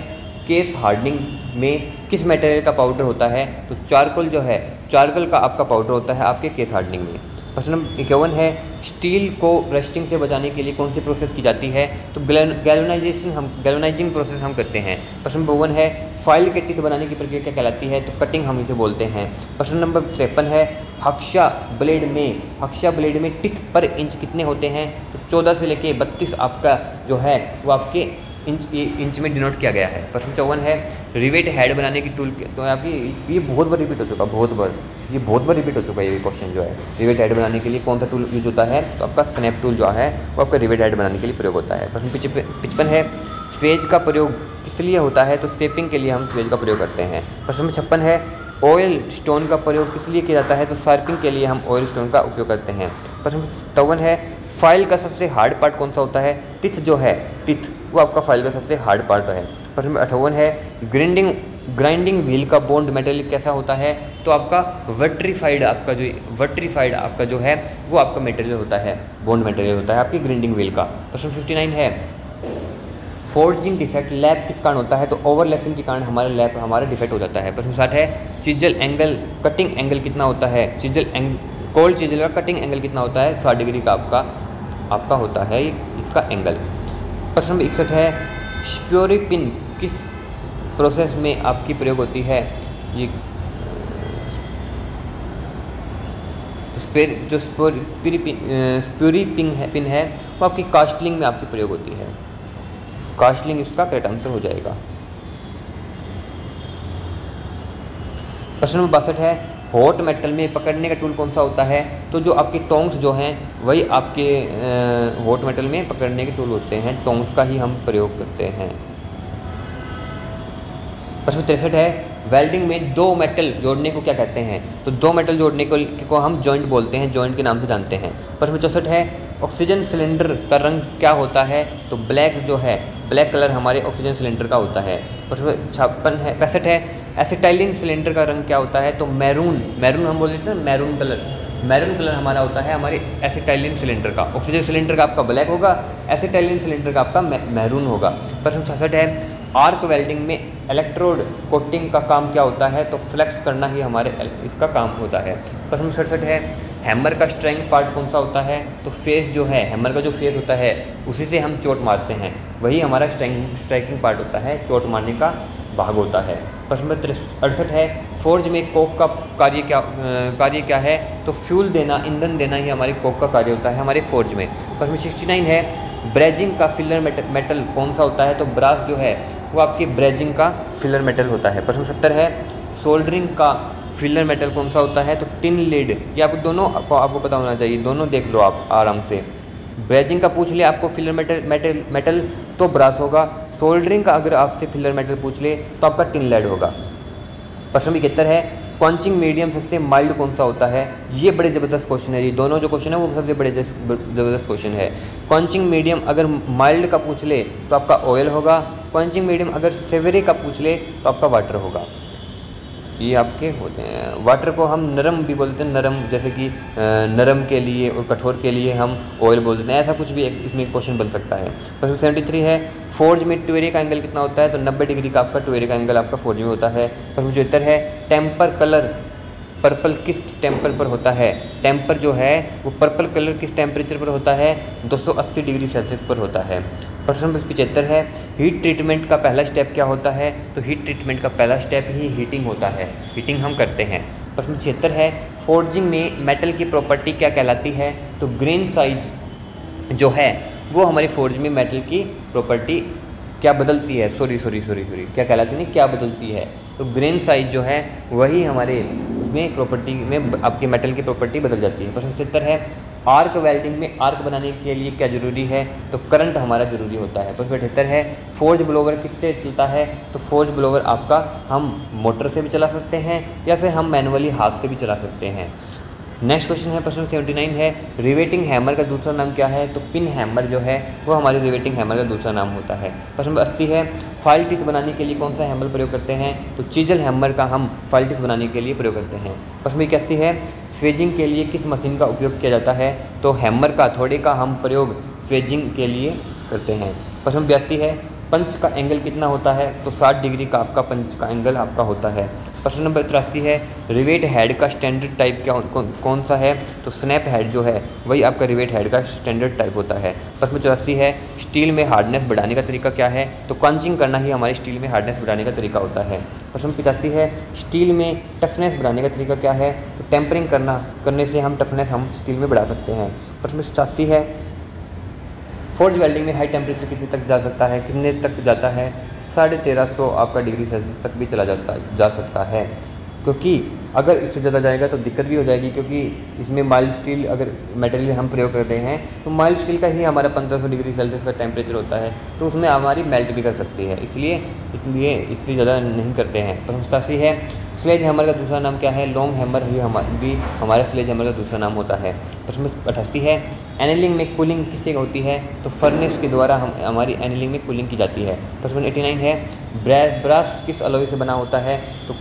केस हार्डनिंग में किस मटेरियल का पाउडर होता है? तो चारकोल जो है, चारकोल का आपका पाउडर होता है आपके केस हार्डनिंग में। प्रश्न नंबर 51 है, स्टील को रस्टिंग से बचाने के लिए कौन सी प्रोसेस की जाती है? तो गैल्वेनाइजिंग प्रोसेस हम करते हैं। प्रश्न नंबर 52 है, फाइल के टिथ बनाने की प्रक्रिया क्या कहलाती है? तो कटिंग हम इसे बोलते हैं। प्रश्न नंबर 53 है, हक्शा ब्लेड में टिथ पर इंच कितने होते हैं? तो 14 से लेके 32 आपका जो है वो आपके इंच में डिनोट किया गया है। प्रश्न 54 है, रिवेट हेड बनाने की टूल, तो आपकी ये बहुत बार रिपीट हो चुका, बहुत बार रिपीट हो चुका है ये क्वेश्चन जो है। रिवेट हेड बनाने के लिए कौन सा टूल यूज होता है? तो आपका स्नैप टूल जो है वो आपका रिवेट हेड बनाने के लिए प्रयोग होता है। प्रश्न 55 है, स्वेज का प्रयोग किस लिए होता है? तो शेपिंग के लिए हम स्वेज का प्रयोग करते हैं। प्रश्न 56 है, ऑयल स्टोन का प्रयोग किस लिए किया जाता है? तो शार्पिंग के लिए हम ऑयल स्टोन का उपयोग करते हैं। प्रश्न 57 है, फाइल का सबसे हार्ड पार्ट कौन सा होता है? टिथ जो है, टिथ वो आपका फाइल का सबसे हार्ड पार्ट है। प्रश्न 58 है, ग्राइंडिंग व्हील का बॉन्ड मेटेरियल कैसा होता है? तो आपका वर्ट्रीफाइड आपका जो है वो आपका मटेरियल होता है, बॉन्ड मटेरियल होता है आपकी ग्राइंडिंग व्हील का। प्रश्न 59 है, फोर्जिंग डिफेक्ट लैप किस कारण होता है? तो ओवरलैपिंग के कारण हमारा डिफेक्ट हो जाता है। प्रश्न 60 है, चिजल एंगल कटिंग एंगल कितना होता है? कोल्ड चिजल का कटिंग एंगल कितना होता है? 60 डिग्री का आपका होता है इसका एंगल। प्रश्न नंबर 61 है, स्प्योरी पिन किस प्रोसेस में आपकी प्रयोग होती है? ये जो स्प्योरी पिन है वो आपकी कास्टलिंग में आपकी प्रयोग होती है। कास्टलिंग इसका करेक्ट आंसर हो जाएगा। प्रश्न नंबर 62 है, हॉट मेटल में पकड़ने का टूल कौन सा होता है? तो जो आपके टोंग्स जो हैं वही आपके हॉट मेटल में पकड़ने के टूल होते हैं, टोंग्स का ही हम प्रयोग करते हैं। प्रश्न 63 है, वेल्डिंग में दो मेटल जोड़ने को क्या कहते हैं? तो दो मेटल जोड़ने को हम जॉइंट बोलते हैं, जॉइंट के नाम से जानते हैं। प्रश्न 64 है, ऑक्सीजन सिलेंडर का रंग क्या होता है? तो ब्लैक जो है ब्लैक कलर हमारे ऑक्सीजन सिलेंडर का होता है। प्रश्न 65 है एसिटाइलिन सिलेंडर का रंग क्या होता है? तो मैरून, मैरून हम बोल देते हैं मैरून कलर, मैरून कलर हमारा होता है हमारे एसिटाइलिन सिलेंडर का। ऑक्सीजन सिलेंडर का आपका ब्लैक होगा, एसिटाइलिन सिलेंडर का आपका मैरून होगा। प्रश्न 66 है आर्क वेल्डिंग में इलेक्ट्रोड कोटिंग का काम क्या होता है? तो फ्लेक्स करना ही हमारे इसका काम होता है। प्रश्न 67 है हैमर का स्ट्राइंग पार्ट कौन सा होता है? तो फेस जो है, हैमर का जो फेस होता है उसी से हम चोट मारते हैं, वही हमारा स्ट्राइकिंग पार्ट होता है, चोट मारने का भाग होता है। प्रश्न 68 है फोर्ज में कोक का कार्य क्या है? तो फ्यूल देना, ईंधन देना ही हमारे कोक का कार्य होता है हमारे फोर्ज में। प्रश्न 69 है ब्रेजिंग का फिलर मेटल कौन सा होता है? तो ब्रास जो है वो आपकी ब्रेजिंग का फिलर मेटल होता है। प्रश्न 70 है सोल्डरिंग का फिलर मेटल कौन सा होता है? तो टिन लीड। ये आपको दोनों आपको पता होना चाहिए, दोनों देख लो आप आराम से। ब्रेजिंग का पूछ ले आपको फिलर मेटल तो ब्रास होगा, सोल्डरिंग का अगर आपसे फिलर मेटल पूछ ले तो आपका टिन लीड होगा। प्रश्न 71 है क्वंचिंग मीडियम सबसे माइल्ड कौन सा होता है? ये बड़े ज़बरदस्त क्वेश्चन है, ये दोनों जो क्वेश्चन है वो सबसे बड़े ज़बरदस्त क्वेश्चन है। क्वंचिंग मीडियम अगर माइल्ड का पूछ ले तो आपका ऑयल होगा, क्वंचिंग मीडियम अगर सेवरी का पूछ ले तो आपका वाटर होगा। ये आपके होते हैं। वाटर को हम नरम भी बोलते हैं, नरम जैसे कि नरम के लिए और कठोर के लिए हम ऑयल बोल देते हैं, ऐसा कुछ भी इसमें क्वेश्चन बन सकता है। प्रश्न 73 है फोर्ज में ट्वेरे का एंगल कितना होता है? तो 90 डिग्री का आपका ट्वेरे का एंगल आपका फोर्ज में होता है। प्रश्न 74 है टेम्पर कलर पर्पल किस टेम्पर पर होता है? टेम्पर जो है वो पर्पल कलर किस टेम्परेचर पर होता है? 280 डिग्री सेल्सियस पर होता है। प्रश्न 75 है हीट ट्रीटमेंट का पहला स्टेप क्या होता है? तो हीट ट्रीटमेंट का पहला स्टेप ही हीटिंग होता है, हीटिंग हम करते हैं। प्रश्न 76 है फोर्जिंग में मेटल की प्रॉपर्टी क्या कहलाती है? तो ग्रेन साइज जो है वो हमारी फोर्ज में मेटल की प्रॉपर्टी क्या बदलती है? सॉरी क्या कहलाती नहीं, क्या बदलती है? तो ग्रेन साइज जो है वही हमारे उसमें प्रॉपर्टी में आपके मेटल की प्रॉपर्टी बदल जाती है। प्रश्न 70 है आर्क वेल्डिंग में आर्क बनाने के लिए क्या जरूरी है? तो करंट हमारा जरूरी होता है। प्रश्न 78 है फोर्ज ब्लोवर किससे चलता है? तो फोर्ज ब्लोवर आपका हम मोटर से भी चला सकते हैं या फिर हम मैनुअली हाथ से भी चला सकते हैं। नेक्स्ट क्वेश्चन है प्रश्न 79 है रिवेटिंग हैमर का दूसरा नाम क्या है? तो पिन हैमर जो है वो हमारे रिवेटिंग हैमर का दूसरा नाम होता है। प्रश्न 80 है फाइल टीथ बनाने के लिए कौन सा हैमर प्रयोग करते हैं? तो चीजल हैमर का हम फाइल टीथ बनाने के लिए प्रयोग करते हैं। प्रश्न 81 है स्वेजिंग के लिए किस मशीन का उपयोग किया जाता है? तो हैमर का, थोड़े का हम प्रयोग स्वेजिंग के लिए करते हैं। प्रश्न 82 है पंच का एंगल कितना होता है? तो 60 डिग्री का आपका पंच का एंगल आपका होता है। प्रश्न नंबर 83 है रिवेट हेड का स्टैंडर्ड टाइप कौन सा है? तो स्नैप हेड जो है वही आपका रिवेट हेड का स्टैंडर्ड टाइप होता है। प्रश्न 84 है स्टील में हार्डनेस बढ़ाने का तरीका क्या है? तो क्रंचिंग करना ही हमारे स्टील में हार्डनेस बढ़ाने का तरीका होता है। प्रश्न 85 है स्टील में टफनेस बढ़ाने का तरीका क्या है? तो टेम्परिंग करने से हम टफनेस हम स्टील में बढ़ा सकते हैं। प्रश्न 86 है फोर्ज वेल्डिंग में हाई टेम्परेचर कितने तक जा सकता है? कितने तक जाता है? 1350 आपका डिग्री सेल्सियस तक भी चला जा सकता है, क्योंकि अगर इससे ज़्यादा जाएगा तो दिक्कत भी हो जाएगी, क्योंकि इसमें माइल्ड स्टील अगर मटेरियल हम प्रयोग कर रहे हैं तो माइल्ड स्टील का ही हमारा 1500 डिग्री सेल्सियस का टेम्परेचर होता है, तो उसमें हमारी मेल्ट भी कर सकती है, इसलिए इसलिए ज़्यादा नहीं करते हैं। प्रश्न 87 है स्लेज हैमर का दूसरा नाम क्या है? लॉन्ग हैमर ही हमारा स्लेज हैमर का दूसरा नाम होता है। प्रश्न 88 है एनिलिंग में कूलिंग किससे होती है? तो फर्नेस के द्वारा हमारी एनिलिंग में कूलिंग की जाती है। प्रश्न 89 है ब्रास किस अलॉय से बना होता है? तो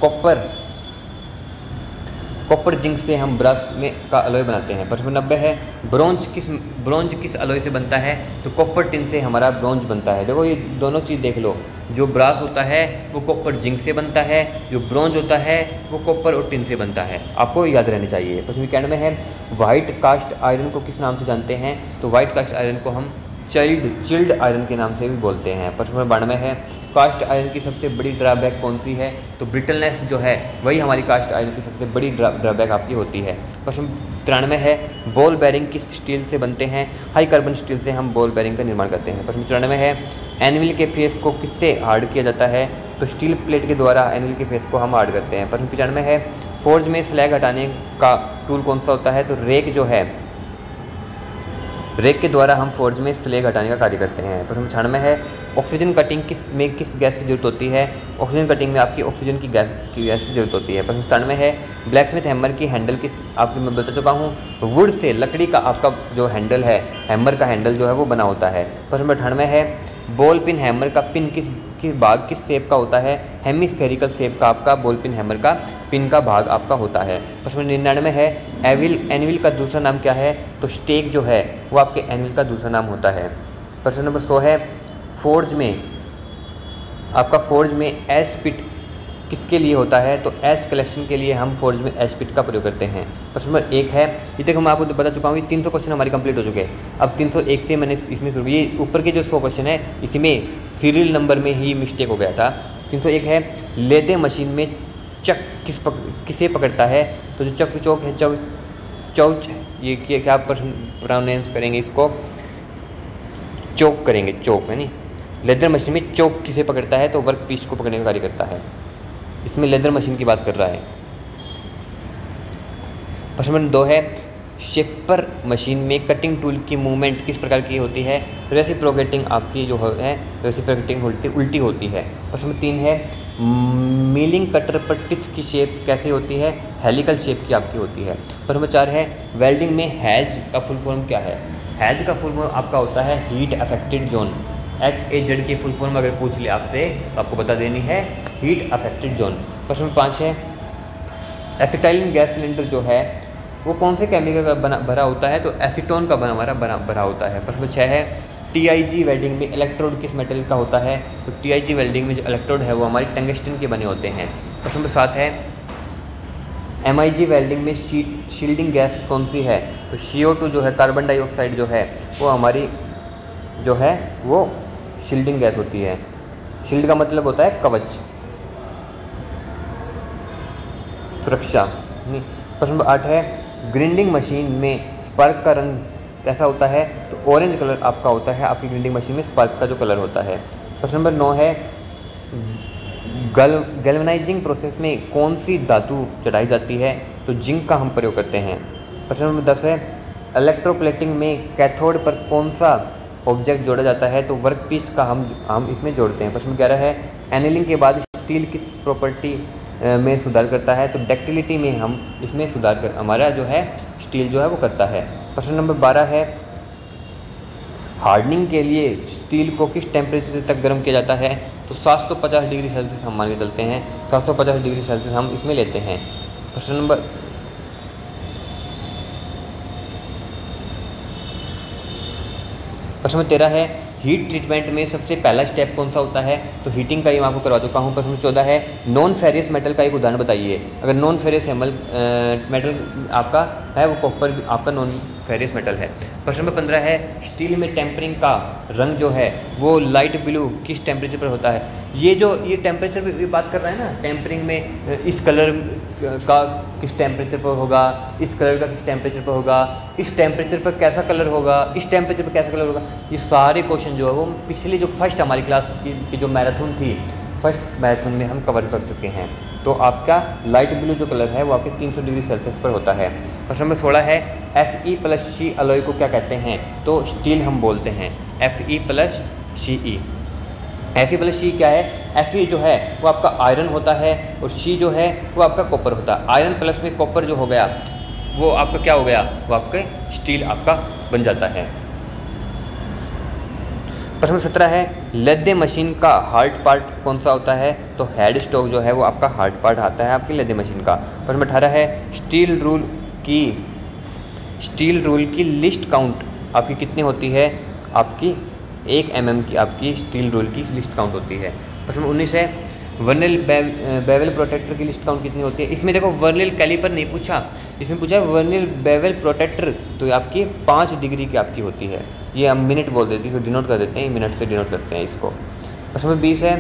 कॉपर जिंक से हम ब्रास का अलॉय बनाते हैं। प्रश्न 90 है ब्रोंज किस अलॉय से बनता है? तो कॉपर टिन से हमारा ब्रोंज बनता है। देखो ये दोनों चीज़ देख लो, जो ब्रास होता है वो कॉपर जिंक से बनता है, जो ब्रोंज होता है वो कॉपर और टिन से बनता है, आपको याद रहने चाहिए। प्रश्न 91 है व्हाइट कास्ट आयरन को किस नाम से जानते हैं? तो व्हाइट कास्ट आयरन को हम चिल्ड आयरन के नाम से भी बोलते हैं। प्रश्न नंबर 92 है कास्ट आयरन की सबसे बड़ी ड्रॉबैक कौन सी है? तो ब्रिटलनेस जो है वही हमारी कास्ट आयरन की सबसे बड़ी ड्रॉबैक आपकी होती है। प्रश्न 93 है बॉल बेरिंग किस स्टील से बनते हैं? हाई कार्बन स्टील से हम बॉल बेरिंग का निर्माण करते हैं। प्रश्न 94 है एनिमल के फेस को किससे हार्ड किया जाता है? तो स्टील प्लेट के द्वारा एनिमल के फेस को हम हार्ड करते हैं। प्रश्न 95 है फोर्ज में स्लैग हटाने का टूल कौन सा होता है? तो रेक जो है, रेक के द्वारा हम फोर्ज में स्लैग हटाने का कार्य करते हैं। प्रश्न 96 है ऑक्सीजन कटिंग किस गैस की जरूरत होती है? ऑक्सीजन कटिंग में आपकी ऑक्सीजन की गैस की जरूरत होती है। प्रश्न 97 है ब्लैकस्मिथ हैमर की हैंडल किस आपकी मैं बता चुका हूँ, वुड से लकड़ी का आपका जो हैंडल है, हैमर का हैंडल जो है वो बना होता है। प्रश्न 98 है बॉल पिन हैमर का पिन किस भाग किस शेप का होता है? हेमिस्फेरिकल शेप का आपका बॉल पिन हैमर का पिन का भाग आपका होता है। प्रश्न 99 है एनविल का दूसरा नाम क्या है? तो स्टेक जो है वो आपके एनविल का दूसरा नाम होता है। प्रश्न नंबर 100 है फोर्ज में एश पिट किसके लिए होता है? तो एश कलेक्शन के लिए हम फोर्ज में एश पिट का प्रयोग करते हैं। प्रश्न नंबर 1 है, ये तक मैं आपको बता चुका हूँ, 300 क्वेश्चन हमारे कंप्लीट हो चुके हैं। अब 301 से मैंने इसमें शुरू, ये ऊपर के जो 100 क्वेश्चन है इसमें सीरियल नंबर में ही मिस्टेक हो गया था। 301 है लेदे मशीन में चक किसे पकड़ता है? तो जो चौक है चौच, ये क्या प्रोनाउंस करेंगे इसको? चौक करेंगे, चौक है नहीं। लेदर मशीन में चौक किसे पकड़ता है? तो वर्क पीस को पकड़ने का कार्य करता है। इसमें लेदर मशीन की बात कर रहा है। प्रश्न नंबर 2 है शेपर मशीन में कटिंग टूल की मूवमेंट किस प्रकार की होती है? रेसिप्रोकेटिंग आपकी जो है रेसिप्रोकेटिंग उल्टी होती है। प्रश्न नंबर 3 है मिलिंग कटर पर टिप्स की शेप कैसी होती है? हेलिकल शेप की आपकी होती है। प्रश्न नंबर 4 है वेल्डिंग में हैज का फुल फॉर्म क्या है? हैज का फुल फॉर्म आपका होता है हीट अफेक्टेड जोन। HAZ की फुल फॉर्म अगर पूछ ले आपसे तो आपको बता देनी है हीट अफेक्टेड जोन। प्रश्न नंबर 5 है एसिटाइलिन गैस सिलेंडर जो है वो कौन से केमिकल का भरा होता है? तो एसीटोन का भरा होता है। प्रश्न नंबर 6 है TIG वेल्डिंग में इलेक्ट्रोड किस मेटल का होता है? तो TIG वेल्डिंग में जो इलेक्ट्रोड है वो हमारी टंगस्टन के बने होते हैं। प्रश्न नंबर 7 है MIG वेल्डिंग में शील्डिंग गैस कौन सी है? तो CO2 जो है, कार्बन डाइऑक्साइड जो है वो हमारी जो है वो शील्डिंग गैस होती है। शील्ड का मतलब होता है कवच, सुरक्षा नहीं। प्रश्न नंबर 8 है ग्राइंडिंग मशीन में स्पार्क का रंग कैसा होता है? तो ऑरेंज कलर आपका होता है आपकी ग्राइंडिंग मशीन में स्पार्क का जो कलर होता है। प्रश्न नंबर 9 है गैल्वेनाइजिंग प्रोसेस में कौन सी धातु चढ़ाई जाती है? तो जिंक का हम प्रयोग करते हैं। प्रश्न नंबर 10 है इलेक्ट्रोप्लेटिंग में कैथोड पर कौन सा ऑब्जेक्ट जोड़ा जाता है? तो वर्क पीस का हम इसमें जोड़ते हैं। प्रश्न 11 है एनीलिंग के बाद स्टील किस प्रॉपर्टी में सुधार करता है? तो डक्टिलिटी में हम इसमें सुधार कर हमारा जो है स्टील जो है वो करता है। प्रश्न नंबर 12 है हार्डनिंग के लिए स्टील को किस टेम्परेचर तक गर्म किया जाता है? तो 750 डिग्री सेल्सियस हम मान के चलते हैं, 750 डिग्री सेल्सियस हम इसमें लेते हैं। प्रश्न नंबर 13 है हीट ट्रीटमेंट में सबसे पहला स्टेप कौन सा होता है? तो हीटिंग का ही मैं आपको करवा चुका हूँ। प्रश्न 14 है नॉन फेरियस मेटल का एक उदाहरण बताइए। अगर नॉन फेरियस मेटल आपका है वो कॉपर आपका नॉन फेरियस मेटल है। प्रश्न नंबर 15 है स्टील में टेम्परिंग का रंग जो है वो लाइट ब्लू किस टेम्परेचर पर होता है? ये टेम्परेचर पर बात कर रहा है ना, टेम्परिंग में इस कलर का किस टेम्परेचर पर होगा, इस कलर का किस टेम्परेचर पर होगा, इस टेम्परेचर पर कैसा कलर होगा, इस टेम्परेचर पर कैसा कलर होगा। ये सारे क्वेश्चन जो है वो पिछले जो फर्स्ट हमारी क्लास की जो मैराथन थी, फर्स्ट मैराथन में हम कवर कर चुके हैं। तो आपका लाइट ब्लू जो कलर है वो आपके 300 डिग्री सेल्सियस पर होता है। प्रश्न नंबर 16 है Fe+Ce अलॉय को क्या कहते हैं? तो स्टील हम बोलते हैं Fe+Ce। Fe+Ce क्या है? Fe जो है वो आपका आयरन होता है और C जो है वो आपका कॉपर होता है। आयरन प्लस में कॉपर जो हो गया वो आपका क्या हो गया? वो आपके स्टील आपका बन जाता है। प्रश्न 17 है लेदे मशीन का हार्ड पार्ट कौन सा होता है? तो हेड स्टॉक जो है वो आपका हार्ड पार्ट आता है आपकी लेदे मशीन का। प्रश्न 18 है स्टील रूल की लिस्ट काउंट आपकी कितनी होती है? आपकी 1 mm की आपकी स्टील रूल की लिस्ट काउंट होती है। प्रश्न 19 है वर्निल बेवल प्रोटेक्टर की लिस्ट काउंट कितनी होती है? इसमें देखो वर्निल कैलिपर नहीं पूछा, इसमें पूछा वर्निल बेवल प्रोटेक्टर, तो आपकी 5 डिग्री की आपकी होती है। ये हम मिनट बोल देते हैं, डिनोट कर देते हैं, मिनट से डिनोट करते हैं इसको। प्रश्न 20 है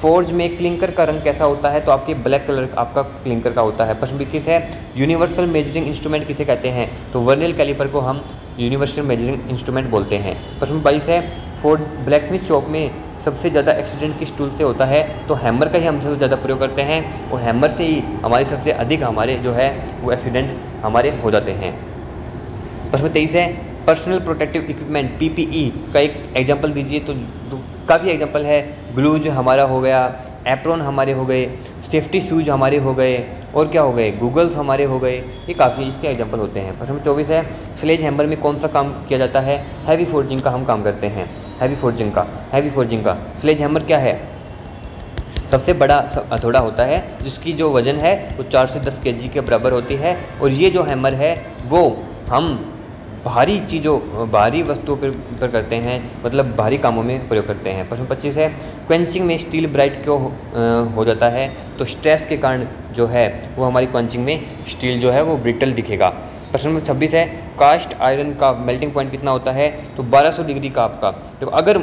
फोर्ज में क्लिंकर का रंग कैसा होता है? तो आपके ब्लैक कलर आपका क्लिंकर का होता है। प्रश्न 21 है यूनिवर्सल मेजरिंग इंस्ट्रूमेंट किसे कहते हैं? तो वर्निल कैलिपर को हम यूनिवर्सल मेजरिंग इंस्ट्रूमेंट बोलते हैं। प्रश्न 22 है फोर्ड ब्लैकस्मिथ शॉप में सबसे ज़्यादा एक्सीडेंट किस टूल से होता है? तो हैमर का ही हम सबसे ज़्यादा प्रयोग करते हैं और हैमर से ही हमारे सबसे अधिक हमारे जो है वो एक्सीडेंट हमारे हो जाते हैं। प्रश्न 23 है पर्सनल प्रोटेक्टिव इक्विपमेंट PPE का एक एग्जांपल दीजिए। तो काफ़ी एग्जांपल है, ग्लूज हमारा हो गया, एप्रॉन हमारे हो गए, सेफ्टी शूज हमारे हो गए और क्या हो गए गूगल्स हमारे हो गए, ये काफ़ी इसके एग्जांपल होते हैं। प्रश्न 24 है स्लेज हैमर में कौन सा काम किया जाता है? हैवी फोर्जिंग का हम काम करते हैं। हैवी फोर्जिंग का स्लेज हैमर क्या है? सबसे बड़ा हथौड़ा होता है जिसकी जो वज़न है वो 4 से 10 kg के बराबर होती है। और ये जो हैमर है वो हम भारी वस्तुओं पर करते हैं, मतलब भारी कामों में प्रयोग करते हैं। प्रश्न 25 है क्वेंचिंग में स्टील ब्राइट क्यों हो जाता है? तो स्ट्रेस के कारण जो है वो हमारी क्वेंचिंग में स्टील जो है वो ब्रिटल दिखेगा। प्रश्न नंबर 26 है कास्ट आयरन का मेल्टिंग पॉइंट कितना होता है? तो 1200 डिग्री का आपका। तो अगर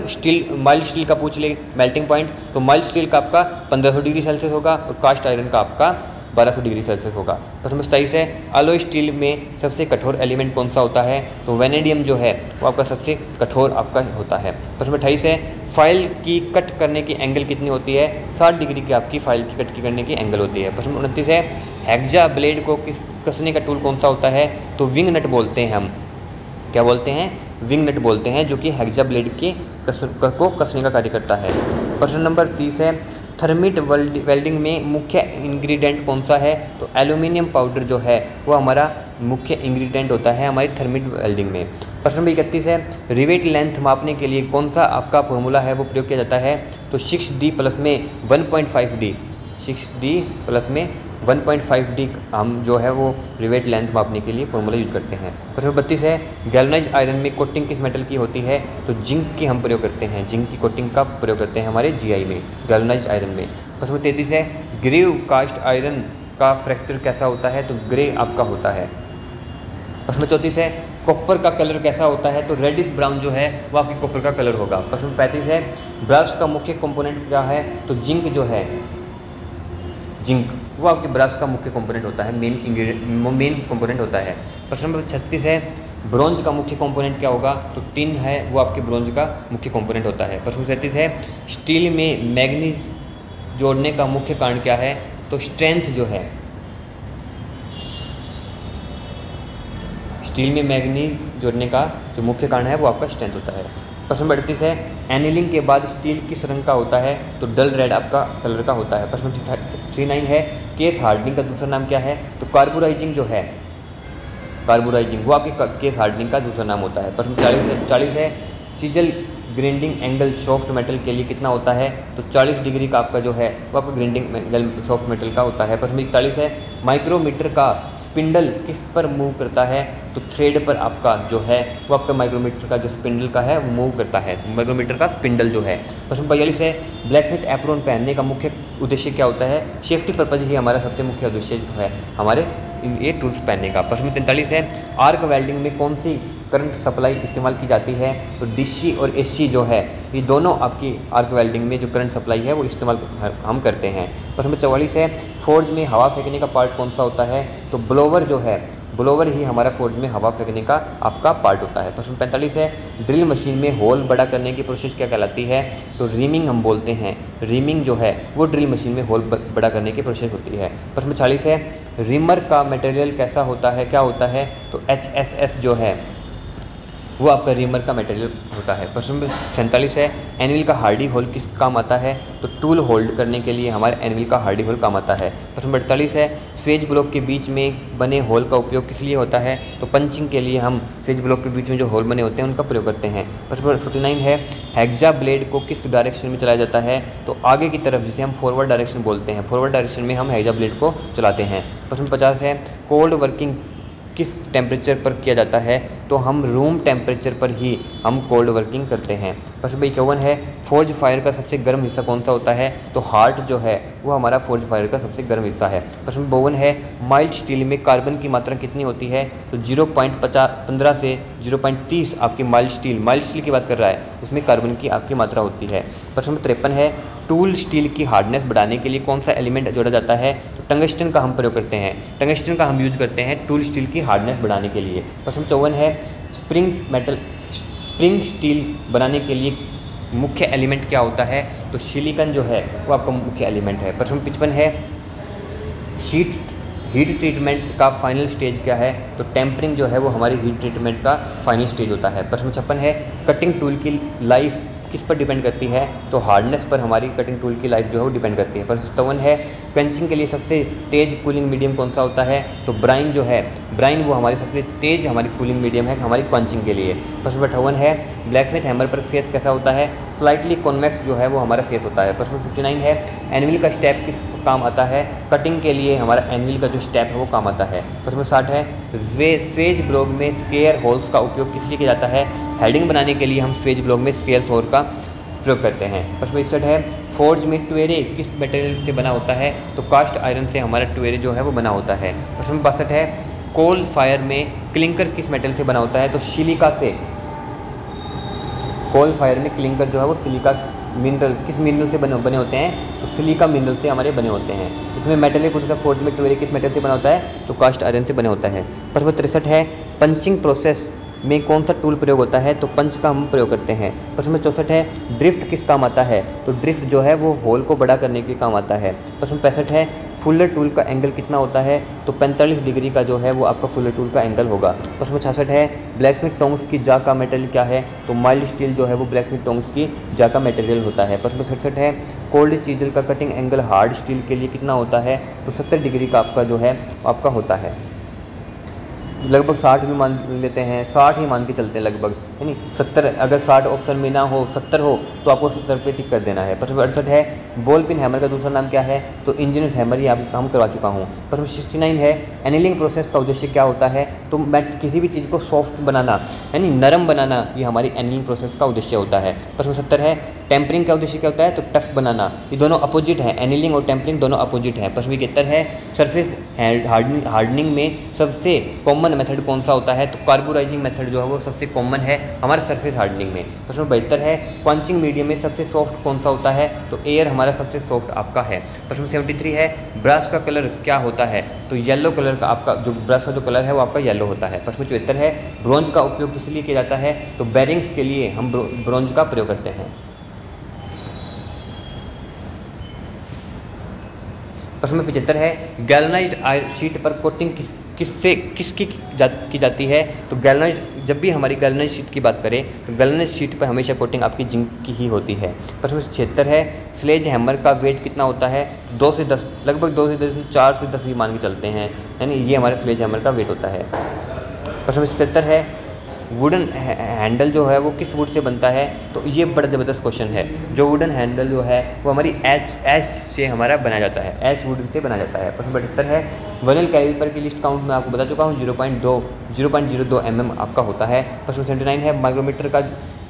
माइल्ड स्टील का पूछ ले मेल्टिंग पॉइंट, तो माइल्ड स्टील का आपका 1500 डिग्री सेल्सियस होगा और कास्ट आयरन का आपका 1200 डिग्री सेल्सियस होगा। प्रश्न नंबर 27 है अलॉय स्टील में सबसे कठोर एलिमेंट कौन सा होता है? तो वेनेडियम जो है वो आपका सबसे कठोर आपका होता है। प्रश्न नंबर 28 है फाइल की कट करने की एंगल कितनी होती है? 60 डिग्री की आपकी फाइल की कट करने की एंगल होती है। प्रश्न नंबर 29 है हेक्सा ब्लेड को कसने का टूल कौन सा होता है? तो विंग नट बोलते हैं हम। क्या बोलते हैं? विंग नट बोलते हैं, जो कि हेक्सा ब्लेड की को कसने का कार्य करता है। प्रश्न नंबर 30 है थर्मिट वेल्डिंग में मुख्य इंग्रेडिएंट कौन सा है? तो एल्यूमिनियम पाउडर जो है वो हमारा मुख्य इंग्रेडिएंट होता है हमारी थर्मिट वेल्डिंग में। प्रश्न नंबर 31 है रिवेट लेंथ मापने के लिए कौन सा आपका फॉर्मूला है वो प्रयोग किया जाता है? तो 6D प्लस में 1.5D 6D प्लस में 1.5D हम जो है वो रिवेट लेंथ मापने के लिए फॉर्मूला यूज करते हैं। प्रश्न 32 है गैल्वनाइज आयरन में कोटिंग किस मेटल की होती है? तो जिंक की हम प्रयोग करते हैं, जिंक की कोटिंग का प्रयोग करते हैं हमारे GI में, गैल्वनाइज आयरन में। प्रश्न 33 है ग्रेव कास्ट आयरन का फ्रैक्चर कैसा होता है? तो ग्रे आपका होता है। प्रश्न 34 है कॉपर का कलर कैसा होता है? तो रेडिश ब्राउन जो है वो आपकी कॉपर का कलर होगा। प्रश्न 35 है ब्रास का मुख्य कंपोनेंट क्या है? तो जिंक जो है, जिंक वो आपके ब्रास का मुख्य कंपोनेंट होता है, मेन कंपोनेंट होता है। प्रश्न नंबर 36 है ब्रॉन्ज का मुख्य कंपोनेंट क्या होगा? तो टिन है वो आपके ब्रॉन्ज का मुख्य कंपोनेंट होता है। प्रश्न 37 है स्टील में मैग्नीज जोड़ने का मुख्य कारण क्या है? तो स्ट्रेंथ जो है, स्टील में मैग्नीज जोड़ने का जो मुख्य कारण है वो आपका स्ट्रेंथ होता है। प्रश्न 38 है एनिलिंग के बाद स्टील किस रंग का होता है? तो डल रेड आपका कलर का होता है। प्रश्न 39 है केस हार्डनिंग का दूसरा नाम क्या है? तो कार्बोराइजिंग जो है, कार्बोराइजिंग वो आपके केस हार्डनिंग का दूसरा नाम होता है। प्रश्न 40 है chisel grinding angle soft metal के लिए कितना होता है? तो 40 डिग्री का आपका जो है वो आपका ग्राइंडिंग एंगल सॉफ्ट मेटल का होता है। प्रश्न 41 है माइक्रोमीटर का स्पिंडल किस पर मूव करता है? तो थ्रेड पर आपका जो है वो आपका माइक्रोमीटर का जो स्पिंडल का है वो मूव करता है, माइक्रोमीटर का स्पिंडल जो है। प्रश्न 42 है ब्लैकस्मिथ एप्रोन पहनने का मुख्य उद्देश्य क्या होता है? सेफ्टी पर्पज ही हमारा सबसे मुख्य उद्देश्य जो है हमारे ये टूल्स पहनने का। प्रश्न 43 है आर्क वेल्डिंग में कौन सी करंट सप्लाई इस्तेमाल की जाती है? तो DC और AC जो है ये दोनों आपकी आर्क वेल्डिंग में जो करंट सप्लाई है वो इस्तेमाल हम करते हैं। प्रश्न 44 है फोर्ज में हवा फेंकने का पार्ट कौन सा होता है? तो ब्लोवर जो है, ब्लोवर ही हमारा फोर्ज में हवा फेंकने का आपका पार्ट होता है। प्रश्न 45 है ड्रिल मशीन में होल बड़ा करने की प्रोसेस क्या कहलाती है? तो रीमिंग हम बोलते हैं, रीमिंग जो है वो ड्रिल मशीन में होल बड़ा करने की प्रोसेस होती है। प्रश्न 46 है रिमर का मटेरियल कैसा होता है, क्या होता है? तो HSS जो है वो आपका रिमर का मटेरियल होता है। प्रश्न नंबर 47 है एनविल का हार्डी होल किस काम आता है? तो टूल होल्ड करने के लिए हमारे एनविल का हार्डी होल काम आता है। प्रश्न नंबर 48 है स्वेज ब्लॉक के बीच में बने होल का उपयोग किस लिए होता है? तो पंचिंग के लिए हम स्वेज ब्लॉक के बीच में जो होल बने होते हैं उनका प्रयोग करते हैं। प्रश्न नंबर 49 है हेक्सा ब्लेड को किस डायरेक्शन में चलाया जाता है? तो आगे की तरफ, जिसे हम फॉरवर्ड डायरेक्शन बोलते हैं, फॉरवर्ड डायरेक्शन में हम हेक्सा ब्लेड को चलाते हैं। प्रश्न 50 है कोल्ड वर्किंग किस टेम्परेचर पर किया जाता है? तो हम रूम टेम्परेचर पर ही हम कोल्ड वर्किंग करते हैं। प्रश्न 51 है फोर्ज फायर का सबसे गर्म हिस्सा कौन सा होता है? तो हार्ट जो है वो हमारा फोर्ज फायर का सबसे गर्म हिस्सा है। प्रश्न 52 है माइल्ड स्टील में कार्बन की मात्रा कितनी होती है? तो 0.15 से 0.30 आपकी माइल्ड स्टील की बात कर रहा है, उसमें कार्बन की आपकी मात्रा होती है। प्रश्न 53 है टूल स्टील की हार्डनेस बढ़ाने के लिए कौन सा एलिमेंट जोड़ा जाता है? तो टंगस्टन का हम प्रयोग करते हैं, टंगस्टन का हम यूज करते हैं टूल स्टील की हार्डनेस बढ़ाने के लिए। प्रश्न 54 है स्प्रिंग स्टील बनाने के लिए मुख्य एलिमेंट क्या होता है? तो सिलिकॉन जो है वो आपका मुख्य एलिमेंट है। प्रश्न 55 है हीट ट्रीटमेंट का फाइनल स्टेज क्या है? तो टेम्परिंग जो है वो हमारी हीट ट्रीटमेंट का फाइनल स्टेज होता है। प्रश्न 56 है कटिंग टूल की लाइफ किस पर डिपेंड करती है, तो हार्डनेस पर हमारी कटिंग टूल की लाइफ जो है वो डिपेंड करती है। प्रश्न 57 है, क्वेंचिंग के लिए सबसे तेज कूलिंग मीडियम कौन सा होता है, तो ब्राइन जो है, ब्राइन वो हमारी सबसे तेज हमारी कूलिंग मीडियम है हमारी क्वेंचिंग के लिए। प्रश्न 58 है, ब्लैकस्मिथ हैमर पर फेस कैसा होता है, स्लाइटली कॉन्वेक्स जो है वो हमारा फेस होता है। प्रश्न 59 है, एनविल का स्टेप किस काम आता है, कटिंग के लिए हमारा एनविल का जो स्टेप है वो काम आता है। प्रश्न 60 है, स्वेज ब्लॉक में स्क्वेयर होल्स का उपयोग किस लिए किया जाता है, हेडिंग बनाने के लिए हम स्वेज ब्लॉक में स्क्वेयर होल का प्रयोग करते हैं। प्रश्न 61 है, फोर्ज में ट्वेरे किस मटेरियल से बना होता है, तो कास्ट आयरन से हमारा ट्वेरे जो है वो बना होता है। प्रश्न 62 है, कोल फायर में क्लिंकर किस मेटल से बना होता है, तो सिलिका से। कोल फायर में क्लिंकर जो है वो सिलिका मिनरल, किस मिनरल से बने होते हैं, तो सिलिका मिनरल से हमारे बने होते हैं। इसमें मेटल पूछता है, फोर्ज में ट्वेरे किस मेटल से बना होता है, तो कास्ट आयरन से बने होता है। प्रश्न 63 है, पंचिंग प्रोसेस में कौन सा टूल प्रयोग होता है, तो पंच का हम प्रयोग करते हैं। प्रश्न 64 है, ड्रिफ्ट किस काम आता है, तो ड्रिफ्ट जो है वो होल को बड़ा करने के काम आता है। प्रश्न 65 है, फुलर टूल का एंगल कितना होता है, तो 45 डिग्री का जो है वो आपका फुलर टूल का एंगल होगा। प्रश्न 66 है, ब्लैकस्मिथ टोंग्स की जा का मटेरियल क्या है, तो माइल्ड स्टील जो है वो ब्लैकस्मिथ टोंग्स की जा का मटेरियल होता है। प्रश्न 67 है, कोल्ड चीजल का कटिंग एंगल हार्ड स्टील के लिए कितना होता है, तो 70 डिग्री का आपका जो है आपका होता है। लगभग 60 भी मान लेते हैं, 60 ही मान के चलते हैं लगभग, है नहीं 70, अगर 60 ऑप्शन में ना हो 70 हो तो आपको 70 पे टिक कर देना है। प्रश्न 68 है, बॉल पिन हैमर का दूसरा नाम क्या है, तो इंजीनियर्स हैमर, ये आपको काम करवा चुका हूँ। प्रश्न 69 है, एनिलिंग प्रोसेस का उद्देश्य क्या होता है, तो मैं किसी भी चीज़ को सॉफ्ट बनाना यानी नरम बनाना, ये हमारी एनिलिंग प्रोसेस का उद्देश्य होता है। प्रश्न 70 है, टेम्परिंग का उद्देश्य क्या होता है, तो टफ बनाना, ये दोनों अपोजिट हैं, एनिलिंग और टेम्परिंग दोनों अपोजिट हैं। प्रश्न 71 है, सरफेस हार्डनिंग में सबसे कॉमन मेथड कौन सा होता है, तो कार्बोराइजिंग मेथड जो है वो सबसे कॉमन है हमारे सरफेस हार्डनिंग में। प्रश्न 72 है, पंचिंग मीडियम में सबसे सॉफ्ट कौन सा होता है, तो एयर हमारा सबसे सॉफ्ट आपका है। प्रश्न 73 है, ब्रश का कलर क्या होता है, तो येलो कलर का आपका जो ब्रश का जो कलर है वो आपका येलो होता है। प्रश्न 74 है, ब्रोंज का उपयोग किस लिए किया जाता है, तो बेरिंग्स के लिए हम ब्रोंज का प्रयोग करते हैं। प्रश्न 75 है, गैल्वनाइज्ड आयरन शीट पर कोटिंग किसकी की जाती है, तो गैल्वनाइज्ड, जब भी हमारी गैल्वनाइज्ड शीट की बात करें तो गैल्वनाइज्ड शीट पर हमेशा कोटिंग आपकी जिंक की ही होती है। प्रश्न 76 है, स्लेज हैमर का वेट कितना होता है, 2 से 10, लगभग 2 से 10, 4 से 10 भी मान के चलते हैं, यानी ये हमारे स्लेज हैमर का वेट होता है। प्रश्न 77 है, वुडन हैंडल जो है वो किस वुड से बनता है, तो ये बड़ा ज़बरदस्त क्वेश्चन है। जो वुडन हैंडल जो है वो हमारी एच से हमारा बनाया जाता है, एच वुडन से बनाया जाता है। प्रश्न 72 है, वर्नियर कैलिपर की लिस्ट काउंट मैं आपको बता चुका हूँ, 0.02 mm आपका होता है। प्रश्न 79 है, माइक्रोमीटर का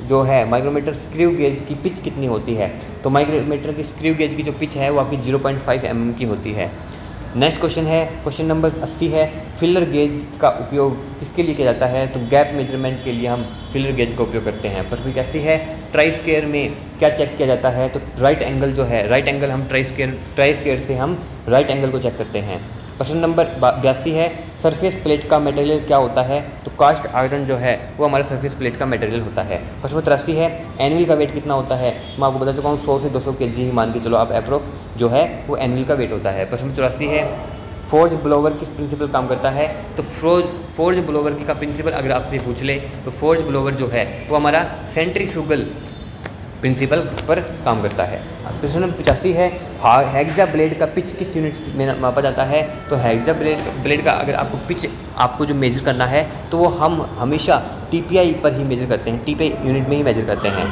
जो है माइक्रोमीटर स्क्रू गेज की पिच कितनी होती है, तो माइक्रोमीटर की स्क्रू गेज की जो पिच है वो आपकी 0.5 mm की होती है। नेक्स्ट क्वेश्चन है, क्वेश्चन नंबर 80 है, फिलर गेज का उपयोग किसके लिए किया जाता है, तो गैप मेजरमेंट के लिए हम फिलर गेज का उपयोग करते हैं। प्रश्न 81 है, ट्राई स्क्वायर में क्या चेक किया जाता है, तो राइट एंगल जो है, राइट एंगल हम ट्राई स्क्वायर से हम राइट एंगल को चेक करते हैं। प्रश्न नंबर 82 है, सरफेस प्लेट का मटेरियल क्या होता है, तो कास्ट आयरन जो है वो हमारा सरफेस प्लेट का मटेरियल होता है। प्रश्न 83 है, एनविल का वेट कितना होता है, मैं आपको बता चुका हूँ 100 से 200 kg ही मान के चलो आप, अप्रोक्स जो है वो एनविल का वेट होता है। प्रश्न 84 है, फोर्ज ब्लोवर किस प्रिंसिपल काम करता है, तो फोर्ज ब्लोवर का प्रिंसिपल अगर आपसे पूछ ले तो फोर्ज ब्लोवर जो है वो हमारा सेंट्रीफ्यूगल प्रिंसिपल पर काम करता है। प्रश्न नंबर 85 है, हेक्सा ब्लेड का पिच किस यूनिट में मापा जाता है, तो हेक्सा ब्लेड का अगर आपको पिच आपको जो मेजर करना है तो वो हम हमेशा TPI पर ही मेजर करते हैं, TPI यूनिट में ही मेजर करते हैं।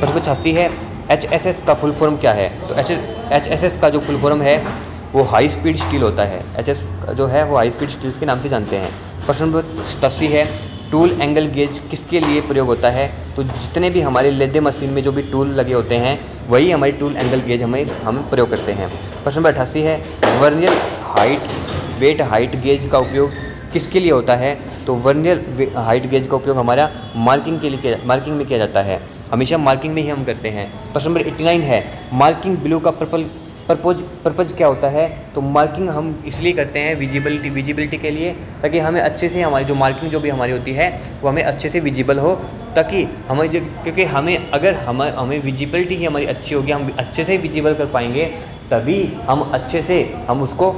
प्रश्न 86 है, HSS का फुल फॉर्म क्या है, तो HSS का जो फुल फॉर्म है वो हाई स्पीड स्टील होता है, HS जो है वो हाई स्पीड स्टील के नाम से जानते हैं। प्रश्न नंबर 87 है, टूल एंगल गेज किसके लिए प्रयोग होता है, तो जितने भी हमारे लेदे मशीन में जो भी टूल लगे होते हैं वही हमारी टूल एंगल गेज हम प्रयोग करते हैं। प्रश्न नंबर 88 है, वर्नियर वेट हाइट गेज का उपयोग किसके लिए होता है, तो वर्नियर हाइट गेज का उपयोग हमारा मार्किंग में किया जाता है, हमेशा मार्किंग में ही हम करते हैं। प्रश्न नंबर 89 है, मार्किंग ब्लू का पर्पज़ क्या होता है, तो मार्किंग हम इसलिए करते हैं विजिबिलिटी के लिए, ताकि हमें अच्छे से हमारी जो मार्किंग जो भी हमारी होती है वो हमें अच्छे से विजिबल हो, ताकि हमें जो, क्योंकि हमें विजिबिलिटी ही हमारी अच्छी होगी, हम अच्छे से विजिबल कर पाएंगे, तभी हम अच्छे से हम उसको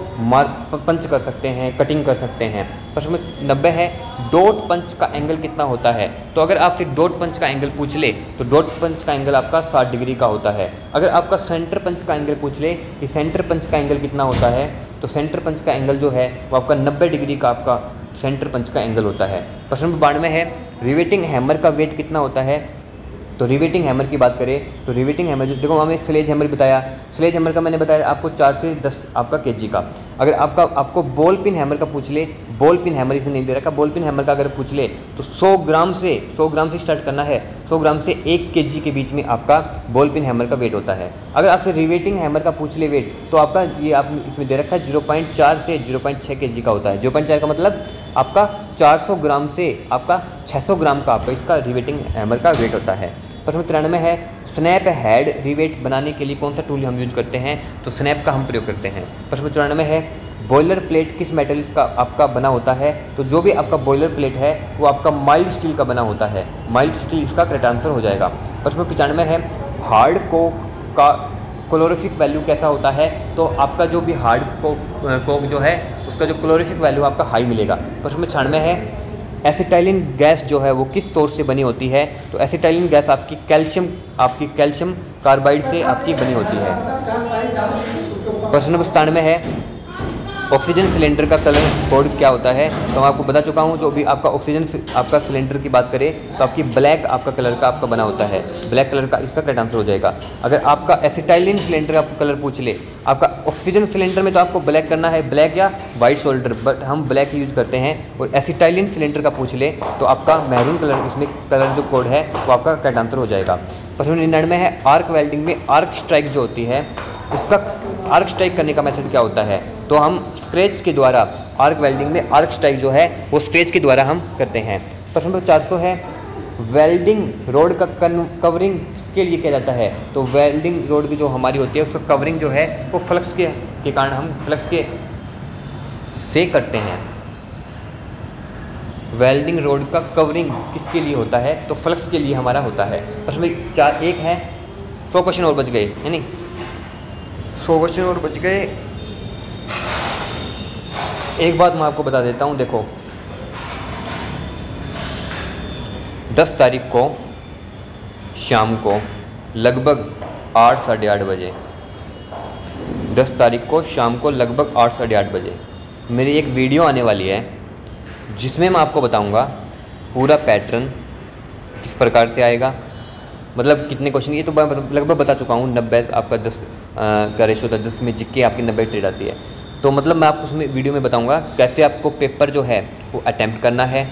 पंच कर सकते हैं, कटिंग कर सकते हैं। प्रश्न नंबर 90 है डॉट पंच का एंगल कितना होता है। तो अगर आपसे डॉट पंच का एंगल पूछ ले तो डॉट पंच का एंगल आपका 60 डिग्री का होता है। अगर आपका सेंटर पंच का एंगल पूछ ले कि सेंटर पंच का एंगल कितना होता है, तो सेंटर पंच का एंगल जो है वो आपका 90 डिग्री का आपका सेंटर पंच का एंगल होता है। प्रश्न नंबर 92 है रिवेटिंग हैमर का वेट कितना होता है। तो रिवेटिंग हैमर की बात करें तो रिवेटिंग हैमर जो देखो हमें स्लेज हैमर बताया, स्लेज हैमर का मैंने बताया आपको 4 से 10 आपका केजी का। अगर आपको बॉल पिन हैमर का पूछ ले, बॉल पिन हैमर इसमें नहीं दे रखा, बॉल पिन हैमर का अगर पूछ ले तो 100 ग्राम से स्टार्ट करना है, 100 ग्राम से 1 केजी के बीच में आपका बॉल पिन हैमर का वेट होता है। अगर आपसे रिवेटिंग हैमर का पूछ ले वेट तो आपका ये आप इसमें दे रखा है 0.4 से 0.6 केजी का होता है। 0.4 का मतलब आपका 400 ग्राम से आपका 600 ग्राम का आपका इसका रिवेटिंग हैमर का वेट होता है। प्रश्न 93 है स्नैप हेड रिवेट बनाने के लिए कौन सा टूल हम यूज करते हैं। तो स्नैप का हम प्रयोग करते हैं। प्रश्न 94 है बॉयलर प्लेट किस मेटल का आपका बना होता है। तो जो भी आपका बॉयलर प्लेट है वो आपका माइल्ड स्टील का बना होता है, माइल्ड स्टील इसका करेक्ट आंसर हो जाएगा। प्रश्न 95 है हार्ड कोक का क्लोरोफिक वैल्यू कैसा होता है। तो आपका जो भी हार्ड कोक जो है उसका जो क्लोरोफिक वैल्यू आपका हाई मिलेगा। प्रश्न 96 है एसिटाइलिन गैस जो है वो किस सोर्स से बनी होती है। तो एसिटाइलिन गैस आपकी कैल्शियम कार्बाइड से आपकी बनी होती है। प्रश्न नंबर 97 है ऑक्सीजन सिलेंडर का कलर कोड क्या होता है। तो मैं आपको बता चुका हूँ जो भी आपका ऑक्सीजन आपका सिलेंडर की बात करें तो आपकी ब्लैक आपका कलर का आपका बना होता है, ब्लैक कलर का इसका करेक्ट आंसर हो जाएगा। अगर आपका एसिटाइलिन सिलेंडर का कलर पूछ ले, आपका ऑक्सीजन सिलेंडर में तो आपको ब्लैक करना है, ब्लैक या वाइट शोल्डर, बट हम ब्लैक यूज करते हैं। और एसिटाइलिन सिलेंडर का पूछ ले तो आपका मैरून कलर इसमें कलर जो कोड है वो आपका करेक्ट आंसर हो जाएगा। प्रश्न 99 है आर्क वेल्डिंग में आर्क स्ट्राइक जो होती है उसका आर्क स्ट्राइक करने का मेथड क्या होता है। तो हम स्क्रैच के द्वारा आर्क वेल्डिंग में आर्क स्ट्राइक जो है वो स्क्रैच के द्वारा हम करते हैं। प्रश्न नंबर 400 है वेल्डिंग रोड का कवरिंग किसके लिए किया जाता है। तो वेल्डिंग रोड की जो हमारी होती है उसका कवरिंग जो है वो फ्लक्स के कारण हम फ्लक्स के से करते हैं। वेल्डिंग रोड का कवरिंग किसके लिए होता है। तो फ्लक्स के लिए हमारा होता है। प्रश्न 1 है 100 क्वेश्चन और बच गए है नहीं, 100 क्वेश्चन और बच गए। एक बात मैं आपको बता देता हूँ, देखो 10 तारीख को शाम को लगभग 8 साढ़े 8 बजे 10 तारीख को शाम को लगभग 8 साढ़े 8 बजे मेरी एक वीडियो आने वाली है जिसमें मैं आपको बताऊंगा पूरा पैटर्न किस प्रकार से आएगा, मतलब कितने क्वेश्चन, ये तो मैं लगभग बता चुका हूँ। 90 आपका 10 का रेशो होता है, 10 में जिक्के आपकी 90 ट्रेड आती है। तो मतलब मैं आपको उसमें वीडियो में बताऊंगा कैसे आपको पेपर जो है वो अटैम्प्ट करना है,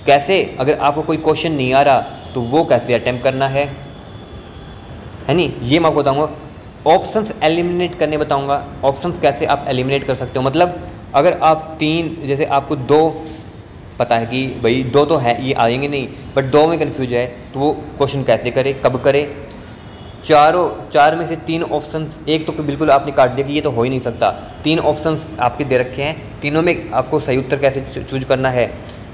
कैसे अगर आपको कोई क्वेश्चन नहीं आ रहा तो वो कैसे अटैम्प्ट करना है नहीं, ये मैं आपको बताऊंगा। ऑप्शंस एलिमिनेट करने बताऊंगा, ऑप्शंस कैसे आप एलिमिनेट कर सकते हो। मतलब अगर आप 3 जैसे आपको 2 पता है कि भाई 2 तो है ये आएंगे नहीं, बट 2 में कन्फ्यूज है तो वो क्वेश्चन कैसे करे, कब करे। 4 में से 3 ऑप्शंस, एक तो बिल्कुल आपने काट दिया कि ये तो हो ही नहीं सकता। 3 ऑप्शंस आपके दे रखे हैं, तीनों में आपको सही उत्तर कैसे चूज करना है,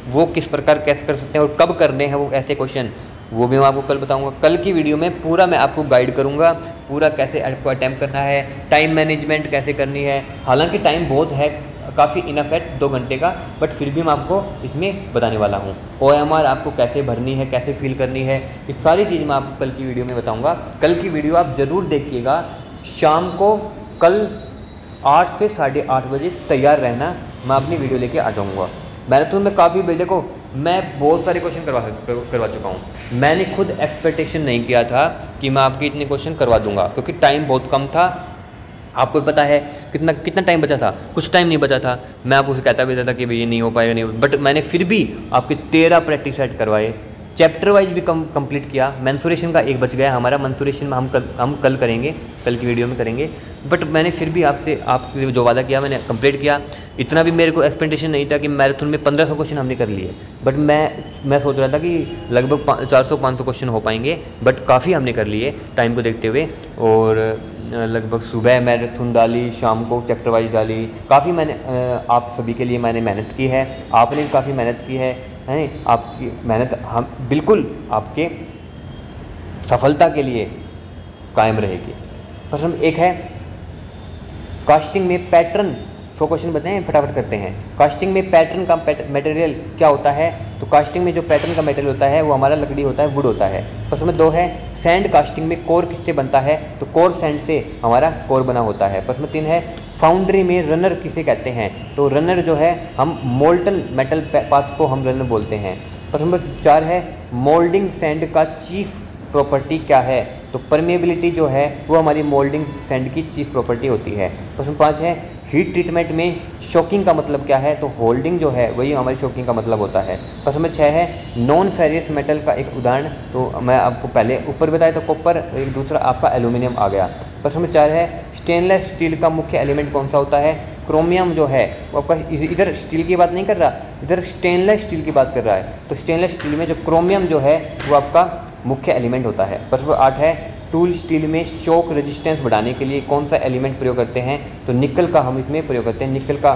वो किस प्रकार कैसे कर सकते हैं और कब करने हैं वो ऐसे क्वेश्चन, वो भी मैं आपको कल बताऊंगा। कल की वीडियो में पूरा मैं आपको गाइड करूंगा, पूरा कैसे आपको अटैम्प्ट करना है, टाइम मैनेजमेंट कैसे करनी है। हालांकि टाइम बहुत है, काफ़ी इनफ है 2 घंटे का, बट फिर भी मैं आपको इसमें बताने वाला हूँ। OMR आपको कैसे भरनी है, कैसे फिल करनी है, ये सारी चीज़ मैं आपको कल की वीडियो में बताऊँगा। कल की वीडियो आप ज़रूर देखिएगा। शाम को कल 8 से साढ़े 8 बजे तैयार रहना, मैं अपनी वीडियो लेके आ जाऊँगा। मैराथन में काफ़ी भाई देखो मैं बहुत सारे क्वेश्चन करवा चुका हूँ। मैंने खुद एक्सपेक्टेशन नहीं किया था कि मैं आपके इतने क्वेश्चन करवा दूंगा, क्योंकि टाइम बहुत कम था। आपको पता है कितना टाइम बचा था, कुछ टाइम नहीं बचा था। मैं आपको कहता भी था कि भाई ये नहीं हो पाएगा, नहीं, बट मैंने फिर भी आपके 13 प्रैक्टिस सेट करवाए, चैप्टर वाइज भी कंप्लीट किया। मेंसुरेशन का 1 बच गया हमारा, मेंसुरेशन में हम कल करेंगे, कल की वीडियो में करेंगे। बट मैंने फिर भी आपसे जो वादा किया मैंने कंप्लीट किया। इतना भी मेरे को एक्सपेक्टेशन नहीं था कि मैराथन में 1500 क्वेश्चन हमने कर लिए, बट मैं सोच रहा था कि लगभग 400-500 क्वेश्चन हो पाएंगे, बट काफ़ी हमने कर लिए टाइम को देखते हुए। और लगभग सुबह मैराथन डाली, शाम को चैप्टर वाइज डाली, काफ़ी मैंने आप सभी के लिए मैंने मेहनत की है, आपने भी काफ़ी मेहनत की है आपकी मेहनत हम बिल्कुल आपके सफलता के लिए कायम रहेगी। प्रश्न 1 है कास्टिंग में पैटर्न 100 क्वेश्चन बताएं, फटाफट करते हैं। कास्टिंग में पैटर्न का मटेरियल क्या होता है? तो कास्टिंग में जो पैटर्न का मटेरियल होता है वो हमारा लकड़ी होता है, वुड होता है। प्रश्न नंबर 2 है सैंड कास्टिंग में कोर किससे बनता है? तो कोर सैंड से हमारा कोर बना होता है। प्रश्न नंबर 3 है फाउंड्री में रनर किसे कहते हैं? तो रनर जो है हम मोल्टन मेटल पार्ट्स को हम रनर बोलते हैं। प्रश्न नंबर 4 है मोल्डिंग सैंड का चीफ प्रॉपर्टी क्या है? तो परमेबिलिटी जो है वो हमारी मोल्डिंग सैंड की चीफ प्रॉपर्टी होती है। प्रश्न 5 है हीट ट्रीटमेंट में शॉकिंग का मतलब क्या है? तो होल्डिंग जो है वही हमारी शॉकिंग का मतलब होता है। प्रश्न नंबर 6 है नॉन फेरियस मेटल का एक उदाहरण। तो मैं आपको पहले ऊपर बताया तो कॉपर, एक दूसरा आपका एल्यूमिनियम आ गया। प्रश्न नंबर 4 है स्टेनलेस स्टील का मुख्य एलिमेंट कौन सा होता है? क्रोमियम जो है वो आपका इधर स्टील की बात नहीं कर रहा, इधर स्टेनलेस स्टील की बात कर रहा है। तो स्टेनलेस स्टील में जो क्रोमियम जो है वो आपका मुख्य एलिमेंट होता है। प्रश्न नंबर 8 है टूल स्टील में शॉक रेजिस्टेंस बढ़ाने के लिए कौन सा एलिमेंट प्रयोग करते हैं? तो निकल का हम इसमें प्रयोग करते हैं, निकल का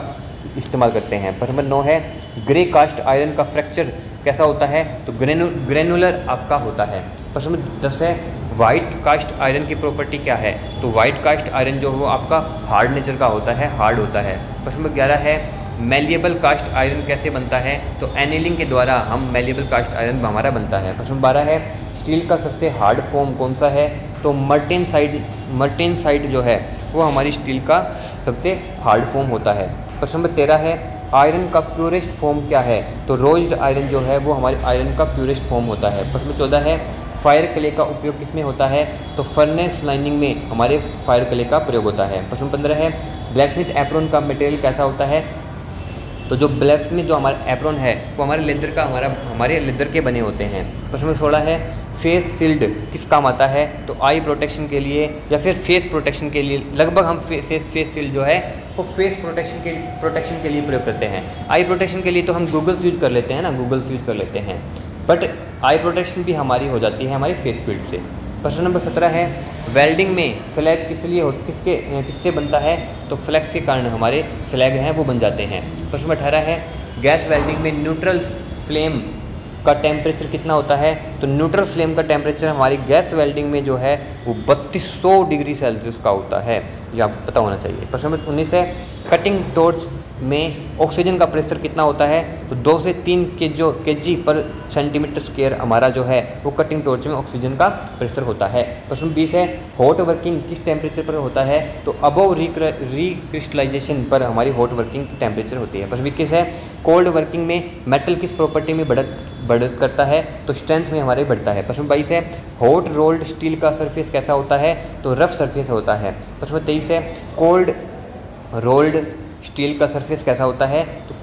इस्तेमाल करते हैं। प्रश्न नंबर 9 है ग्रे कास्ट आयरन का फ्रैक्चर कैसा होता है? तो ग्रेनुलर आपका होता है। प्रश्न नंबर 10 है वाइट कास्ट आयरन की प्रॉपर्टी क्या है? तो वाइट कास्ट आयरन जो है वो आपका हार्ड नेचर का होता है, हार्ड होता है। प्रश्न नंबर 11 है मैलिएबल कास्ट आयरन कैसे बनता है? तो एनीलिंग के द्वारा हम मैलिएबल कास्ट आयरन हमारा बनता है। प्रश्न 12 है स्टील का सबसे हार्ड फॉर्म कौन सा है? तो मर्टेनसाइट जो है वो हमारी स्टील का सबसे हार्ड फॉर्म होता है। प्रश्न नंबर 13 है आयरन का प्योरेस्ट फॉर्म क्या है? तो रोज्ड आयरन जो है वो हमारे आयरन का प्योरेस्ट फॉर्म होता है। प्रश्न नंबर 14 है फायर क्ले का उपयोग किस में होता है? तो फर्नेस लाइनिंग में हमारे फायर क्ले का प्रयोग होता है। प्रश्न 15 है ब्लैकस्मिथ एप्रोन का मटेरियल कैसा होता है? तो जो ब्लैकस्मिथ जो हमारा एप्रोन है वो हमारे लेदर के बने होते हैं। प्रश्न नंबर 16 है फेस शील्ड किस काम आता है? तो आई प्रोटेक्शन के लिए या फिर फेस प्रोटेक्शन के लिए। लगभग हम फेस शील्ड जो है वो फेस प्रोटेक्शन के लिए प्रयोग करते हैं। आई प्रोटेक्शन के लिए तो हम गूगल्स यूज कर लेते हैं ना, गूगल्स यूज कर लेते हैं, बट आई प्रोटेक्शन भी हमारी हो जाती है हमारी फेस शील्ड से। प्रश्न नंबर 17 है वेल्डिंग में स्लैग किससे बनता है? तो फ्लेक्स के कारण हमारे स्लैग हैं वो बन जाते हैं। प्रश्न नंबर 18 है गैस वेल्डिंग में न्यूट्रल फ्लेम का टेम्परेचर कितना होता है? तो न्यूट्रल फ्लेम का टेम्परेचर हमारी गैस वेल्डिंग में जो है वो 3200 डिग्री सेल्सियस का होता है, ये आपको पता होना चाहिए। प्रश्न नंबर 19 है कटिंग टॉर्च में ऑक्सीजन का प्रेशर कितना होता है? तो 2 से 3 kg पर सेंटीमीटर स्क्वायर हमारा जो है वो कटिंग टॉर्च में ऑक्सीजन का प्रेशर होता है। प्रश्न 20 है हॉट वर्किंग किस टेम्परेचर पर होता है? तो अबव रिक्रिस्टलाइजेशन पर हमारी हॉट वर्किंग की टेम्परेचर होती है। प्रश्न 21 है कोल्ड वर्किंग में मेटल किस प्रॉपर्टी में बढ़त करता है? तो स्ट्रेंथ में हमारे बढ़ता है। प्रश्न 22 है हॉट रोल्ड स्टील का सरफेस कैसा होता है? तो रफ सरफेस होता है। प्रश्न 23 है कोल्ड रोल्ड स्टील का सरफेस कैसा होता है? तो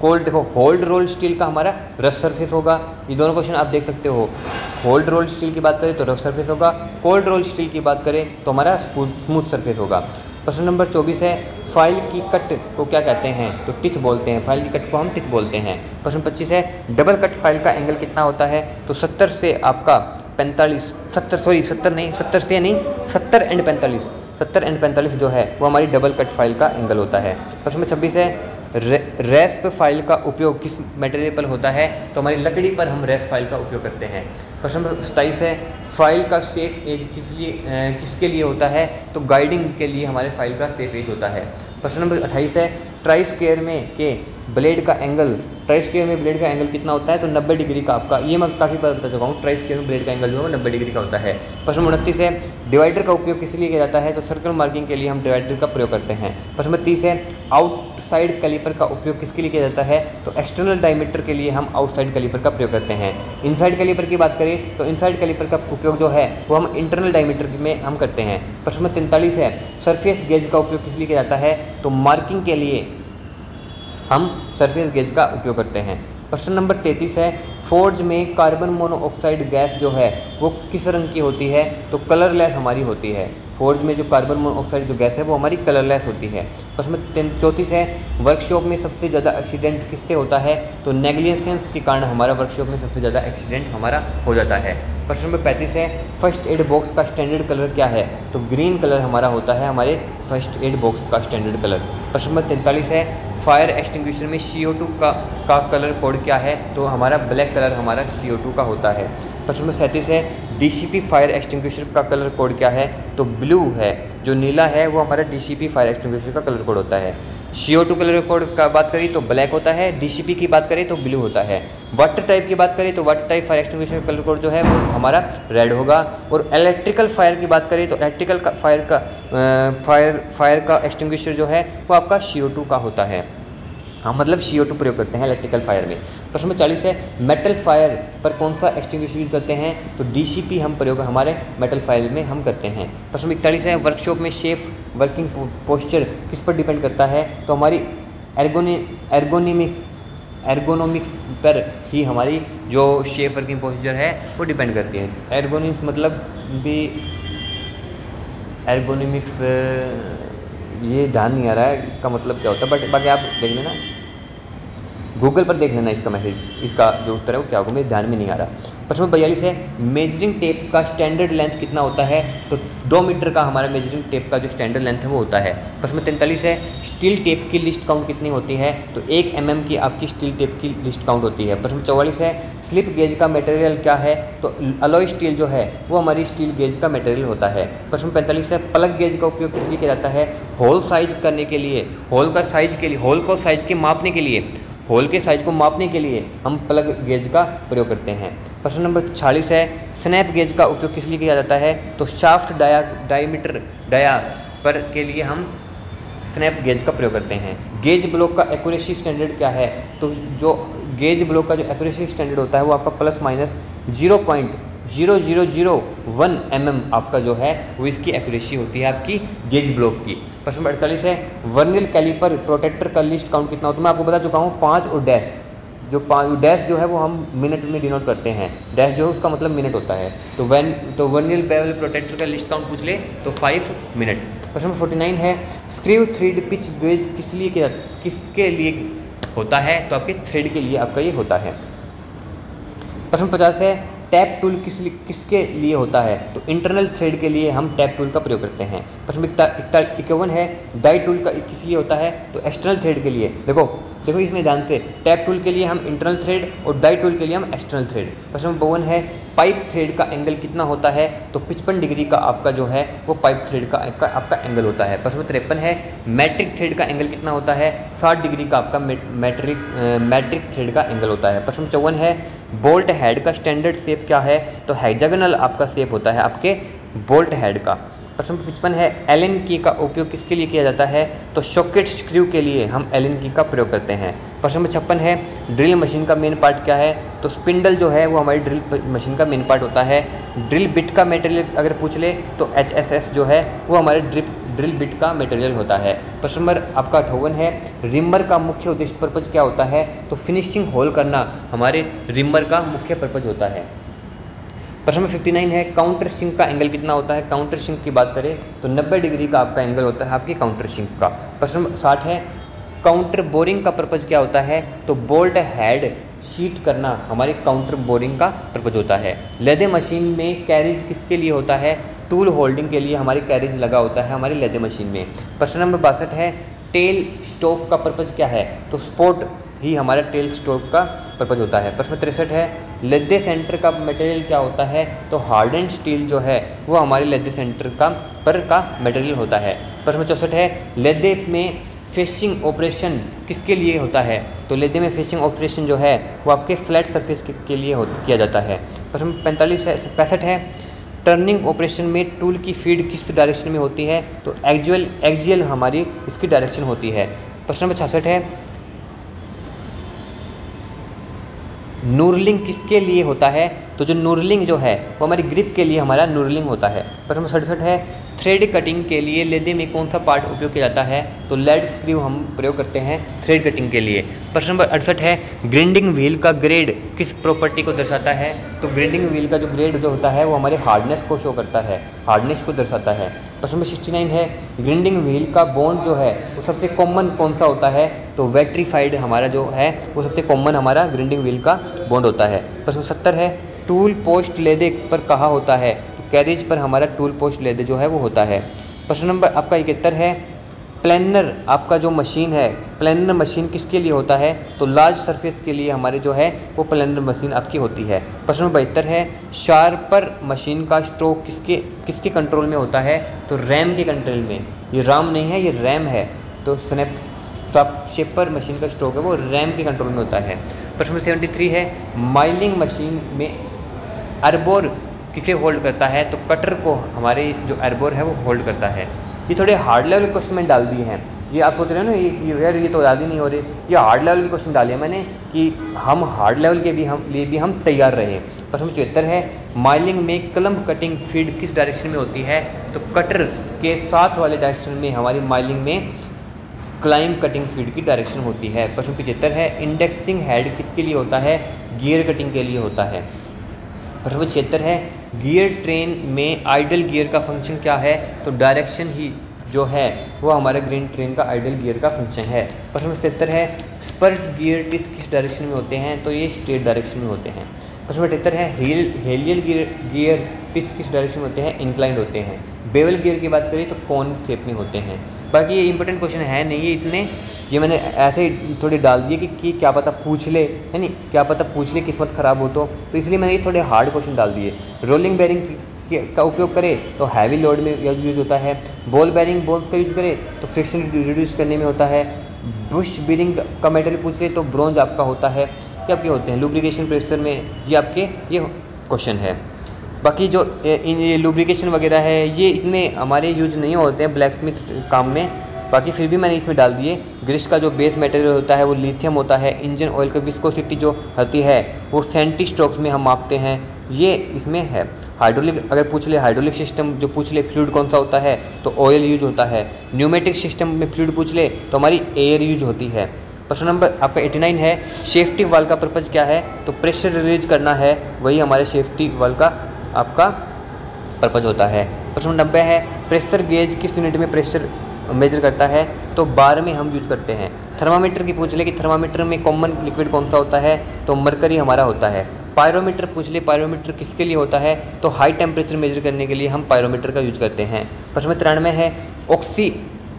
होल्ड रोल्ड स्टील का हमारा रफ सरफेस होगा। ये दोनों क्वेश्चन आप देख सकते हो, होल्ड रोल्ड स्टील की बात करें तो रफ सरफेस होगा, कोल्ड रोल्ड स्टील की बात करें तो हमारा स्मूथ सरफेस होगा। प्रश्न नंबर 24 है फाइल की कट को क्या कहते हैं? तो टिच बोलते हैं, फाइल की कट को हम टिच बोलते हैं। प्रश्न 25 है डबल कट फाइल का एंगल कितना होता है? तो 70 से आपका 45 70 एंड 45 जो है वो हमारी डबल कट फाइल का एंगल होता है। प्रश्न नंबर 26 है रेस्प फाइल का उपयोग किस मटेरियल पर होता है? तो हमारी लकड़ी पर हम रेस्प फाइल का उपयोग करते हैं। प्रश्न नंबर 27 है फाइल का सेफ एज किसके लिए होता है? तो गाइडिंग के लिए हमारे फाइल का सेफ एज होता है। प्रश्न नंबर 28 है ट्राई स्क्वायर में ब्लेड का एंगल कितना होता है? तो 90 डिग्री का आपका, ये मैं काफ़ी बार बता चुका हूँ, ट्राई स्क्वायर में ब्लेड का एंगल जो है वो 90 डिग्री का होता है। प्रश्न नंबर 29 है डिवाइडर का उपयोग किस लिए किया जाता है? तो सर्कल मार्किंग के लिए हम डिवाइडर का प्रयोग करते हैं। प्रश्न नंबर 30 है आउटसाइड कैलिपर का उपयोग किसके लिए किया जाता है? तो एक्सटर्नल डायमीटर के लिए हम आउटसाइड कैलिपर का प्रयोग करते हैं। इनसाइड कैलिपर की बात करें तो इनसाइड कैलिपर का उपयोग जो है वो हम इंटरनल डायमीटर में हम करते हैं। प्रश्न नंबर 43 है सरफेस गेज का उपयोग किस लिए किया जाता है? तो मार्किंग के लिए हम सरफेस गेज का उपयोग करते हैं। प्रश्न नंबर 33 है फोर्ज में कार्बन मोनोऑक्साइड गैस जो है वो किस रंग की होती है? तो कलरलेस हमारी होती है। फोर्ज में जो कार्बन मोनोऑक्साइड जो गैस है वो हमारी कलरलेस होती है। प्रश्न 34 है वर्कशॉप में सबसे ज़्यादा एक्सीडेंट किससे होता है? तो नेग्लिजेंस के कारण हमारा वर्कशॉप में सबसे ज़्यादा एक्सीडेंट हमारा हो जाता है। प्रश्न नंबर 35 है फर्स्ट एड बॉक्स का स्टैंडर्ड कलर क्या है? तो ग्रीन कलर हमारा होता है हमारे फर्स्ट एड बॉक्स का स्टैंडर्ड कलर। प्रश्न नंबर 43 है फायर एक्सटिंग्विशर में CO2 का कलर कोड क्या है? तो हमारा ब्लैक कलर हमारा CO2 का होता है। प्रश्न नंबर 37 है DCP फायर एक्सटिंग्विशर का कलर कोड क्या है? तो ब्लू है, जो नीला है वो हमारा DCP फायर एक्सटिंग्विशर का कलर कोड होता है। CO2 कलर कोड का बात करें तो ब्लैक होता है, DCP की बात करें तो ब्लू होता है। वाटर टाइप की बात करें तो water type fire extinguisher colour code जो है वो हमारा रेड होगा। और इलेक्ट्रिकल फायर की बात करें तो इलेक्ट्रिकल का फायर का एक्सटिंग्विशर जो है वो आपका CO2 का होता है। हम मतलब CO2 प्रयोग करते हैं इलेक्ट्रिकल फायर में। प्रश्न नंबर 40 है मेटल फायर पर कौन सा एक्सटिंग्विशर यूज करते हैं, तो DCP हम प्रयोग हमारे मेटल फायर में हम करते हैं। प्रश्न नंबर 41 है वर्कशॉप में सेफ वर्किंग पोस्चर किस पर डिपेंड करता है, तो हमारी एर्गोनॉमिक्स पर ही हमारी जो सेफ वर्किंग पोस्चर है वो डिपेंड करती है। एर्गोनॉमिक्स मतलब भी एर्गोनॉमिक्स ये ध्यान नहीं आ रहा है इसका मतलब क्या होता है, बट बाकी आप देख लेना, गूगल पर देख लेना इसका मैसेज, इसका जो उत्तर है वो क्या होगा, मेरे ध्यान में नहीं आ रहा। प्रश्न नंबर 42 है मेजरिंग टेप का स्टैंडर्ड लेंथ कितना होता है, तो 2 मीटर का हमारा मेजरिंग टेप का जो स्टैंडर्ड लेंथ है वो होता है। प्रश्न नंबर 43 है स्टील टेप की लिस्ट काउंट कितनी होती है, तो 1 mm की आपकी स्टील टेप की लिस्ट काउंट होती है। प्रश्न नंबर 44 है स्लिप गेज का मटेरियल क्या है, तो अलॉय स्टील जो है वो हमारी स्टील गेज का मटेरियल होता है। प्रश्न नंबर 45 है प्लग गेज का उपयोग किस लिए किया जाता है, होल साइज करने के लिए, होल को साइज के मापने के लिए, होल के साइज को मापने के लिए हम प्लग गेज का प्रयोग करते हैं। प्रश्न नंबर 46 है स्नैप गेज का उपयोग किस लिए किया जाता है, तो शाफ्ट डायमीटर पर के लिए हम स्नैप गेज का प्रयोग करते हैं। गेज ब्लॉक का एक्यूरेसी स्टैंडर्ड क्या है, तो जो गेज ब्लॉक का जो एक्यूरेसी स्टैंडर्ड होता है वो आपका ±0.0001 mm आपका जो है वो इसकी एक्यूरेसी होती है आपकी गेज ब्लॉक की। प्रश्न नंबर 48 है वर्नियर कैलिपर प्रोटेक्टर का लिस्ट काउंट कितना होता है, मैं आपको बता चुका हूँ 5 और डैश, जो 5 डैश जो है वो हम मिनट में डिनोट करते हैं, डैश जो है उसका मतलब मिनट होता है। तो वर्नियर बेवल प्रोटेक्टर का लिस्ट काउंट पूछ ले तो 5 मिनट। प्रश्न नंबर 49 है स्क्रू थ्रेड पिच गेज किसके लिए होता है, तो आपके थ्रेड के लिए आपका ये होता है। प्रश्न 50 है टैप टूल किसके लिए होता है, तो इंटरनल थ्रेड के लिए हम टैप टूल का प्रयोग करते हैं। प्रश्न 51 है डाई टूल का किस लिए होता है, तो एक्सटर्नल थ्रेड के लिए। देखो इसमें ध्यान से, टैप टूल के लिए हम इंटरनल थ्रेड और डाई टूल के लिए हम एक्सटर्नल थ्रेड। प्रश्न नंबर 52 है पाइप थ्रेड का एंगल कितना होता है, तो 55 डिग्री का आपका जो है वो पाइप थ्रेड का आपका एंगल होता है। प्रश्न नंबर 53 है मैट्रिक थ्रेड का एंगल कितना होता है, 60 डिग्री का आपका मैट्रिक थ्रेड का एंगल होता है। प्रश्न नंबर 54 है बोल्ट हेड का स्टैंडर्ड शेप क्या है, तो हेक्सागोनल आपका शेप होता है आपके बोल्ट हेड का। प्रश्न 55 है एलन की का उपयोग किसके लिए किया जाता है, तो सॉकेट स्क्रू के लिए हम एलन की का प्रयोग करते हैं। प्रश्न नंबर 56 है ड्रिल मशीन का मेन पार्ट क्या है, तो स्पिंडल जो है वो हमारी ड्रिल मशीन का मेन पार्ट होता है। ड्रिल बिट का मटेरियल अगर पूछ ले तो HSS जो है वो हमारे ड्रिल बिट का मटेरियल होता है। प्रश्न नंबर आपका 58 है रिमर का मुख्य उद्देश्य पर्पज क्या होता है, तो फिनिशिंग होल करना हमारे रिमर का मुख्य पर्पज होता है। प्रश्न नंबर 59 है काउंटर सिंक का एंगल कितना होता है, काउंटर सिंक की बात करें तो 90 डिग्री का आपका एंगल होता है आपकी काउंटर सिंक का। प्रश्न नंबर 60 है काउंटर बोरिंग का पर्पज क्या होता है, तो बोल्ट हेड शीट करना हमारे काउंटर बोरिंग का पर्पज होता है। लेदर मशीन में कैरेज किसके लिए होता है, टूल होल्डिंग के लिए हमारे कैरेज लगा होता है हमारी लेदर मशीन में। प्रश्न नंबर 62 है टेल स्टॉक का पर्पज क्या है, तो स्पोर्ट ही हमारा टेल स्टॉक का पर्पज होता है। प्रश्न 63 है लेदर सेंटर का मटेरियल क्या होता है, तो हार्डन स्टील जो है वो हमारे लेदर सेंटर का मटेरियल होता है। प्रश्न 64 है लेदर में फेसिंग ऑपरेशन किसके लिए होता है, तो लेदर में फेसिंग ऑपरेशन जो है वो आपके फ्लैट सरफेस के लिए किया जाता है। प्रश्न 65 है टर्निंग ऑपरेशन में टूल की फीड किस डायरेक्शन में होती है, तो एक्सियल हमारी इसकी डायरेक्शन होती है। प्रश्न नंबर 66 है नूरलिंग किसके लिए होता है, तो जो नूरलिंग जो है वो हमारी ग्रिप के लिए हमारा नूरलिंग होता है। प्रश्न नंबर 67 है थ्रेड कटिंग के लिए लेदर में कौन सा पार्ट उपयोग किया जाता है, तो लेड स्क्रू हम प्रयोग करते हैं थ्रेड कटिंग के लिए। प्रश्न नंबर 68 है ग्राइंडिंग व्हील का ग्रेड किस प्रॉपर्टी को दर्शाता है, तो ग्राइंडिंग व्हील का जो ग्रेड जो होता है वो हमारे हार्डनेस को शो करता है, हार्डनेस को दर्शाता है। प्रश्न नंबर 69 है ग्राइंडिंग व्हील का बॉन्ड जो है वो सबसे कॉमन कौन सा होता है, तो वेट्रीफाइड हमारा जो है वो सबसे कॉमन हमारा ग्राइंडिंग व्हील का बॉन्ड होता है। प्रश्न 70 है टूल पोस्ट लेदर पर कहाँ होता है, तो कैरेज पर हमारा टूल पोस्ट लेदर जो है वो होता है। प्रश्न नंबर आपका 71 है प्लेनर आपका जो मशीन है प्लेनर मशीन किसके लिए होता है, तो लार्ज सरफेस के लिए हमारे जो है वो प्लेनर मशीन आपकी होती है। प्रश्न नंबर 72 है शार्पर मशीन का स्ट्रोक किसके कंट्रोल में होता है, तो रैम के कंट्रोल में। ये राम नहीं है ये रैम है, तो स्वैप शेपर मशीन का स्ट्रोक है वो रैम के कंट्रोल में होता है। प्रश्न नंबर 73 है, माइलिंग मशीन में एर्बोर किसे होल्ड करता है? तो कटर को हमारे जो एर्बोर है वो होल्ड करता है। ये थोड़े हार्ड लेवल क्वेश्चन मैंने डाल दिए हैं। ये आप सोच रहे हो ना यार ये तो याद ही नहीं हो रही, ये हार्ड लेवल के क्वेश्चन डाले मैंने कि हम हार्ड लेवल के लिए भी हम तैयार रहे। प्रश्न 74 है, माइलिंग में कलम कटिंग फीड किस डायरेक्शन में होती है? तो कटर के साथ वाले डायरेक्शन में हमारी माइलिंग में क्लाइम कटिंग फीड की डायरेक्शन होती है। प्रश्न 75 है, इंडेक्सिंग हेड किसके लिए होता है? गियर कटिंग के लिए होता है। प्रश्न 76 है, गियर ट्रेन में आइडल गियर का फंक्शन क्या है? तो डायरेक्शन ही जो है वो हमारे ग्रीन ट्रेन का आइडल गियर का फंक्शन है। प्रश्न 77 है, स्पर्ट गियर टिथ किस डायरेक्शन में होते हैं? तो ये स्ट्रेट डायरेक्शन में होते हैं। प्रश्न 78 है, हेलियल गियर टिथ किस डायरेक्शन में होते हैं? इंक्लाइंड होते हैं। बेवल गियर की बात करें तो कॉन शेप में होते हैं। बाकी ये इंपॉर्टेंट क्वेश्चन है नहीं ये इतने, ये मैंने ऐसे ही थोड़े डाल दिए कि क्या पता पूछ ले, है नहीं, क्या पता पूछ ले किस्मत ख़राब हो तो इसलिए मैंने ये थोड़े हार्ड क्वेश्चन डाल दिए। रोलिंग बेरिंग का उपयोग करें तो हैवी लोड में यूज होता है। बॉल बेरिंग बॉल्स का यूज करें तो फ्रिक्शन रिड्यूस करने में होता है। बुश बेरिंग का मेटेरियल पूछ ले तो ब्रॉन्ज आपका होता है। ये आपके होते हैं लुब्रिकेशन प्रेशर में, ये आपके ये क्वेश्चन है। बाकी जो ये लुब्रिकेशन वगैरह है ये इतने हमारे यूज नहीं होते हैं ब्लैक स्मिथ काम में, बाकी फिर भी मैंने इसमें डाल दिए। ग्रिस का जो बेस मटेरियल होता है वो लिथियम होता है। इंजन ऑयल का विस्कोसिटी जो होती है वो सेंटी स्ट्रोक्स में हम मापते हैं, ये इसमें है। हाइड्रोलिक अगर पूछ ले, हाइड्रोलिक सिस्टम जो पूछ ले फ्लूइड कौन सा होता है तो ऑयल यूज होता है। न्यूमेटिक सिस्टम में फ्लूइड पूछ ले तो हमारी एयर यूज होती है। प्रश्न नंबर आपका 89 है, सेफ्टी वाल्व का पर्पज़ क्या है? तो प्रेशर रिलीज करना है, वही हमारे सेफ्टी वाल्व का आपका पर्पज़ होता है। प्रश्न नंबर 90 है, प्रेशर गेज किस यूनिट में प्रेशर मेजर करता है? तो बार में हम यूज करते हैं। थर्मामीटर की पूछ ले कि थर्मामीटर में कॉमन लिक्विड कौन सा होता है? तो मरकरी हमारा होता है। पायरोमीटर पूछ ले, पायरोमीटर किसके लिए होता है? तो हाई टेम्परेचर मेजर करने के लिए हम पायरोमीटर का यूज करते हैं। प्रश्न 93 है, ऑक्सी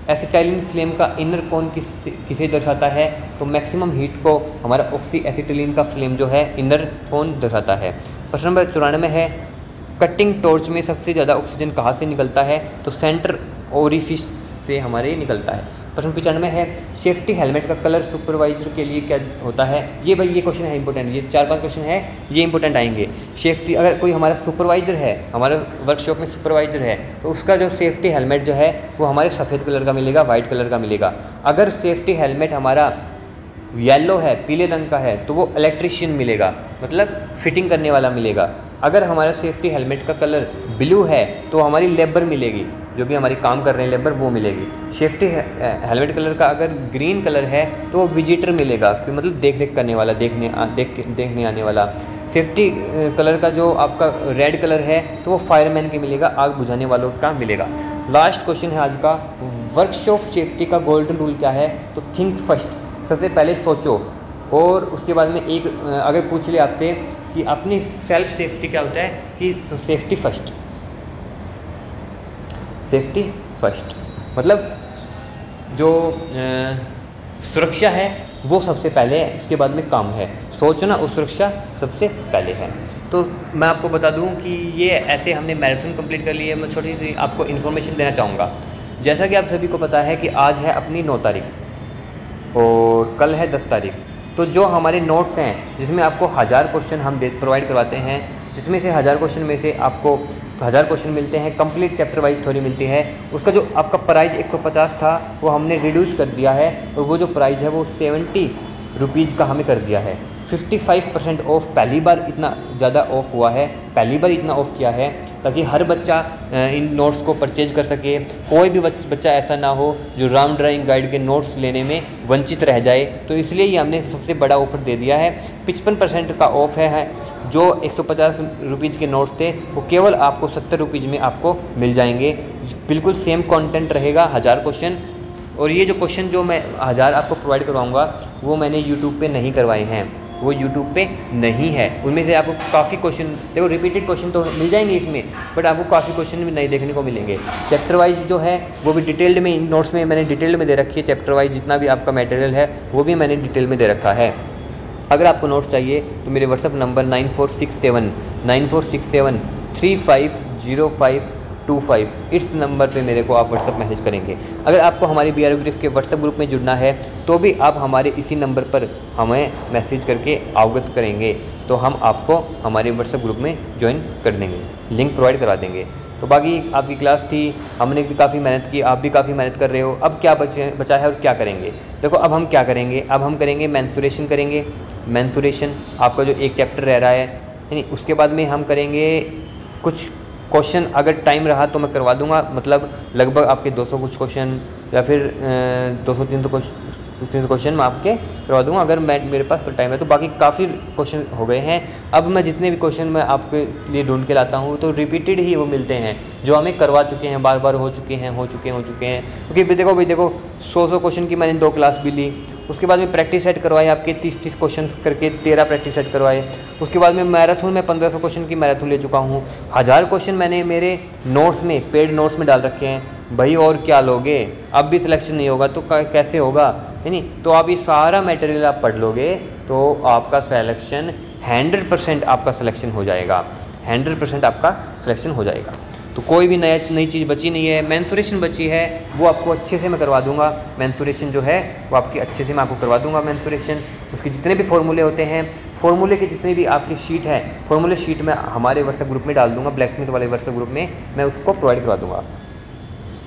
एसिटाइलिन फ्लेम का इनर कोन किसे दर्शाता है? तो मैक्सिमम हीट को हमारा ऑक्सी एसिटाइलिन का फ्लेम जो है इनर कोन दर्शाता है। प्रश्न नंबर 94 है, कटिंग टॉर्च में सबसे ज़्यादा ऑक्सीजन कहाँ से निकलता है? तो सेंटर ओरिफिस से हमारे निकलता है। प्रश्न 95 है, सेफ्टी हेलमेट का कलर सुपरवाइजर के लिए क्या होता है? ये भाई ये क्वेश्चन है इंपॉर्टेंट, ये 4-5 क्वेश्चन है ये इंपॉर्टेंट आएंगे। सेफ्टी अगर कोई हमारा सुपरवाइजर है, हमारे वर्कशॉप में सुपरवाइजर है तो उसका जो सेफ्टी हेलमेट जो है वो हमारे सफ़ेद कलर का मिलेगा, वाइट कलर का मिलेगा। अगर सेफ्टी हेलमेट हमारा येलो है, पीले रंग का है तो वो इलेक्ट्रीशियन मिलेगा, मतलब फिटिंग करने वाला मिलेगा। अगर हमारा सेफ्टी हेलमेट का कलर ब्लू है तो हमारी लेबर मिलेगी, जो भी हमारी काम कर रहे हैं लेबर वो मिलेगी। सेफ्टी हेलमेट कलर का अगर ग्रीन कलर है तो वो विजिटर मिलेगा, मतलब देख रेख करने वाला, देखने आने वाला। सेफ्टी कलर का जो आपका रेड कलर है तो वो फायरमैन के मिलेगा, आग बुझाने वालों का मिलेगा। लास्ट क्वेश्चन है आज का, वर्कशॉप सेफ्टी का गोल्डन रूल क्या है? तो थिंक फर्स्ट, सबसे पहले सोचो, और उसके बाद में एक अगर पूछ ले आपसे कि अपनी सेल्फ सेफ्टी क्या होता है कि तो सेफ्टी फर्स्ट, सेफ्टी फर्स्ट मतलब जो सुरक्षा है वो सबसे पहले है, इसके बाद में काम है। सोचना और सुरक्षा सबसे पहले है। तो मैं आपको बता दूं कि ये ऐसे हमने मैराथन कंप्लीट कर ली है। मैं छोटी सी आपको इन्फॉर्मेशन देना चाहूँगा। जैसा कि आप सभी को पता है कि आज है अपनी 9 तारीख और कल है 10 तारीख। तो जो हमारे नोट्स हैं जिसमें आपको 1000 क्वेश्चन हम प्रोवाइड करवाते हैं, जिसमें से 1000 क्वेश्चन में से आपको 1000 क्वेश्चन मिलते हैं, कंप्लीट चैप्टर वाइज थ्योरी मिलती है। उसका जो आपका प्राइस 150 था वो हमने रिड्यूस कर दिया है और वो जो प्राइस है वो 70 रुपीज़ का हमें कर दिया है। 55% ऑफ, पहली बार इतना ज़्यादा ऑफ हुआ है, पहली बार इतना ऑफ किया है ताकि हर बच्चा इन नोट्स को परचेज कर सके। कोई भी बच्चा ऐसा ना हो जो राम ड्राइंग गाइड के नोट्स लेने में वंचित रह जाए। तो इसलिए ये हमने सबसे बड़ा ऑफर दे दिया है। 55% का ऑफ है। जो 150 रुपीज़ के नोट्स थे वो केवल आपको 70 रुपीज़ में आपको मिल जाएंगे। बिल्कुल सेम कंटेंट रहेगा, 1000 क्वेश्चन। और ये जो क्वेश्चन जो मैं 1000 आपको प्रोवाइड करवाऊँगा वो मैंने यूट्यूब पे नहीं करवाए हैं, वो यूट्यूब पे नहीं है। उनमें से आपको काफ़ी क्वेश्चन, देखो रिपीटेड क्वेश्चन तो मिल जाएंगे इसमें, बट आपको काफ़ी क्वेश्चन भी नहीं देखने को मिलेंगे। चैप्टर वाइज जो है वो भी डिटेल्ड में, इन नोट्स में मैंने डिटेल्ड में दे रखी है। चैप्टर वाइज जितना भी आपका मटेरियल है वो भी मैंने डिटेल में दे रखा है। अगर आपको नोट्स चाहिए तो मेरे व्हाट्सअप नंबर 9467 25 इस नंबर पे मेरे को आप व्हाट्सअप मैसेज करेंगे। अगर आपको हमारी BRO ग्रिफ के व्हाट्सअप ग्रुप में जुड़ना है तो भी आप हमारे इसी नंबर पर हमें मैसेज करके अवगत करेंगे, तो हम आपको हमारे व्हाट्सअप ग्रुप में ज्वाइन कर देंगे, लिंक प्रोवाइड करा देंगे। तो बाकी आपकी क्लास थी, हमने भी काफ़ी मेहनत की, आप भी काफ़ी मेहनत कर रहे हो। अब क्या बचा है और क्या करेंगे? देखो अब हम क्या करेंगे, अब हम करेंगे मेंसुरेशन करेंगे। मेंसुरेशन आपका जो एक चैप्टर रह रहा है, यानी उसके बाद में हम करेंगे कुछ क्वेश्चन, अगर टाइम रहा तो मैं करवा दूंगा, मतलब लगभग आपके 200 कुछ क्वेश्चन या फिर 200-300 क्वेश्चन मैं आपके करवा दूंगा अगर मेरे पास टाइम है तो। बाकी काफ़ी क्वेश्चन हो गए हैं। अब मैं जितने भी क्वेश्चन मैं आपके लिए ढूंढ के लाता हूँ तो रिपीटेड ही वो मिलते हैं, जो हमें करवा चुके हैं, बार बार हो चुके हैं। क्योंकि देखो 100 क्वेश्चन की मैंने 2 क्लास भी ली। उसके बाद में प्रैक्टिस सेट करवाए आपके 30 क्वेश्चन करके 13 प्रैक्टिस सेट करवाए। उसके बाद में मैराथन में 1500 क्वेश्चन की मैराथन ले चुका हूँ। 1000 क्वेश्चन मैंने मेरे नोट्स में, पेड नोट्स में डाल रखे हैं। भाई और क्या लोगे? अब भी सिलेक्शन नहीं होगा तो कैसे होगा, है नहीं? तो आप ये सारा मटेरियल आप पढ़ लोगे तो आपका सिलेक्शन 100% आपका सिलेक्शन हो जाएगा, 100% आपका सिलेक्शन हो जाएगा। तो कोई भी नई चीज़ बची नहीं है। मेंसुरेशन बची है, वो आपको अच्छे से मैं करवा दूंगा। मेंसुरेशन जो है वो आपकी अच्छे से मैं आपको करवा दूंगा। मेंसुरेशन उसके जितने भी फॉर्मूले होते हैं, फॉर्मूले के जितने भी आपकी शीट है, फॉर्मूले शीट मैं हमारे व्हाट्सएप ग्रुप में डाल दूंगा, ब्लैकस्मिथ वाले व्हाट्सएप ग्रुप में मैं उसको प्रोवाइड करवा दूंगा।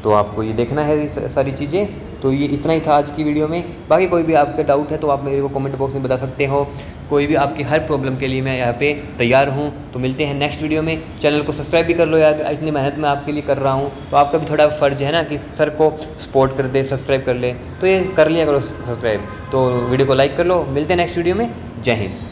तो आपको ये देखना है सारी चीज़ें। तो ये इतना ही था आज की वीडियो में। बाकी कोई भी आपका डाउट है तो आप मेरे को कमेंट बॉक्स में बता सकते हो। कोई भी आपकी हर प्रॉब्लम के लिए मैं यहाँ पे तैयार हूँ। तो मिलते हैं नेक्स्ट वीडियो में। चैनल को सब्सक्राइब भी कर लो यार, इतनी मेहनत मैं आपके लिए कर रहा हूँ तो आपका भी थोड़ा फ़र्ज है ना कि सर को सपोर्ट कर दे, सब्सक्राइब कर ले। तो ये कर लिया करो सब्सक्राइब। तो वीडियो को लाइक कर लो। मिलते हैं नेक्स्ट वीडियो में। जय हिंद।